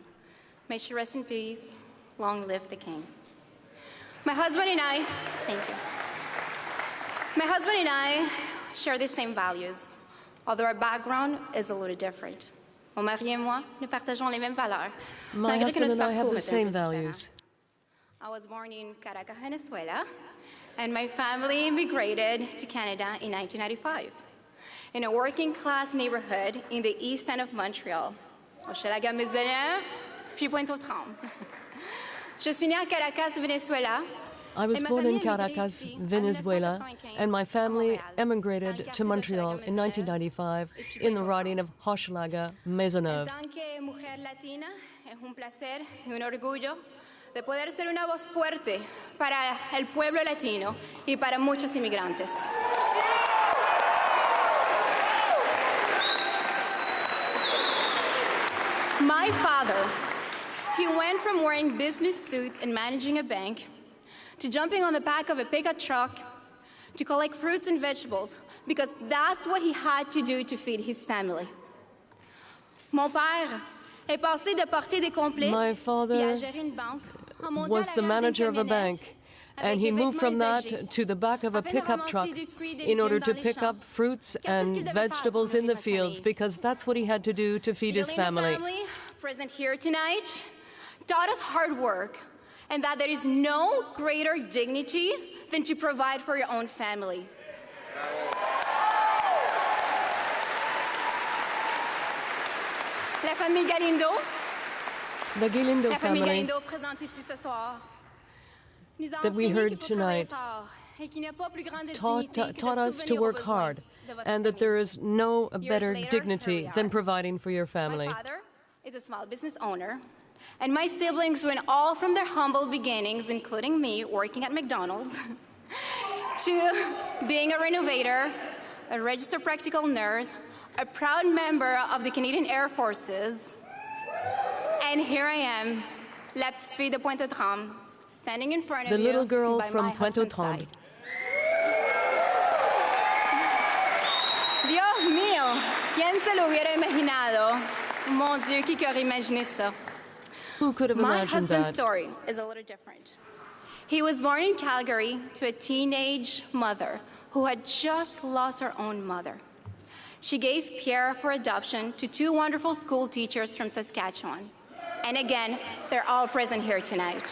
May she rest in peace. Long live the King. My husband and I, thank you. My husband and I share the same values, although our background is a little different. Mon mari et moi, nous partageons les mêmes valeurs. My husband and I have the same values. I was born in Caracas, Venezuela, and my family immigrated to Canada in 1995 in a working-class neighborhood in the east end of Montreal, Hochelaga Maisonneuve, puis Pointe-aux-Trembles. Je suis née à Caracas, Venezuela. I was born in Caracas, Venezuela, and my family emigrated to Montreal in 1995 in the riding of Hochelaga Maisonneuve. En tant que mujer latina, es un placer y un orgullo de poder ser una voz fuerte para el pueblo latino y para muchos inmigrantes. My father, he went from wearing business suits and managing a bank to jumping on the back of a pickup truck to collect fruits and vegetables because that's what he had to do to feed his family. Mon père est passé de porter des complets My et à father gérer une banque en montant was à the la manager of a camionnette bank, and he moved from that to the back of a pickup truck in order to pick up fruits and vegetables in the fields, because that's what he had to do to feed his family. family present here tonight taught us hard work and that there is no greater dignity than to provide for your own family. La famille Galindo, The Galindo la famille family Galindo présente ici ce soir, nous a that we enseigné heard qu'il faut travailler tonight fort et qu'il n'y a pas plus grande dignité que de taught us to subvenir aux work besoins hard, de votre and that famille. there is no better later, dignity here we than are. providing for your My family. father is a small business owner, and my siblings went all from their humble beginnings, including me working at McDonald's, to being a renovator, a registered practical nurse, a proud member of the Canadian Air Forces, and here I am, la petite fille de Pointe-aux-Trembles, standing in front of The you little girl by from my husband's Pointe-aux-Trembles. side. Dios mío, ¿quién se lo hubiera imaginado? Mon Dieu, qui aurait imaginé ça? Who could have My imagined husband's that? story is a little different. He was born in Calgary to a teenage mother who had just lost her own mother. She gave Pierre for adoption to two wonderful school teachers from Saskatchewan. And again, they're all present here tonight.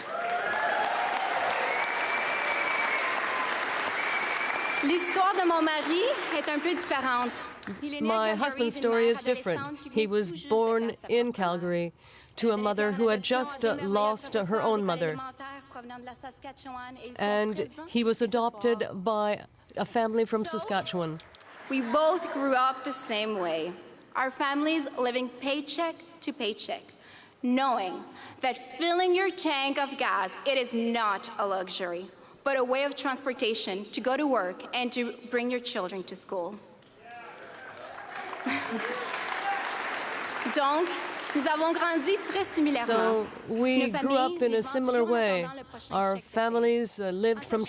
L'histoire de mon mari est un peu différente. Il est né à My Calgary husband's d'une story mère is different. adolescente qui He venait was tout juste de born perdre sa in papa. Calgary to a mother who had just lost her own mother, and he was adopted by a family from Saskatchewan. We both grew up the same way. Our families living paycheck to paycheck, knowing that filling your tank of gas, it is not a luxury, but a way of transportation to go to work and to bring your children to school. Donc, nous avons grandi très similairement. So we Nos grew up familles in a vivant similar toujours en way. attendant le prochain Our chèque de paie. families lived from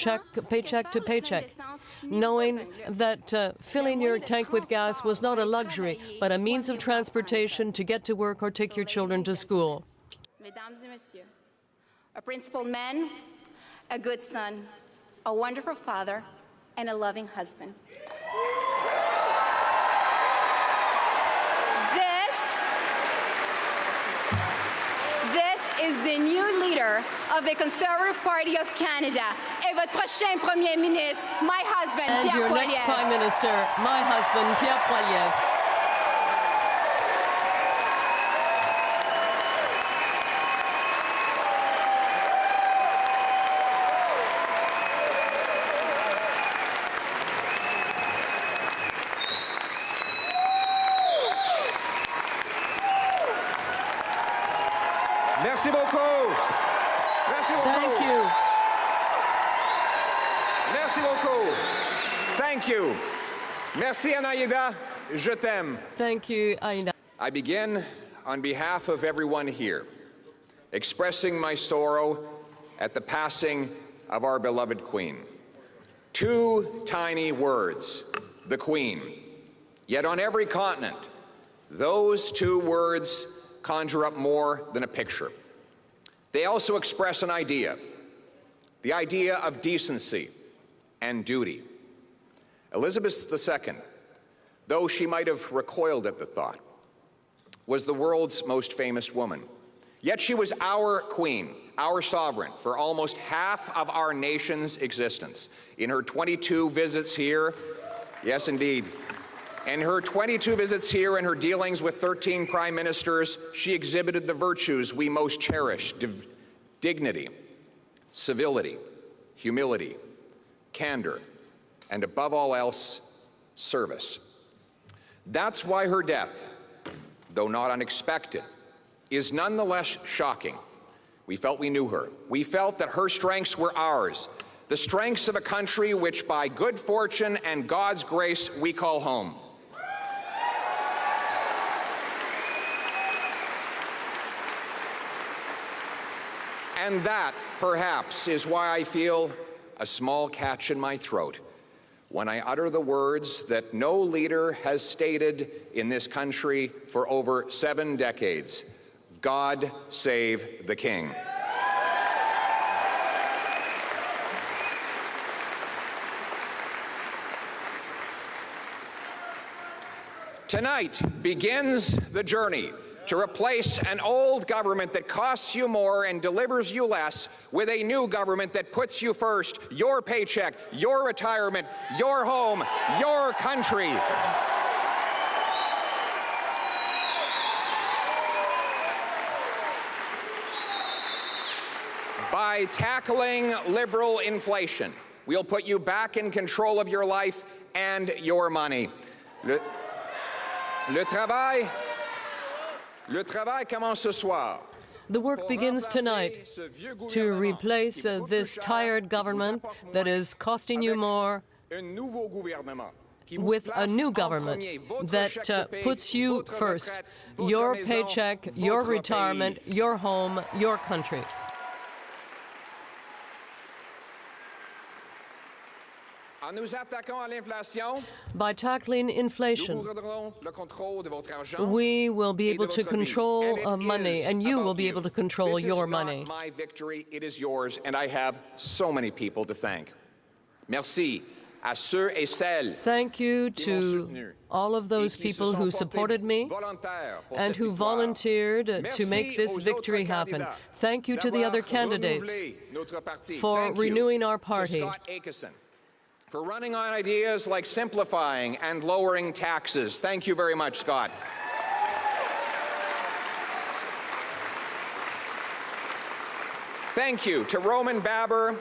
paycheck to paycheck, knowing that filling your tank with gas was not a luxury, but a means of transportation to get to work or take your children to school. Mesdames et messieurs, a principled man, a good son, a wonderful father, and a loving husband. This is the new leader of the Conservative Party of Canada et votre prochain Premier ministre, my husband, And Pierre your next Poilievre. Prime Minister, my husband, Pierre Poilievre. Merci beaucoup. Merci beaucoup. Thank you. Merci beaucoup. Thank you. Merci, Anaïda. Je t'aime. Thank you, Aina. I begin on behalf of everyone here, expressing my sorrow at the passing of our beloved Queen. Two tiny words, the Queen. Yet on every continent, those two words conjure up more than a picture. They also express an idea, the idea of decency and duty. Elizabeth II, though she might have recoiled at the thought, was the world's most famous woman. Yet she was our queen, our sovereign, for almost half of our nation's existence. In her 22 visits here, yes indeed, in her 22 visits here and her dealings with 13 prime ministers, she exhibited the virtues we most cherish: dignity, civility, humility, candor, and above all else, service. That's why her death, though not unexpected, is nonetheless shocking. We felt we knew her. We felt that her strengths were ours, the strengths of a country which by good fortune and God's grace we call home. And that, perhaps, is why I feel a small catch in my throat when I utter the words that no leader has stated in this country for over 7 decades: God save the King. Tonight begins the journey to replace an old government that costs you more and delivers you less with a new government that puts you first: your paycheck, your retirement, your home, your country. By tackling liberal inflation, we'll put you back in control of your life and your money. Le travail commence ce soir. The work begins tonight to replace this tired government that is costing you more with a new government that puts you first: your paycheck, your retirement, your home, your country. By tackling inflation, we will be able to control money, and you will be able to control your money. This is not my victory, it is yours, and I have so many people to thank. Merci à ceux et celles. Thank you to all of those people who supported me and who volunteered to make this victory happen. Thank you to the other candidates for renewing our party, for running on ideas like simplifying and lowering taxes. Thank you very much, Scott. Thank you to Roman Baber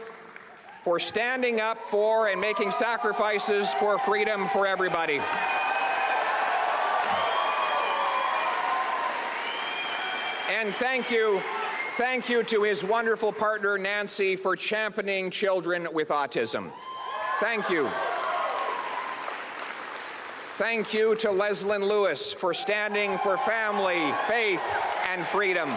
for standing up for and making sacrifices for freedom for everybody. And thank you to his wonderful partner, Nancy, for championing children with autism. Thank you. Thank you to Leslyn Lewis for standing for family, faith, and freedom.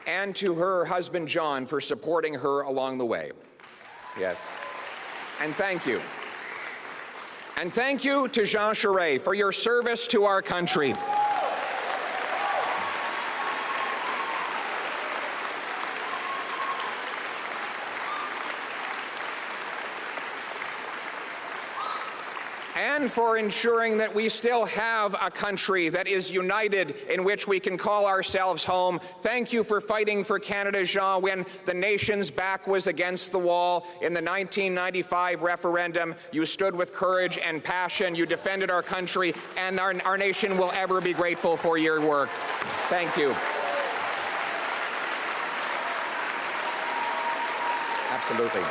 And to her husband, John, for supporting her along the way. Yes. And thank you. And thank you to Jean Charest for your service to our country. And for ensuring that we still have a country that is united, in which we can call ourselves home. Thank you for fighting for Canada, Jean, when the nation's back was against the wall in the 1995 referendum. You stood with courage and passion. You defended our country, and our nation will ever be grateful for your work. Thank you. Absolutely.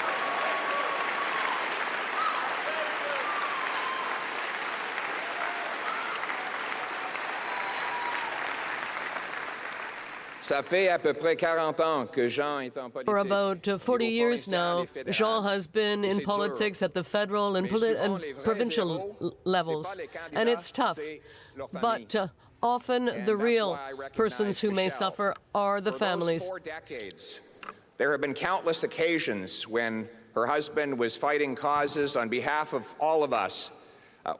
For about 40 years now, Jean has been in politics at the federal and provincial levels, and it's tough. But often the real persons who may suffer are the families. There have been countless occasions when her husband was fighting causes on behalf of all of us,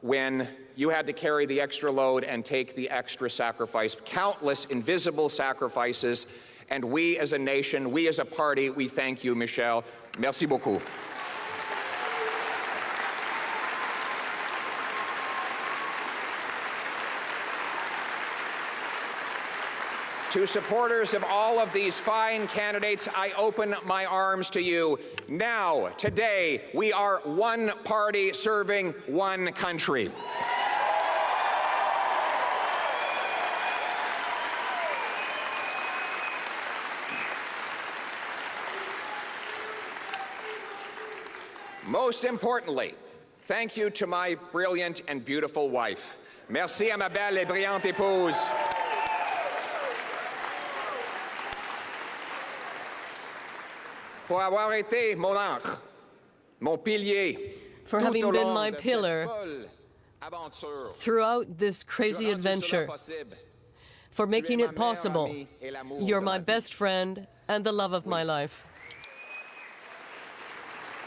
when you had to carry the extra load and take the extra sacrifice, countless invisible sacrifices, and we as a nation, we as a party, we thank you, Michelle. Merci beaucoup. To supporters of all of these fine candidates, I open my arms to you. Now, today, we are one party serving one country. Most importantly, thank you to my brilliant and beautiful wife. Merci à ma belle et brillante épouse. Pour avoir été mon ancre, mon pilier, for having been my pillar throughout this crazy adventure, for making it possible. You're my best friend and the love of my life.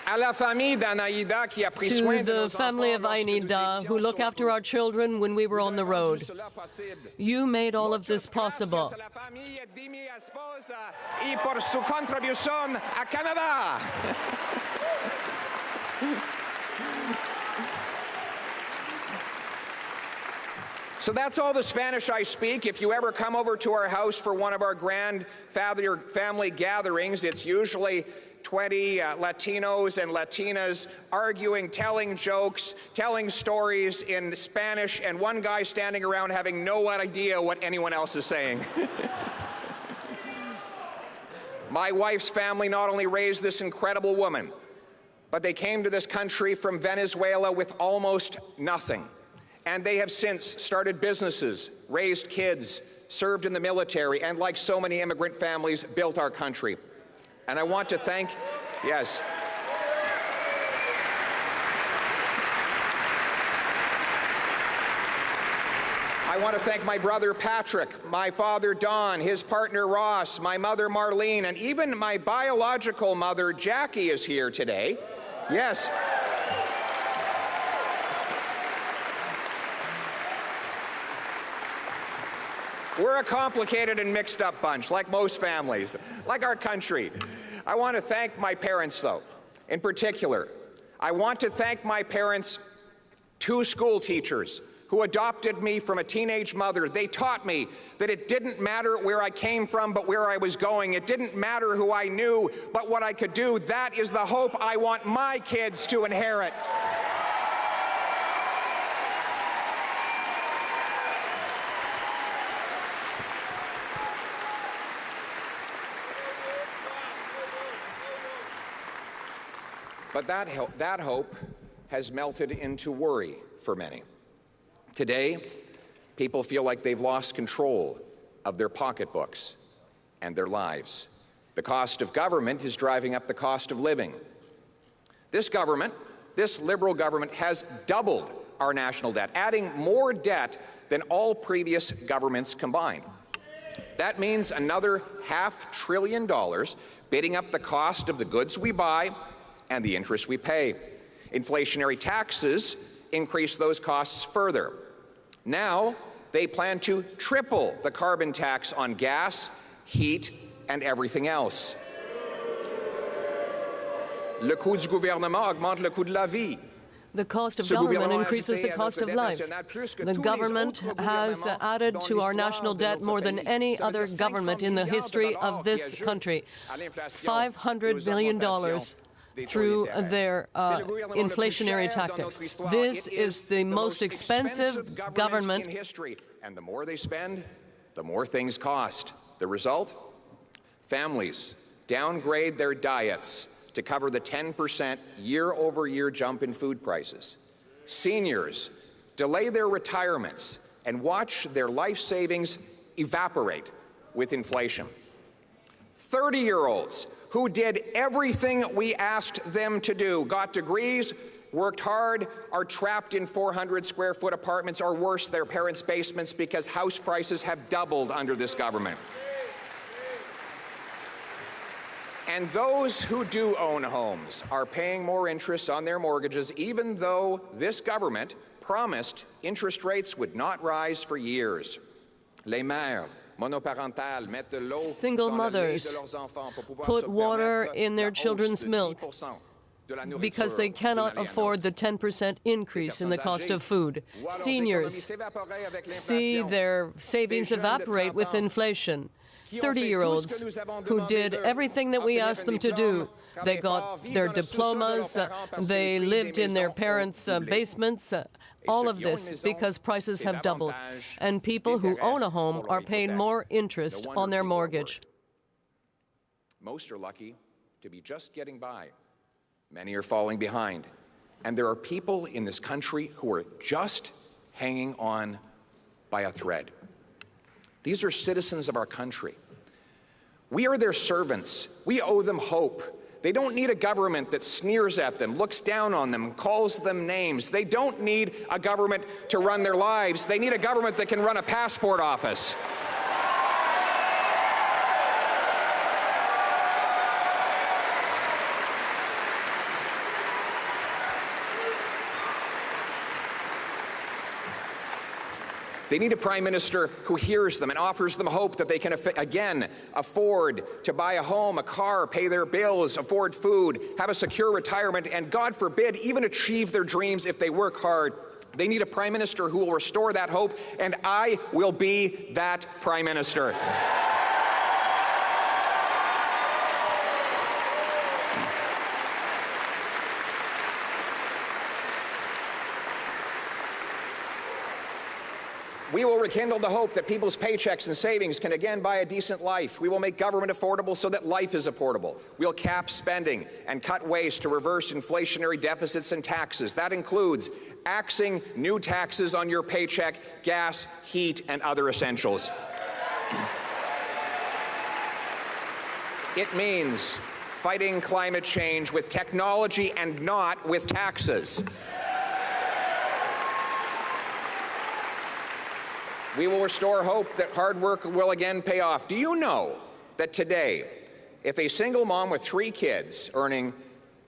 To the family of Aïnida, who look after our children when we were on the road. You made all of this possible. So that's all the Spanish I speak. If you ever come over to our house for one of our grand family gatherings, it's usually 20 Latinos and Latinas arguing, telling jokes, telling stories in Spanish, and one guy standing around having no idea what anyone else is saying. My wife's family not only raised this incredible woman, but they came to this country from Venezuela with almost nothing. And they have since started businesses, raised kids, served in the military, and like so many immigrant families, built our country. And I want to thank, yes. I want to thank my brother Patrick, my father Don, his partner Ross, my mother Marlene, and even my biological mother Jackie is here today. Yes. We're a complicated and mixed up bunch, like most families, like our country. I want to thank my parents, though, in particular. I want to thank my parents, 2 school teachers who adopted me from a teenage mother. They taught me that it didn't matter where I came from, but where I was going. It didn't matter who I knew, but what I could do. That is the hope I want my kids to inherit. But that hope has melted into worry for many. Today, people feel like they've lost control of their pocketbooks and their lives. The cost of government is driving up the cost of living. This government, this Liberal government, has doubled our national debt, adding more debt than all previous governments combined. That means another $500 billion bidding up the cost of the goods we buy and the interest we pay. Inflationary taxes increase those costs further. Now, they plan to triple the carbon tax on gas, heat, and everything else. Le coût du gouvernement augmente le coût de la vie. The cost of government increases the cost of life. The government has added to our national debt more than any other government in the history of this country. $500 billion through their inflationary tactics. This is the most expensive government in history, and the more they spend, the more things cost. The result? Families downgrade their diets to cover the 10% year-over-year jump in food prices. Seniors delay their retirements and watch their life savings evaporate with inflation. 30-year-olds who did everything we asked them to do, got degrees, worked hard, are trapped in 400-square-foot apartments, or worse, their parents' basements, because house prices have doubled under this government. And those who do own homes are paying more interest on their mortgages, even though this government promised interest rates would not rise for years. Les mères monoparentales mettent de l'eau Single dans le lait mothers de leurs enfants pour pouvoir put se water permettre in their la hausse children's de milk 10% de la nourriture because they cannot journalière. afford the 10% increase in the cost of food. Seniors see their savings evaporate with inflation. 30-year-olds who did everything that we asked them to do. They got their diplomas, they lived in their parents' basements, all of this because prices have doubled. And people who own a home are paying more interest on their mortgage. Most are lucky to be just getting by. Many are falling behind. And there are people in this country who are just hanging on by a thread. These are citizens of our country. We are their servants. We owe them hope. They don't need a government that sneers at them, looks down on them, calls them names. They don't need a government to run their lives. They need a government that can run a passport office. They need a prime minister who hears them and offers them hope that they can, again, afford to buy a home, a car, pay their bills, afford food, have a secure retirement, and God forbid, even achieve their dreams if they work hard. They need a prime minister who will restore that hope, and I will be that prime minister. We will rekindle the hope that people's paychecks and savings can again buy a decent life. We will make government affordable so that life is affordable. We'll cap spending and cut waste to reverse inflationary deficits and taxes. That includes axing new taxes on your paycheck, gas, heat, and other essentials. It means fighting climate change with technology and not with taxes. We will restore hope that hard work will again pay off. Do you know that today, if a single mom with 3 kids earning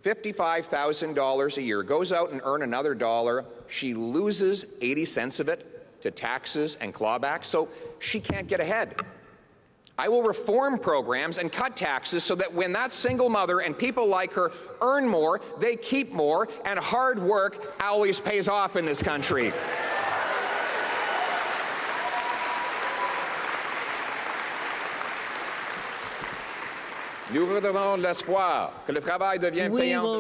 $55,000 a year goes out and earns another dollar, she loses 80 cents of it to taxes and clawbacks, so she can't get ahead. I will reform programs and cut taxes so that when that single mother and people like her earn more, they keep more, and hard work always pays off in this country. We will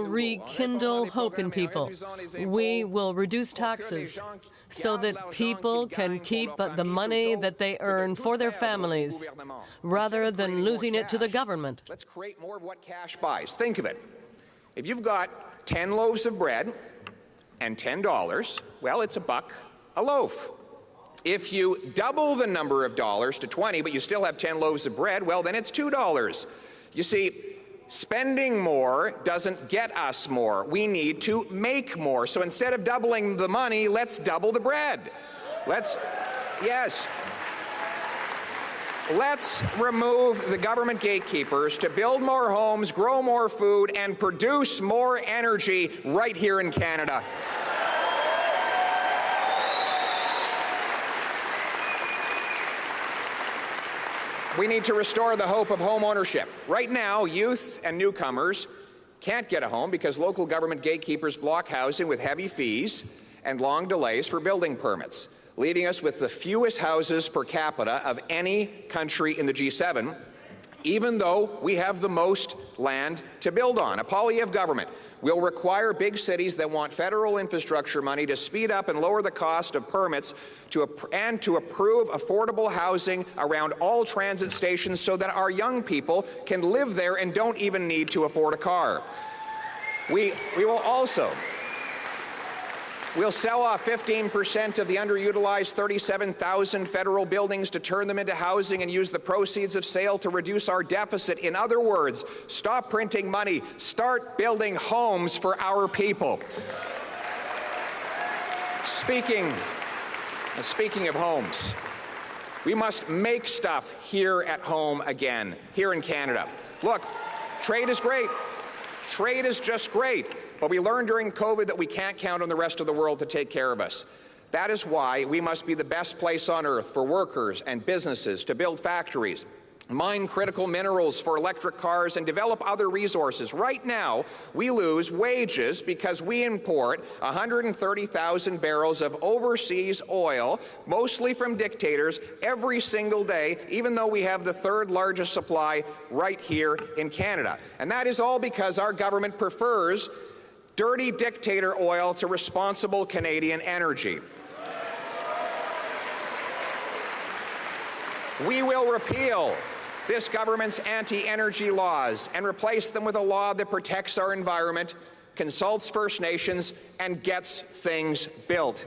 rekindle hope in people. We will reduce taxes so that people can keep the money that they earn for their families rather than losing it to the government. Let's create more of what cash buys. Think of it. If you've got 10 loaves of bread and $10, well, it's $1 a loaf. If you double the number of dollars to 20, but you still have 10 loaves of bread, well, then it's $2. You see, spending more doesn't get us more. We need to make more. So instead of doubling the money, let's double the bread. Let's remove the government gatekeepers to build more homes, grow more food, and produce more energy right here in Canada. We need to restore the hope of home ownership. Right now, youth and newcomers can't get a home because local government gatekeepers block housing with heavy fees and long delays for building permits, leaving us with the fewest houses per capita of any country in the G7, even though we have the most land to build on. A Poilievre government will require big cities that want federal infrastructure money to speed up and lower the cost of permits and to approve affordable housing around all transit stations so that our young people can live there and don't even need to afford a car. We'll sell off 15% of the underutilized 37,000 federal buildings to turn them into housing and use the proceeds of sale to reduce our deficit. In other words, stop printing money, start building homes for our people. Speaking of homes, we must make stuff here at home again, here in Canada. Look, Trade is great. Trade is just great. But we learned during COVID that we can't count on the rest of the world to take care of us. That is why we must be the best place on earth for workers and businesses to build factories, mine critical minerals for electric cars, and develop other resources. Right now, we lose wages because we import 130,000 barrels of overseas oil, mostly from dictators, every single day, even though we have the third largest supply right here in Canada. And that is all because our government prefers dirty dictator oil to responsible Canadian energy. We will repeal this government's anti-energy laws and replace them with a law that protects our environment, consults First Nations, and gets things built.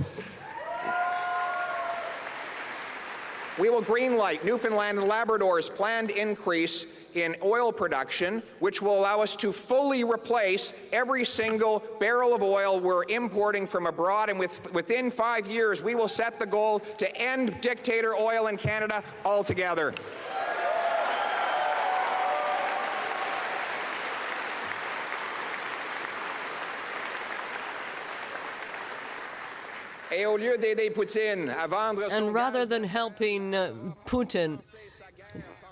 We will greenlight Newfoundland and Labrador's planned increase in oil production, which will allow us to fully replace every single barrel of oil we're importing from abroad, and within 5 years, we will set the goal to end dictator oil in Canada altogether. And rather than helping Putin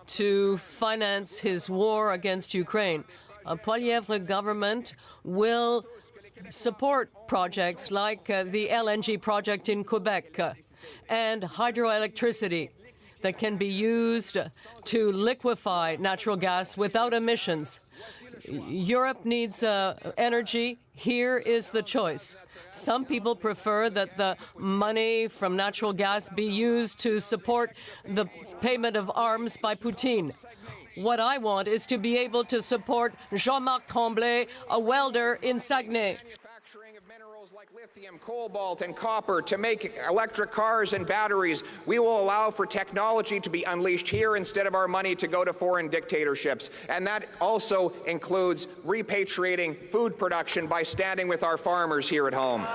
to finance his war against Ukraine, a Poilievre government will support projects like the LNG project in Quebec and hydroelectricity that can be used to liquefy natural gas without emissions. Europe needs energy. Here is the choice. Some people prefer that the money from natural gas be used to support the payment of arms by Putin. What I want is to be able to support Jean-Marc Tremblay, a welder in Saguenay. Lithium, cobalt, and copper to make electric cars and batteries. We will allow for technology to be unleashed here instead of our money to go to foreign dictatorships. And that also includes repatriating food production by standing with our farmers here at home.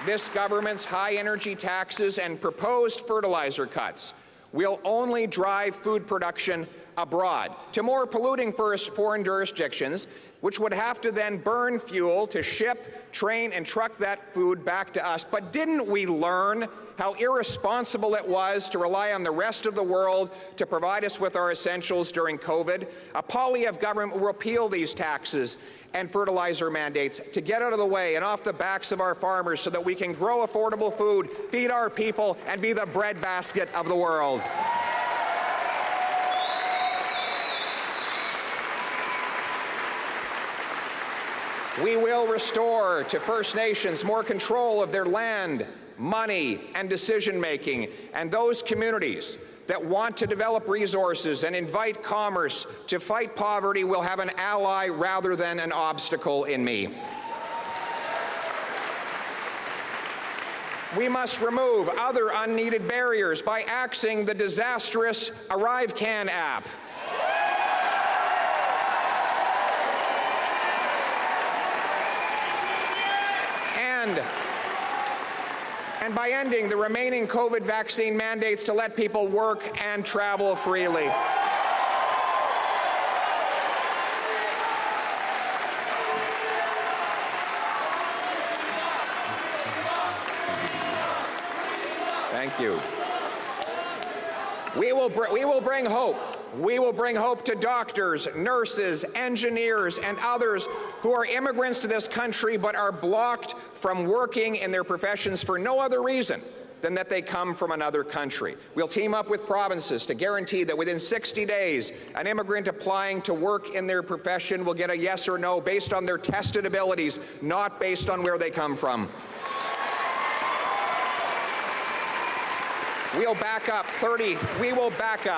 This government's high energy taxes and proposed fertilizer cuts will only drive food production abroad to more polluting foreign jurisdictions, which would have to then burn fuel to ship, train, and truck that food back to us. But didn't we learn how irresponsible it was to rely on the rest of the world to provide us with our essentials during COVID? A Poilievre government will repeal these taxes and fertilizer mandates to get out of the way and off the backs of our farmers so that we can grow affordable food, feed our people, and be the breadbasket of the world. We will restore to First Nations more control of their land, money, and decision-making, and those communities that want to develop resources and invite commerce to fight poverty will have an ally rather than an obstacle in me. We must remove other unneeded barriers by axing the disastrous ArriveCan app. And by ending the remaining COVID vaccine mandates to let people work and travel freely. Thank you. We will bring hope. We will bring hope to doctors, nurses, engineers, and others who are immigrants to this country but are blocked from working in their professions for no other reason than that they come from another country. We'll team up with provinces to guarantee that within 60 days, an immigrant applying to work in their profession will get a yes or no based on their tested abilities, not based on where they come from. We will back up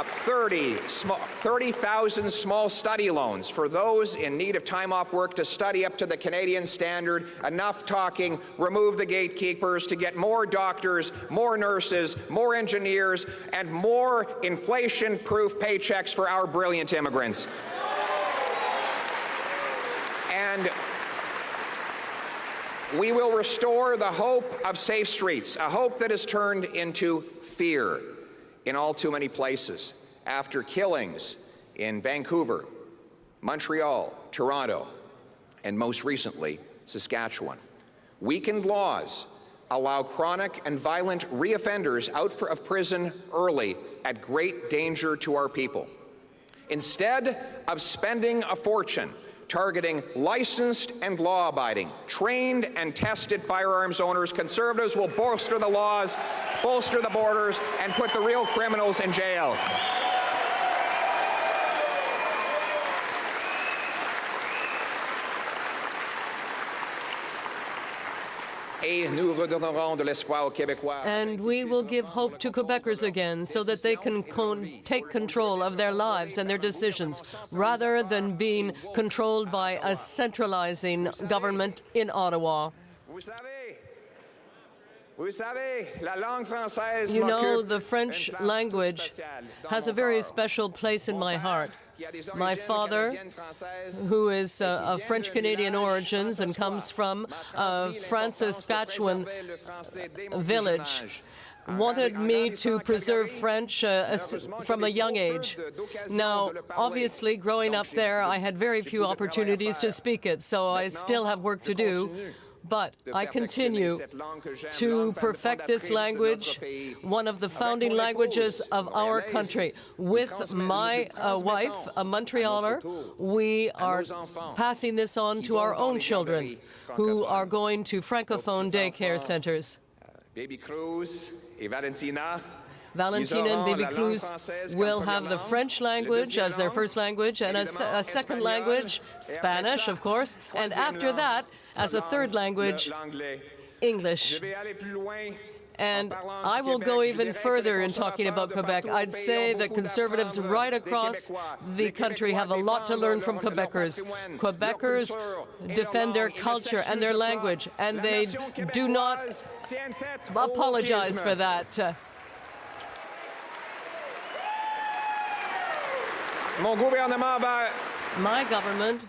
30,000 small study loans for those in need of time off work to study up to the Canadian standard. Enough talking, remove the gatekeepers to get more doctors, more nurses, more engineers, and more inflation-proof paychecks for our brilliant immigrants. We will restore the hope of safe streets, a hope that has turned into fear in all too many places after killings in Vancouver, Montreal, Toronto, and most recently, Saskatchewan. Weakened laws allow chronic and violent reoffenders out of prison early at great danger to our people. Instead of spending a fortune targeting licensed and law-abiding, trained and tested firearms owners, Conservatives will bolster the laws, bolster the borders, and put the real criminals in jail. And we will give hope to Quebecers again so that they can take control of their lives and their decisions rather than being controlled by a centralizing government in Ottawa. You know, the French language has a very special place in my heart. My father, who is of French-Canadian origins and comes from a Saskatchewan village, wanted me to preserve French from a young age. Now, obviously, growing up there, I had very few opportunities to speak it, so I still have work to do. But I continue to perfect this language, one of the founding languages of our country. With my wife, a Montrealer, we are passing this on to our own children who are going to Francophone daycare centers. Baby Cruz and Valentina. Valentina and Baby Cruz will have the French language as their first language and a second language, Spanish, of course, and after that, as a third language, English. And I will go even further in talking about Quebec. I'd say that Conservatives right across the country have a lot to learn from Quebecers. Quebecers defend their culture and their language, and they do not apologize for that. My government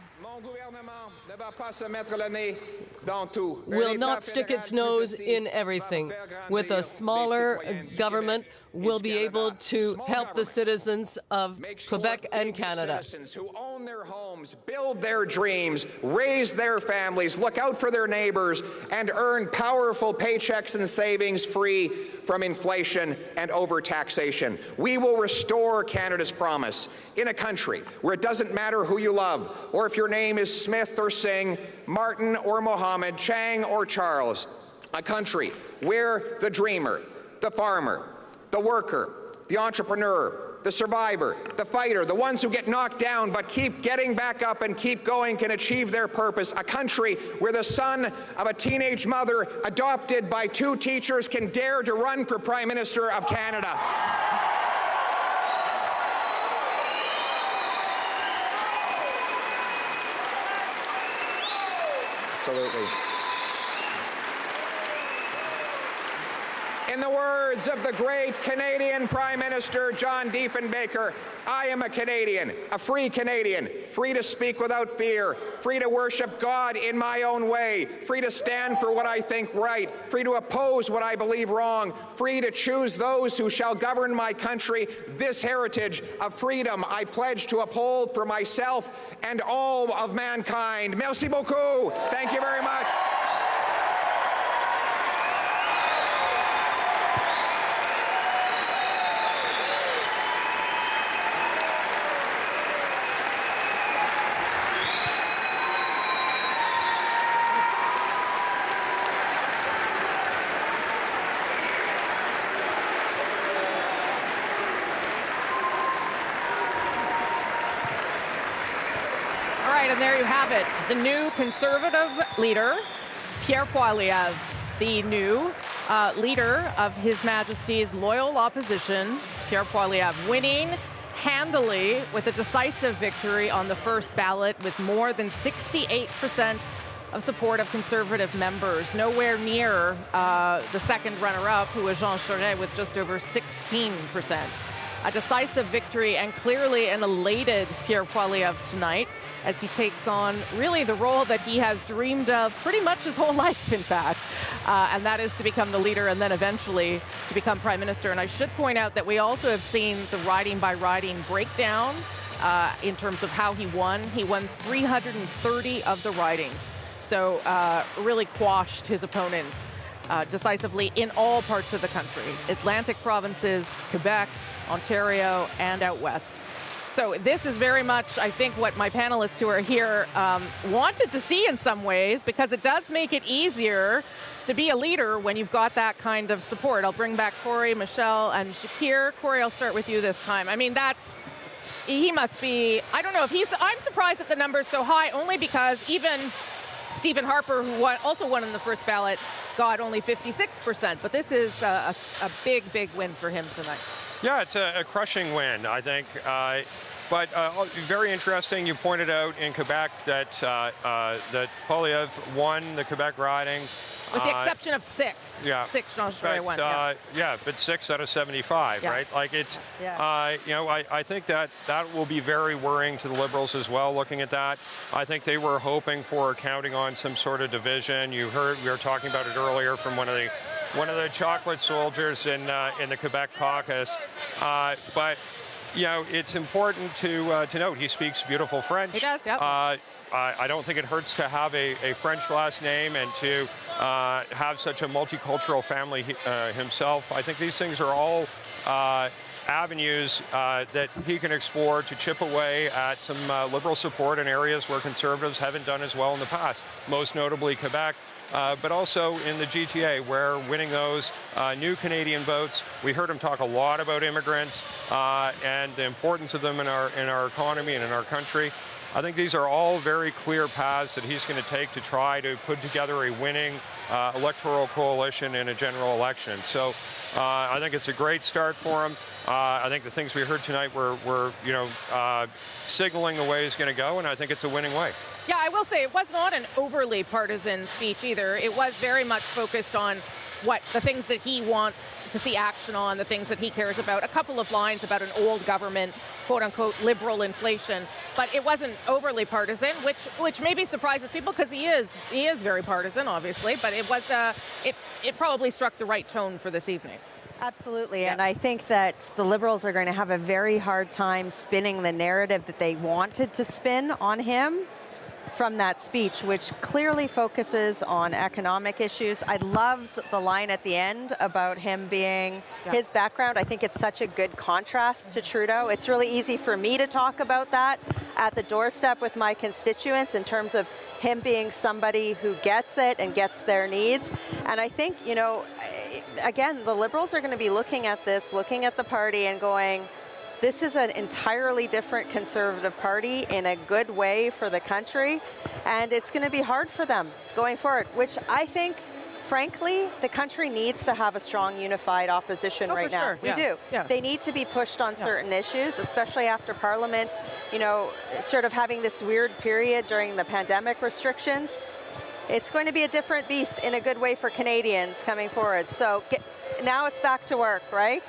will not stick its nose in everything. With a smaller government, we'll be able to help the citizens of Quebec and Canada. Who own their homes, build their dreams, raise their families, look out for their neighbors, and earn powerful paychecks and savings free from inflation and overtaxation. We will restore Canada's promise in a country where it doesn't matter who you love, or if your name is Smith or Singh, Martin or Mohammed, Chang or Charles. A country where the dreamer, the farmer, the worker, the entrepreneur, the survivor, the fighter, the ones who get knocked down but keep getting back up and keep going can achieve their purpose. A country where the son of a teenage mother adopted by 2 teachers can dare to run for Prime Minister of Canada. Absolutely. In the words of the great Canadian Prime Minister John Diefenbaker, I am a Canadian, a free Canadian, free to speak without fear, free to worship God in my own way, free to stand for what I think right, free to oppose what I believe wrong, free to choose those who shall govern my country. This heritage of freedom I pledge to uphold for myself and all of mankind. Merci beaucoup. Thank you very much. And there you have it, the new Conservative leader, Pierre Poilievre, the new leader of His Majesty's loyal opposition, Pierre Poilievre, winning handily with a decisive victory on the first ballot with more than 68% of support of Conservative members, nowhere near the second runner-up, who was Jean Charest, with just over 16%. A decisive victory and clearly an elated Pierre Poilievre tonight as he takes on really the role that he has dreamed of pretty much his whole life, in fact, and that is to become the leader and then eventually to become Prime Minister. And I should point out that we also have seen the riding by riding breakdown in terms of how he won. He won 330 of the ridings, so really quashed his opponents decisively in all parts of the country. Atlantic provinces, Quebec, Ontario, and out west. So this is very much, I think, what my panelists who are here wanted to see in some ways, because it does make it easier to be a leader when you've got that kind of support. I'll bring back Corey, Michelle, and Shakir. Corey, I'll start with you this time. I mean, he must be, I don't know if I'm surprised that the number's so high, only because even Stephen Harper, who also won in the first ballot, got only 56%. But this is a big, big win for him tonight. Yeah, it's a crushing win, I think. But very interesting, you pointed out in Quebec that Poilievre won the Quebec ridings. With the exception of 6. Yeah. 6 Jean Charest won. Yeah, but 6 out of 75, yeah. right? Like it's, I think that will be very worrying to the Liberals as well, looking at that. I think they were hoping for, counting on some sort of division. You heard, we were talking about it earlier from one of the chocolate soldiers in the Quebec caucus. But, you know, it's important to note he speaks beautiful French. He does, yeah. I don't think it hurts to have a French last name and to have such a multicultural family himself. I think these things are all avenues that he can explore to chip away at some Liberal support in areas where Conservatives haven't done as well in the past, most notably Quebec. But also in the GTA, where winning those new Canadian votes. We heard him talk a lot about immigrants and the importance of them in our economy and in our country. I think these are all very clear paths that he's going to take to try to put together a winning electoral coalition in a general election. So I think it's a great start for him. I think the things we heard tonight were signaling the way he's going to go, and I think it's a winning way. Yeah, I will say it was not an overly partisan speech either. It was very much focused on the things that he wants to see action on, the things that he cares about. A couple of lines about an old government, quote unquote, liberal inflation, but it wasn't overly partisan, which maybe surprises people because he is very partisan, obviously. But it was it probably struck the right tone for this evening. Absolutely, and I think that the Liberals are going to have a very hard time spinning the narrative that they wanted to spin on him from that speech, which clearly focuses on economic issues. I loved the line at the end about him being his background. I think it's such a good contrast to Trudeau. It's really easy for me to talk about that at the doorstep with my constituents in terms of him being somebody who gets it and gets their needs. And I think, you know, again, the Liberals are going to be looking at this, looking at the party and going, this is an entirely different Conservative Party in a good way for the country, and it's going to be hard for them going forward, which I think, frankly, the country needs to have a strong, unified opposition right now. Sure. We do. Yeah. They need to be pushed on certain issues, especially after Parliament, you know, sort of having this weird period during the pandemic restrictions. It's going to be a different beast in a good way for Canadians coming forward. So now it's back to work, right?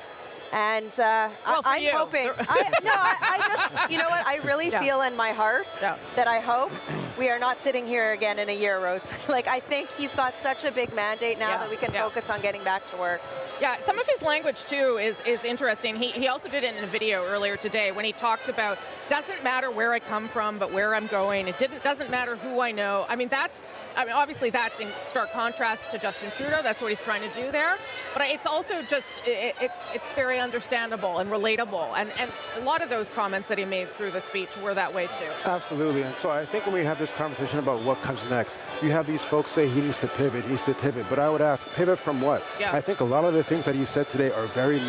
And I'm hoping, I just, you know what, I really feel in my heart that I hope we are not sitting here again in a year, Rose. Like, I think he's got such a big mandate now that we can focus on getting back to work. Yeah, some of his language, too, is interesting. He also did it in a video earlier today when he talks about, doesn't matter where I come from, but where I'm going. It doesn't matter who I know. I mean, obviously that's in stark contrast to Justin Trudeau. That's what he's trying to do there. But it's also just, it's very understandable and relatable. And a lot of those comments that he made through the speech were that way, too. Absolutely. And so I think when we have this conversation about what comes next, you have these folks say he needs to pivot. But I would ask, pivot from what? Yeah. I think a lot of the things that he said today are very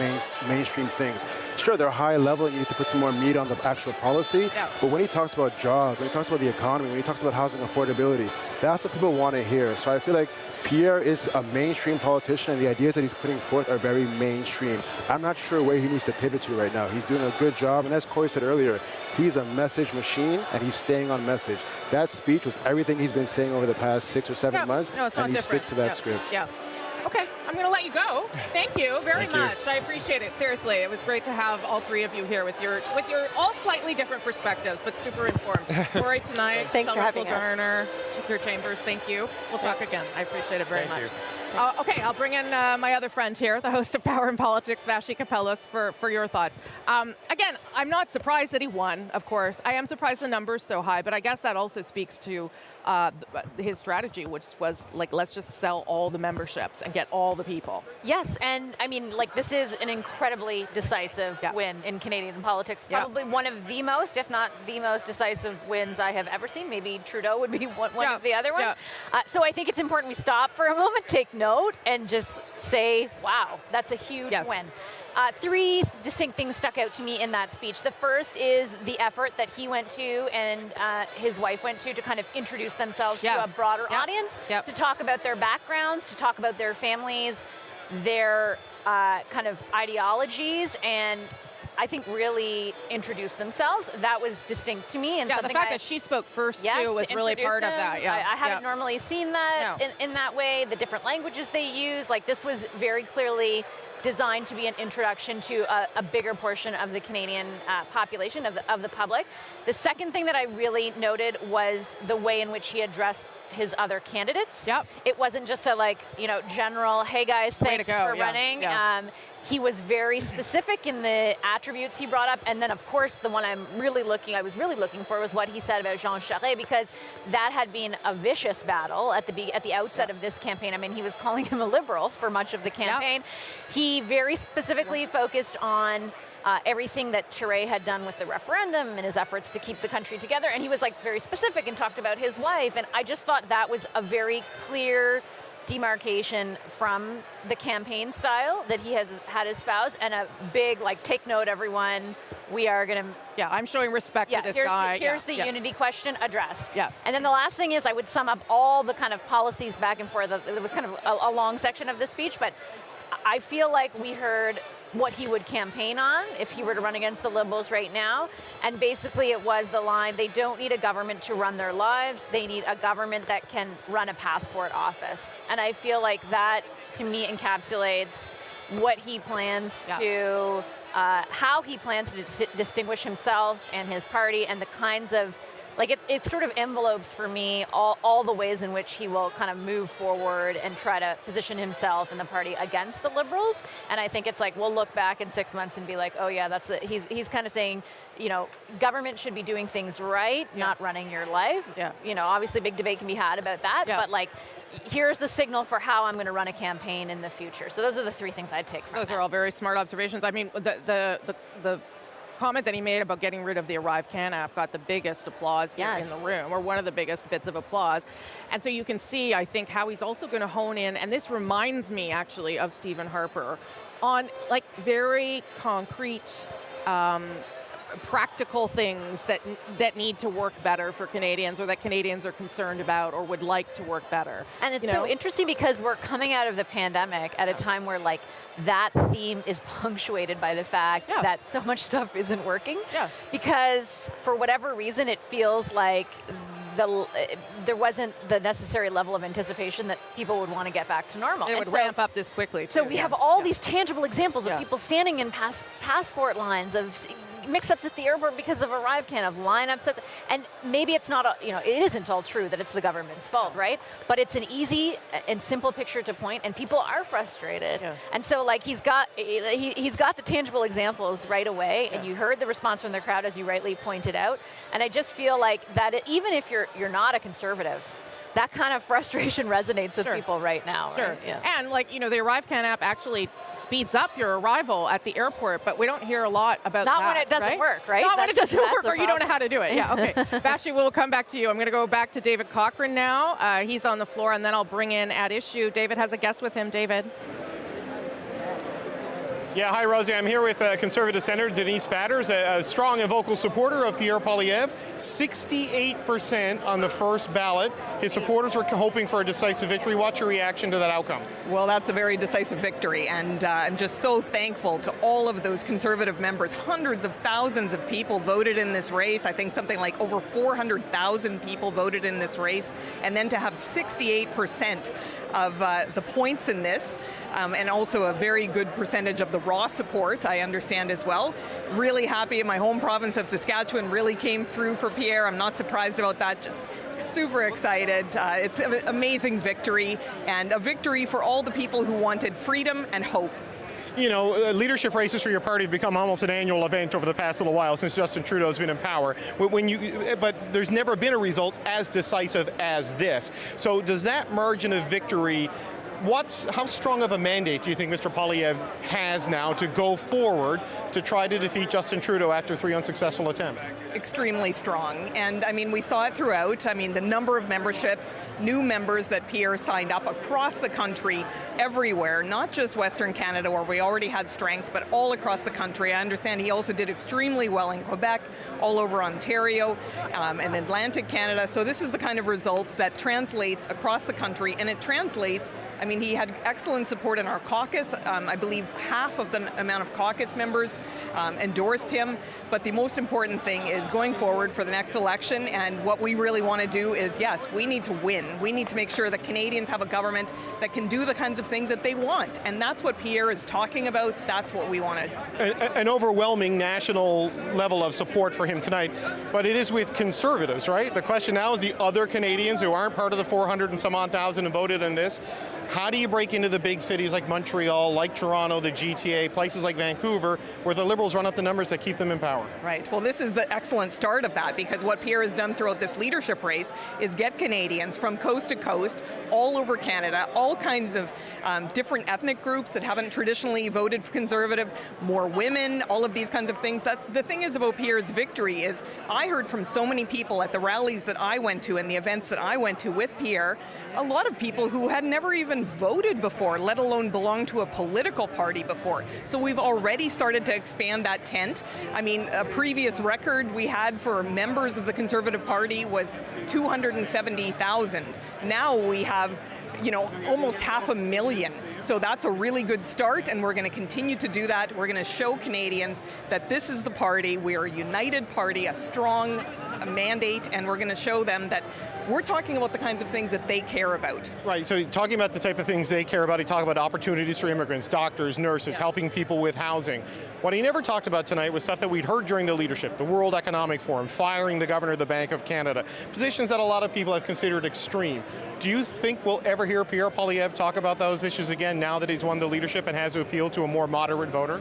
mainstream things. Sure, they're high level and you need to put some more meat on the actual policy. Yeah. But when he talks about jobs, when he talks about the economy, when he talks about housing affordability, that's what people want to hear. So I feel like Pierre is a mainstream politician and the ideas that he's putting forth are very mainstream. I'm not sure where he needs to pivot to right now. He's doing a good job, and as Corey said earlier, he's a message machine and he's staying on message. That speech was everything he's been saying over the past 6 or 7 months, and he sticks to that script. Yeah. Okay, I'm going to let you go. Thank you very Thank you. much. I appreciate it. Seriously, it was great to have all three of you here with your all slightly different perspectives, but super informed. Corey tonight, Thanks for having us. Garner, Shakir Chambers, thank you. We'll talk again. I appreciate it very Thank much. you. Okay, I'll bring in my other friend here, the host of Power and Politics, Vashi Kapelos, for your thoughts. Again, I'm not surprised that he won, of course. I am surprised the number's so high, but I guess that also speaks to his strategy, which was like, let's just sell all the memberships and get all the people. Yes, and I mean, like, this is an incredibly decisive win in Canadian politics. Probably one of the most, if not the most decisive wins I have ever seen. Maybe Trudeau would be one of the other ones. So I think it's important we stop for a moment, take note, and just say, wow, that's a huge win. Three distinct things stuck out to me in that speech. The first is the effort that he went to and his wife went to kind of introduce themselves to a broader audience, to talk about their backgrounds, to talk about their families, their kind of ideologies, and I think really introduced themselves. That was distinct to me. And the fact that she spoke first too was really part of that. I haven't normally seen that in that way. The different languages they use, like this was very clearly designed to be an introduction to a bigger portion of the Canadian population, of the public. The second thing that I really noted was the way in which he addressed his other candidates. It wasn't just a general, hey guys, thanks for running. He was very specific in the attributes he brought up, and then of course the one I was really looking for was what he said about Jean Charest, because that had been a vicious battle at the outset of this campaign. I mean, he was calling him a liberal for much of the campaign. He very specifically focused on everything that Charest had done with the referendum and his efforts to keep the country together, and he was very specific and talked about his wife, and I just thought that was a very clear demarcation from the campaign style that he has had espoused, and a big take note, everyone, we are going to I'm showing respect to this guy. Here's the unity question addressed. And then the last thing is I would sum up all the kind of policies back and forth. It was kind of a long section of the speech, but I feel like we heard what he would campaign on if he were to run against the Liberals right now. And basically it was the line, they don't need a government to run their lives, they need a government that can run a passport office. And I feel like that, to me, encapsulates what he plans to, how he plans to distinguish himself and his party, and the kinds of, it sort of envelopes for me all the ways in which he will kind of move forward and try to position himself and the party against the Liberals. And I think it's we'll look back in 6 months and be like, oh yeah, that's it. He's kind of saying, government should be doing things right, not running your life. Obviously big debate can be had about that, but here's the signal for how I'm going to run a campaign in the future. So those are the three things I'd take from Those are all very smart observations. I mean, the comment that he made about getting rid of the Arrive Can app got the biggest applause here in the room, or one of the biggest bits of applause. And so you can see, I think, how he's also going to hone in, and this reminds me actually of Stephen Harper, on very concrete, practical things that need to work better for Canadians, or that Canadians are concerned about or would like to work better. And it's so interesting because we're coming out of the pandemic at a time where that theme is punctuated by the fact that so much stuff isn't working. Because for whatever reason, it feels like there wasn't the necessary level of anticipation that people would want to get back to normal. It would ramp up this quickly. So we have all these tangible examples of people standing in passport lines, of mix-ups at the airport because of Arrive Can, of lineups, and maybe it's not, it isn't all true that it's the government's fault, right? But it's an easy and simple picture to point, and people are frustrated. And so, he's got the tangible examples right away, and you heard the response from the crowd, as you rightly pointed out. And I just feel like that even if you're not a conservative, that kind of frustration resonates with people right now. Right? And the Arrive Can app actually speeds up your arrival at the airport, but we don't hear a lot about that. Not when it doesn't work, right? Not when it doesn't work, or you don't know how to do it. Okay. Vashi, we'll come back to you. I'm going to go back to David Cochrane now. He's on the floor, and then I'll bring in At Issue. David has a guest with him. David. Yeah, hi, Rosie. I'm here with Conservative Senator Denise Batters, a strong and vocal supporter of Pierre Poilievre. 68% on the first ballot. His supporters were hoping for a decisive victory. What's your reaction to that outcome? Well, that's a very decisive victory, and I'm just so thankful to all of those Conservative members. Hundreds of thousands of people voted in this race. I think something like over 400,000 people voted in this race, and then to have 68% of the points in this. And also a very good percentage of the raw support, I understand as well. Really happy. My home province of Saskatchewan really came through for Pierre. I'm not surprised about that. Just super excited. It's an amazing victory, and a victory for all the people who wanted freedom and hope. You know, leadership races for your party have become almost an annual event over the past little while since Justin Trudeau's been in power. But there's never been a result as decisive as this. So does that margin of victory, how strong of a mandate do you think Mr. Poilievre has now to go forward to try to defeat Justin Trudeau after 3 unsuccessful attempts? Extremely strong. And I mean, we saw it throughout. I mean, the number of memberships, new members that Pierre signed up across the country, everywhere, not just Western Canada where we already had strength, but all across the country. I understand he also did extremely well in Quebec, all over Ontario, and Atlantic Canada. So this is the kind of result that translates across the country, and it translates, I mean, he had excellent support in our caucus. I believe half of the amount of caucus members endorsed him. But the most important thing is going forward for the next election, and what we really want to do is, yes, we need to win. We need to make sure that Canadians have a government that can do the kinds of things that they want. And that's what Pierre is talking about. That's what we want to. An overwhelming national level of support for him tonight, but it is with Conservatives, right? The question now is the other Canadians who aren't part of the 400 and some odd thousand who voted in this. How do you break into the big cities like Montreal, like Toronto, the GTA, places like Vancouver, where the Liberals run up the numbers that keep them in power? Right. Well, this is the excellent start of that, because what Pierre has done throughout this leadership race is get Canadians from coast to coast, all over Canada, all kinds of different ethnic groups that haven't traditionally voted for Conservative, more women, all of these kinds of things. That the thing is about Pierre's victory is I heard from so many people at the rallies that I went to and the events that I went to with Pierre, a lot of people who had never even voted before, let alone belonged to a political party before. So we've already started to expand that tent. I mean, a previous record we had for members of the Conservative Party was 270,000. Now we have, you know, almost 500,000. So that's a really good start, and we're going to continue to do that. We're going to show Canadians that this is the party. We are a united party, a strong mandate, and we're going to show them that we're talking about the kinds of things that they care about. Right, so talking about the type of things they care about, he talked about opportunities for immigrants, doctors, nurses, helping people with housing. What he never talked about tonight was stuff that we'd heard during the leadership, the World Economic Forum, firing the governor of the Bank of Canada, positions that a lot of people have considered extreme. Do you think we'll ever hear Pierre Poilievre talk about those issues again now that he's won the leadership and has to appeal to a more moderate voter?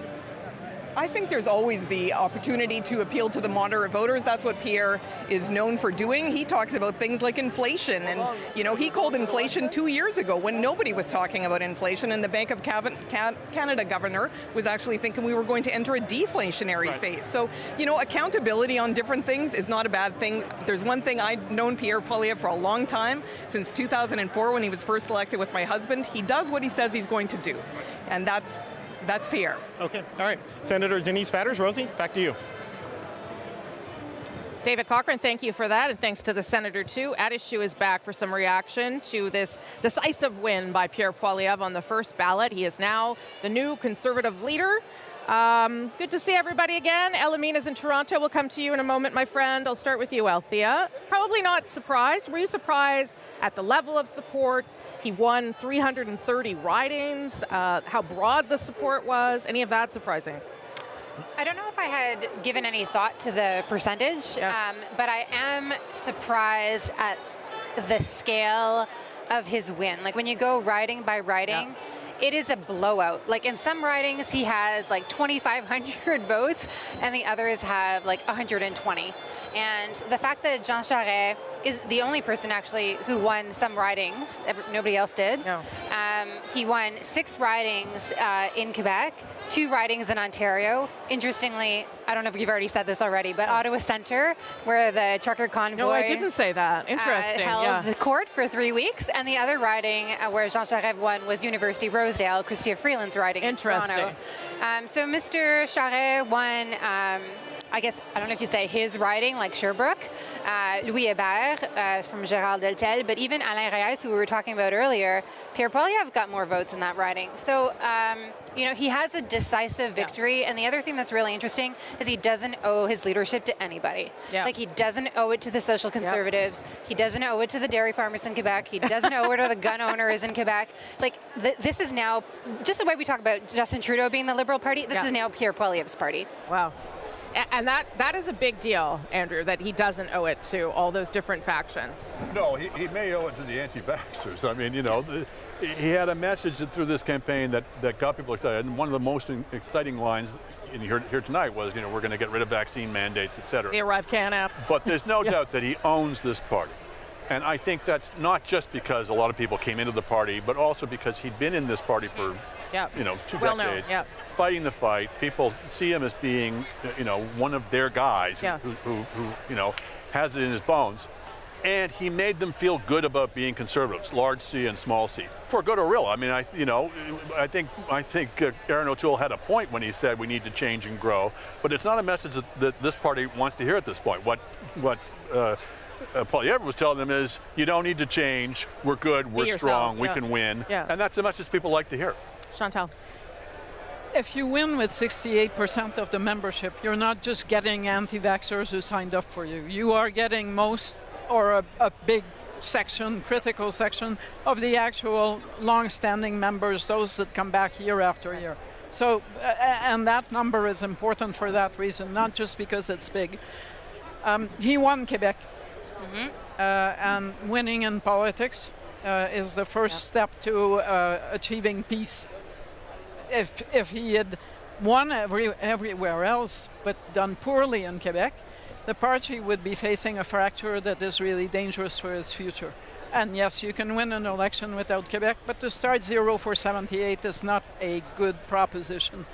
I think there's always the opportunity to appeal to the moderate voters. That's what Pierre is known for doing. He talks about things like inflation, and you know, he called inflation 2 years ago when nobody was talking about inflation, and the Bank of Canada governor was actually thinking we were going to enter a deflationary phase. So, you know, accountability on different things is not a bad thing. There's one thing, I've known Pierre Poilievre for a long time, since 2004 when he was first elected with my husband. He does what he says he's going to do, and that's Pierre. Okay, all right. Senator Denise Batters, Rosie, back to you. David Cochrane, thank you for that, and thanks to the Senator too. At Issue is back for some reaction to this decisive win by Pierre Poilievre on the first ballot. He is now the new Conservative leader. Good to see everybody again. Elamina's in Toronto. We'll come to you in a moment, my friend. I'll start with you, Althea. Probably not surprised. Were you surprised at the level of support? He won 330 ridings, how broad the support was. Any of that surprising? I don't know if I had given any thought to the percentage, but I am surprised at the scale of his win. Like when you go riding by riding, it is a blowout. Like in some ridings, he has like 2,500 votes, and the others have like 120. And the fact that Jean Charest is the only person actually who won some ridings, nobody else did. No. He won 6 ridings in Quebec, 2 ridings in Ontario. Interestingly, I don't know if you've already said this already, but Ottawa Centre, where the trucker convoy No, I didn't say that. Interesting. Held court for 3 weeks, and the other riding where Jean Charest won was University Rosedale, Chrystia Freeland's riding in Toronto. So Mr. Charest won, I guess, I don't know if you'd say his riding, like Sherbrooke, Louis Hébert from Gérald Deltel, but even Alain Reyes, who we were talking about earlier, Pierre Poilievre got more votes in that riding. So, he has a decisive victory. And the other thing that's really interesting is he doesn't owe his leadership to anybody. Like, he doesn't owe it to the social conservatives. He doesn't owe it to the dairy farmers in Quebec. He doesn't owe it to the gun owners in Quebec. Like, this is now, just the way we talk about Justin Trudeau being the Liberal Party, this is now Pierre Poilievre's party. Wow. And that is a big deal, Andrew, that he doesn't owe it to all those different factions. No, he may owe it to the anti-vaxxers. I mean, he had a message through this campaign that got people excited. And one of the most exciting lines here tonight was, we're going to get rid of vaccine mandates, et cetera. The Arrive Can app. But there's no doubt that he owns this party. And I think that's not just because a lot of people came into the party, but also because he'd been in this party for, 2 decades, fighting the fight. People see him as being, one of their guys who has it in his bones. And he made them feel good about being conservatives, large C and small C, for good or ill. I mean, I think Aaron O'Toole had a point when he said we need to change and grow, but it's not a message that this party wants to hear at this point. What Poilievre was telling them is, you don't need to change. We're good. We're strong. We can win. And that's the message people like to hear. Chantal. If you win with 68% of the membership, you're not just getting anti-vaxxers who signed up for you. You are getting most or a big section, critical section of the actual long-standing members, those that come back year after year. So, and that number is important for that reason, not just because it's big. He won Quebec, and winning in politics is the first step to achieving peace. If he had won everywhere else, but done poorly in Quebec, the party would be facing a fracture that is really dangerous for its future. And yes, you can win an election without Quebec, but to start 0 for 78 is not a good proposition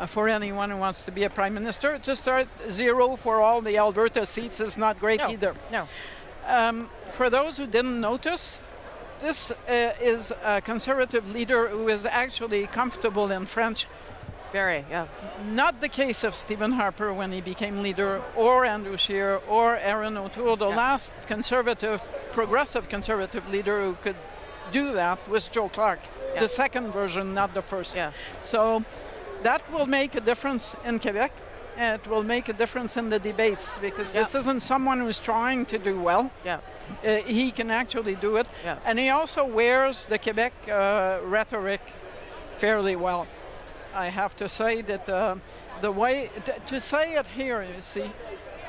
for anyone who wants to be a prime minister. To start 0 for all the Alberta seats is not great either. No. For those who didn't notice, this is a conservative leader who is actually comfortable in French. Very, Not the case of Stephen Harper when he became leader, or Andrew Scheer, or Aaron O'Toole. The last progressive conservative leader who could do that was Joe Clark. The second version, not the first. So that will make a difference in Quebec. And it will make a difference in the debates, because this isn't someone who's trying to do well. He can actually do it. And he also wears the Quebec rhetoric fairly well. I have to say that the way to say it here, you see,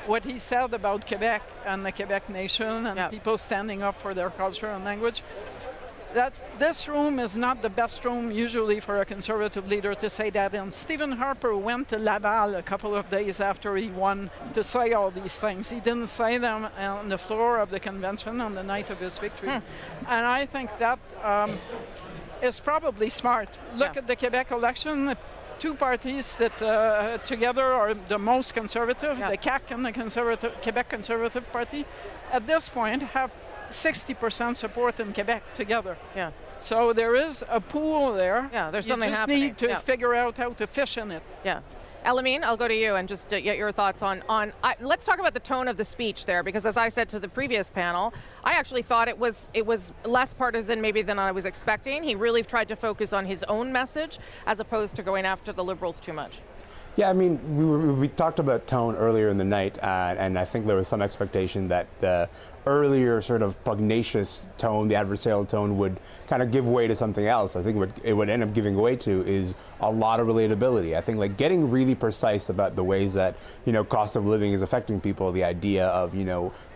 what he said about Quebec and the Quebec nation and people standing up for their culture and language, this room is not the best room usually for a conservative leader to say that in. Stephen Harper went to Laval a couple of days after he won to say all these things. He didn't say them on the floor of the convention on the night of his victory. And I think that is probably smart. Look at the Quebec election. Two parties that together are the most conservative, the CAQ and the Quebec Conservative Party, at this point have 60% support in Quebec together. So there is a pool there. There's something happening. You just need to figure out how to fish in it. Elamine, I'll go to you and just get your thoughts on let's talk about the tone of the speech there, because as I said to the previous panel, I actually thought it was less partisan maybe than I was expecting. He really tried to focus on his own message as opposed to going after the Liberals too much. Yeah, I mean, we talked about tone earlier in the night, and I think there was some expectation that the earlier sort of pugnacious tone, the adversarial tone, would kind of give way to something else. I think what it would end up giving way to is a lot of relatability. I think like getting really precise about the ways that, cost of living is affecting people, the idea of,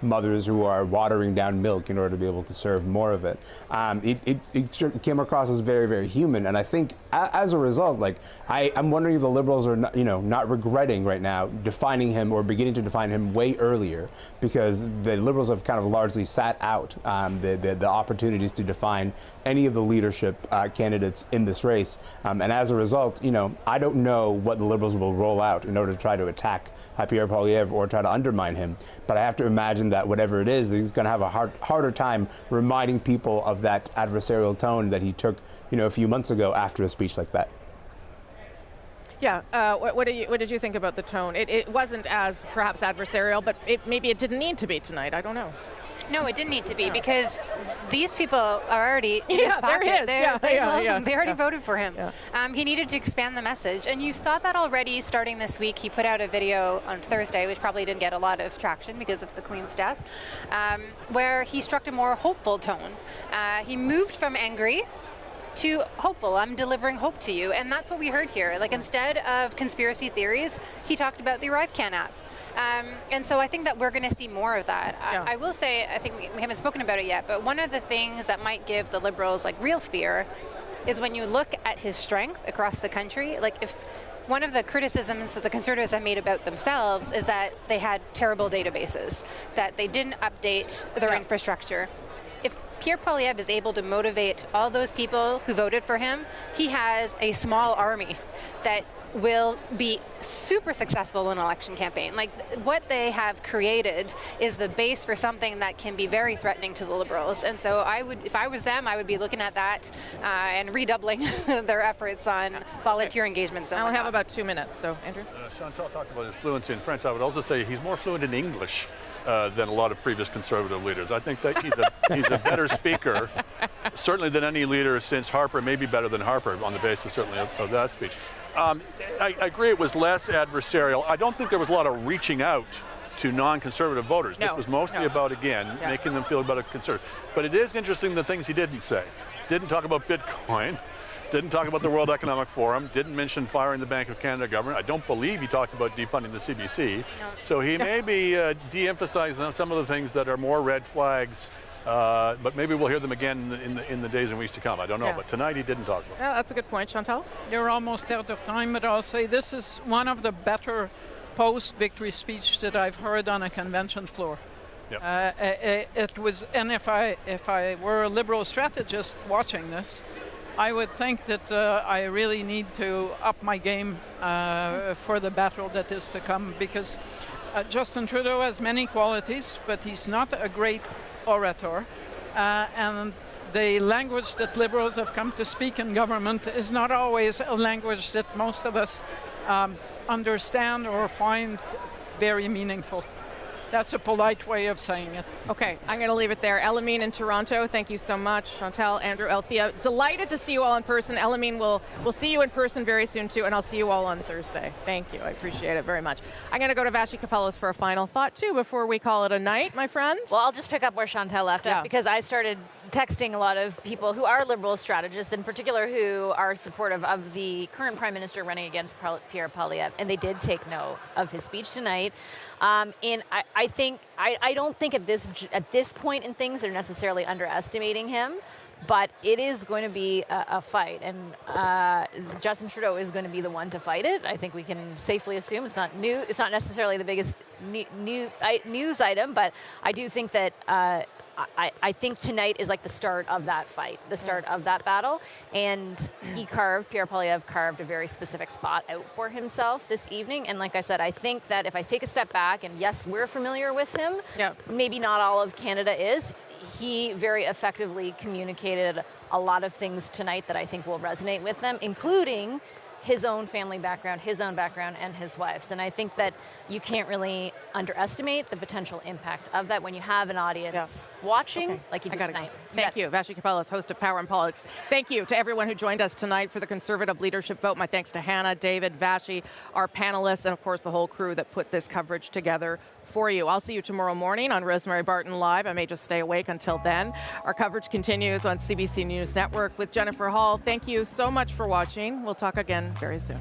mothers who are watering down milk in order to be able to serve more of it. It came across as very, very human. And I think as a result, I'm wondering if the Liberals are not regretting right now defining him or beginning to define him way earlier, because the Liberals have kind of largely sat out the opportunities to define any of the leadership candidates in this race. And as a result, I don't know what the Liberals will roll out in order to try to attack Pierre Poilievre or try to undermine him. But I have to imagine that whatever it is, he's going to have a harder time reminding people of that adversarial tone that he took, a few months ago after a speech like that. Yeah, what did you think about the tone? It wasn't as perhaps adversarial, but maybe it didn't need to be tonight. I don't know. No, it didn't need to be because these people are already in his pocket. They already voted for him. Yeah. He needed to expand the message, and you saw that already starting this week. He put out a video on Thursday, which probably didn't get a lot of traction because of the Queen's death, where he struck a more hopeful tone. He moved from angry to hopeful. I'm delivering hope to you, and that's what we heard here. Like, instead of conspiracy theories, he talked about the ArriveCan app. And so I think that we're going to see more of that. Yeah. I will say, I think we haven't spoken about it yet, but one of the things that might give the Liberals like real fear is when you look at his strength across the country. Like, if one of the criticisms that the Conservatives have made about themselves is that they had terrible databases, that they didn't update their infrastructure. If Pierre Poilievre is able to motivate all those people who voted for him, he has a small army that will be super successful in an election campaign. Like, what they have created is the base for something that can be very threatening to the Liberals. And so I would, if I was them, I would be looking at that and redoubling their efforts on volunteer engagement. I'll have about 2 minutes, so Andrew. Chantal talked about his fluency in French. I would also say he's more fluent in English than a lot of previous Conservative leaders. I think that he's a better speaker, certainly than any leader since Harper, maybe better than Harper on the basis certainly of that speech. I agree it was less adversarial. I don't think there was a lot of reaching out to non-conservative voters. This was mostly about, again, making them feel about a conservative. But it is interesting the things he didn't say. Didn't talk about Bitcoin, didn't talk about the World Economic Forum, didn't mention firing the Bank of Canada government. I don't believe he talked about defunding the CBC. No. So he may be de-emphasizing some of the things that are more red flags. But maybe we'll hear them again in the days and weeks to come. I don't know, but tonight he didn't talk about it. Yeah, that's a good point. Chantal? You're almost out of time, but I'll say this is one of the better post-victory speech that I've heard on a convention floor. Yep. It was, and if I were a Liberal strategist watching this, I would think that I really need to up my game for the battle that is to come, because Justin Trudeau has many qualities, but he's not a great orator, and the language that Liberals have come to speak in government is not always a language that most of us understand or find very meaningful. That's a polite way of saying it. Okay, I'm going to leave it there. Elamine in Toronto, thank you so much. Chantal, Andrew, Althea, delighted to see you all in person. Elamine, we'll see you in person very soon too, and I'll see you all on Thursday. Thank you, I appreciate it very much. I'm going to go to Vashi Kapelas for a final thought too before we call it a night, my friend. Well, I'll just pick up where Chantal left off, because I started texting a lot of people who are Liberal strategists, in particular who are supportive of the current Prime Minister running against Pierre Poilievre, and they did take note of his speech tonight. And I don't think at this point in things they're necessarily underestimating him, but it is going to be a fight, and Justin Trudeau is going to be the one to fight it. I think we can safely assume it's not new. It's not necessarily the biggest news item, but I do think that I think tonight is like the start of that fight, the start of that battle. And Pierre Poilievre carved a very specific spot out for himself this evening. And like I said, I think that if I take a step back, and yes, we're familiar with him, maybe not all of Canada is, he very effectively communicated a lot of things tonight that I think will resonate with them, including his own family background, his own background, and his wife's. And I think that you can't really underestimate the potential impact of that when you have an audience watching, like you did tonight. Thank you. Vashi Kapelas, host of Power and Politics. Thank you to everyone who joined us tonight for the Conservative Leadership Vote. My thanks to Hannah, David, Vashi, our panelists, and of course the whole crew that put this coverage together for you. I'll see you tomorrow morning on Rosemary Barton Live. I may just stay awake until then. Our coverage continues on CBC News Network with Jennifer Hall. Thank you so much for watching. We'll talk again very soon.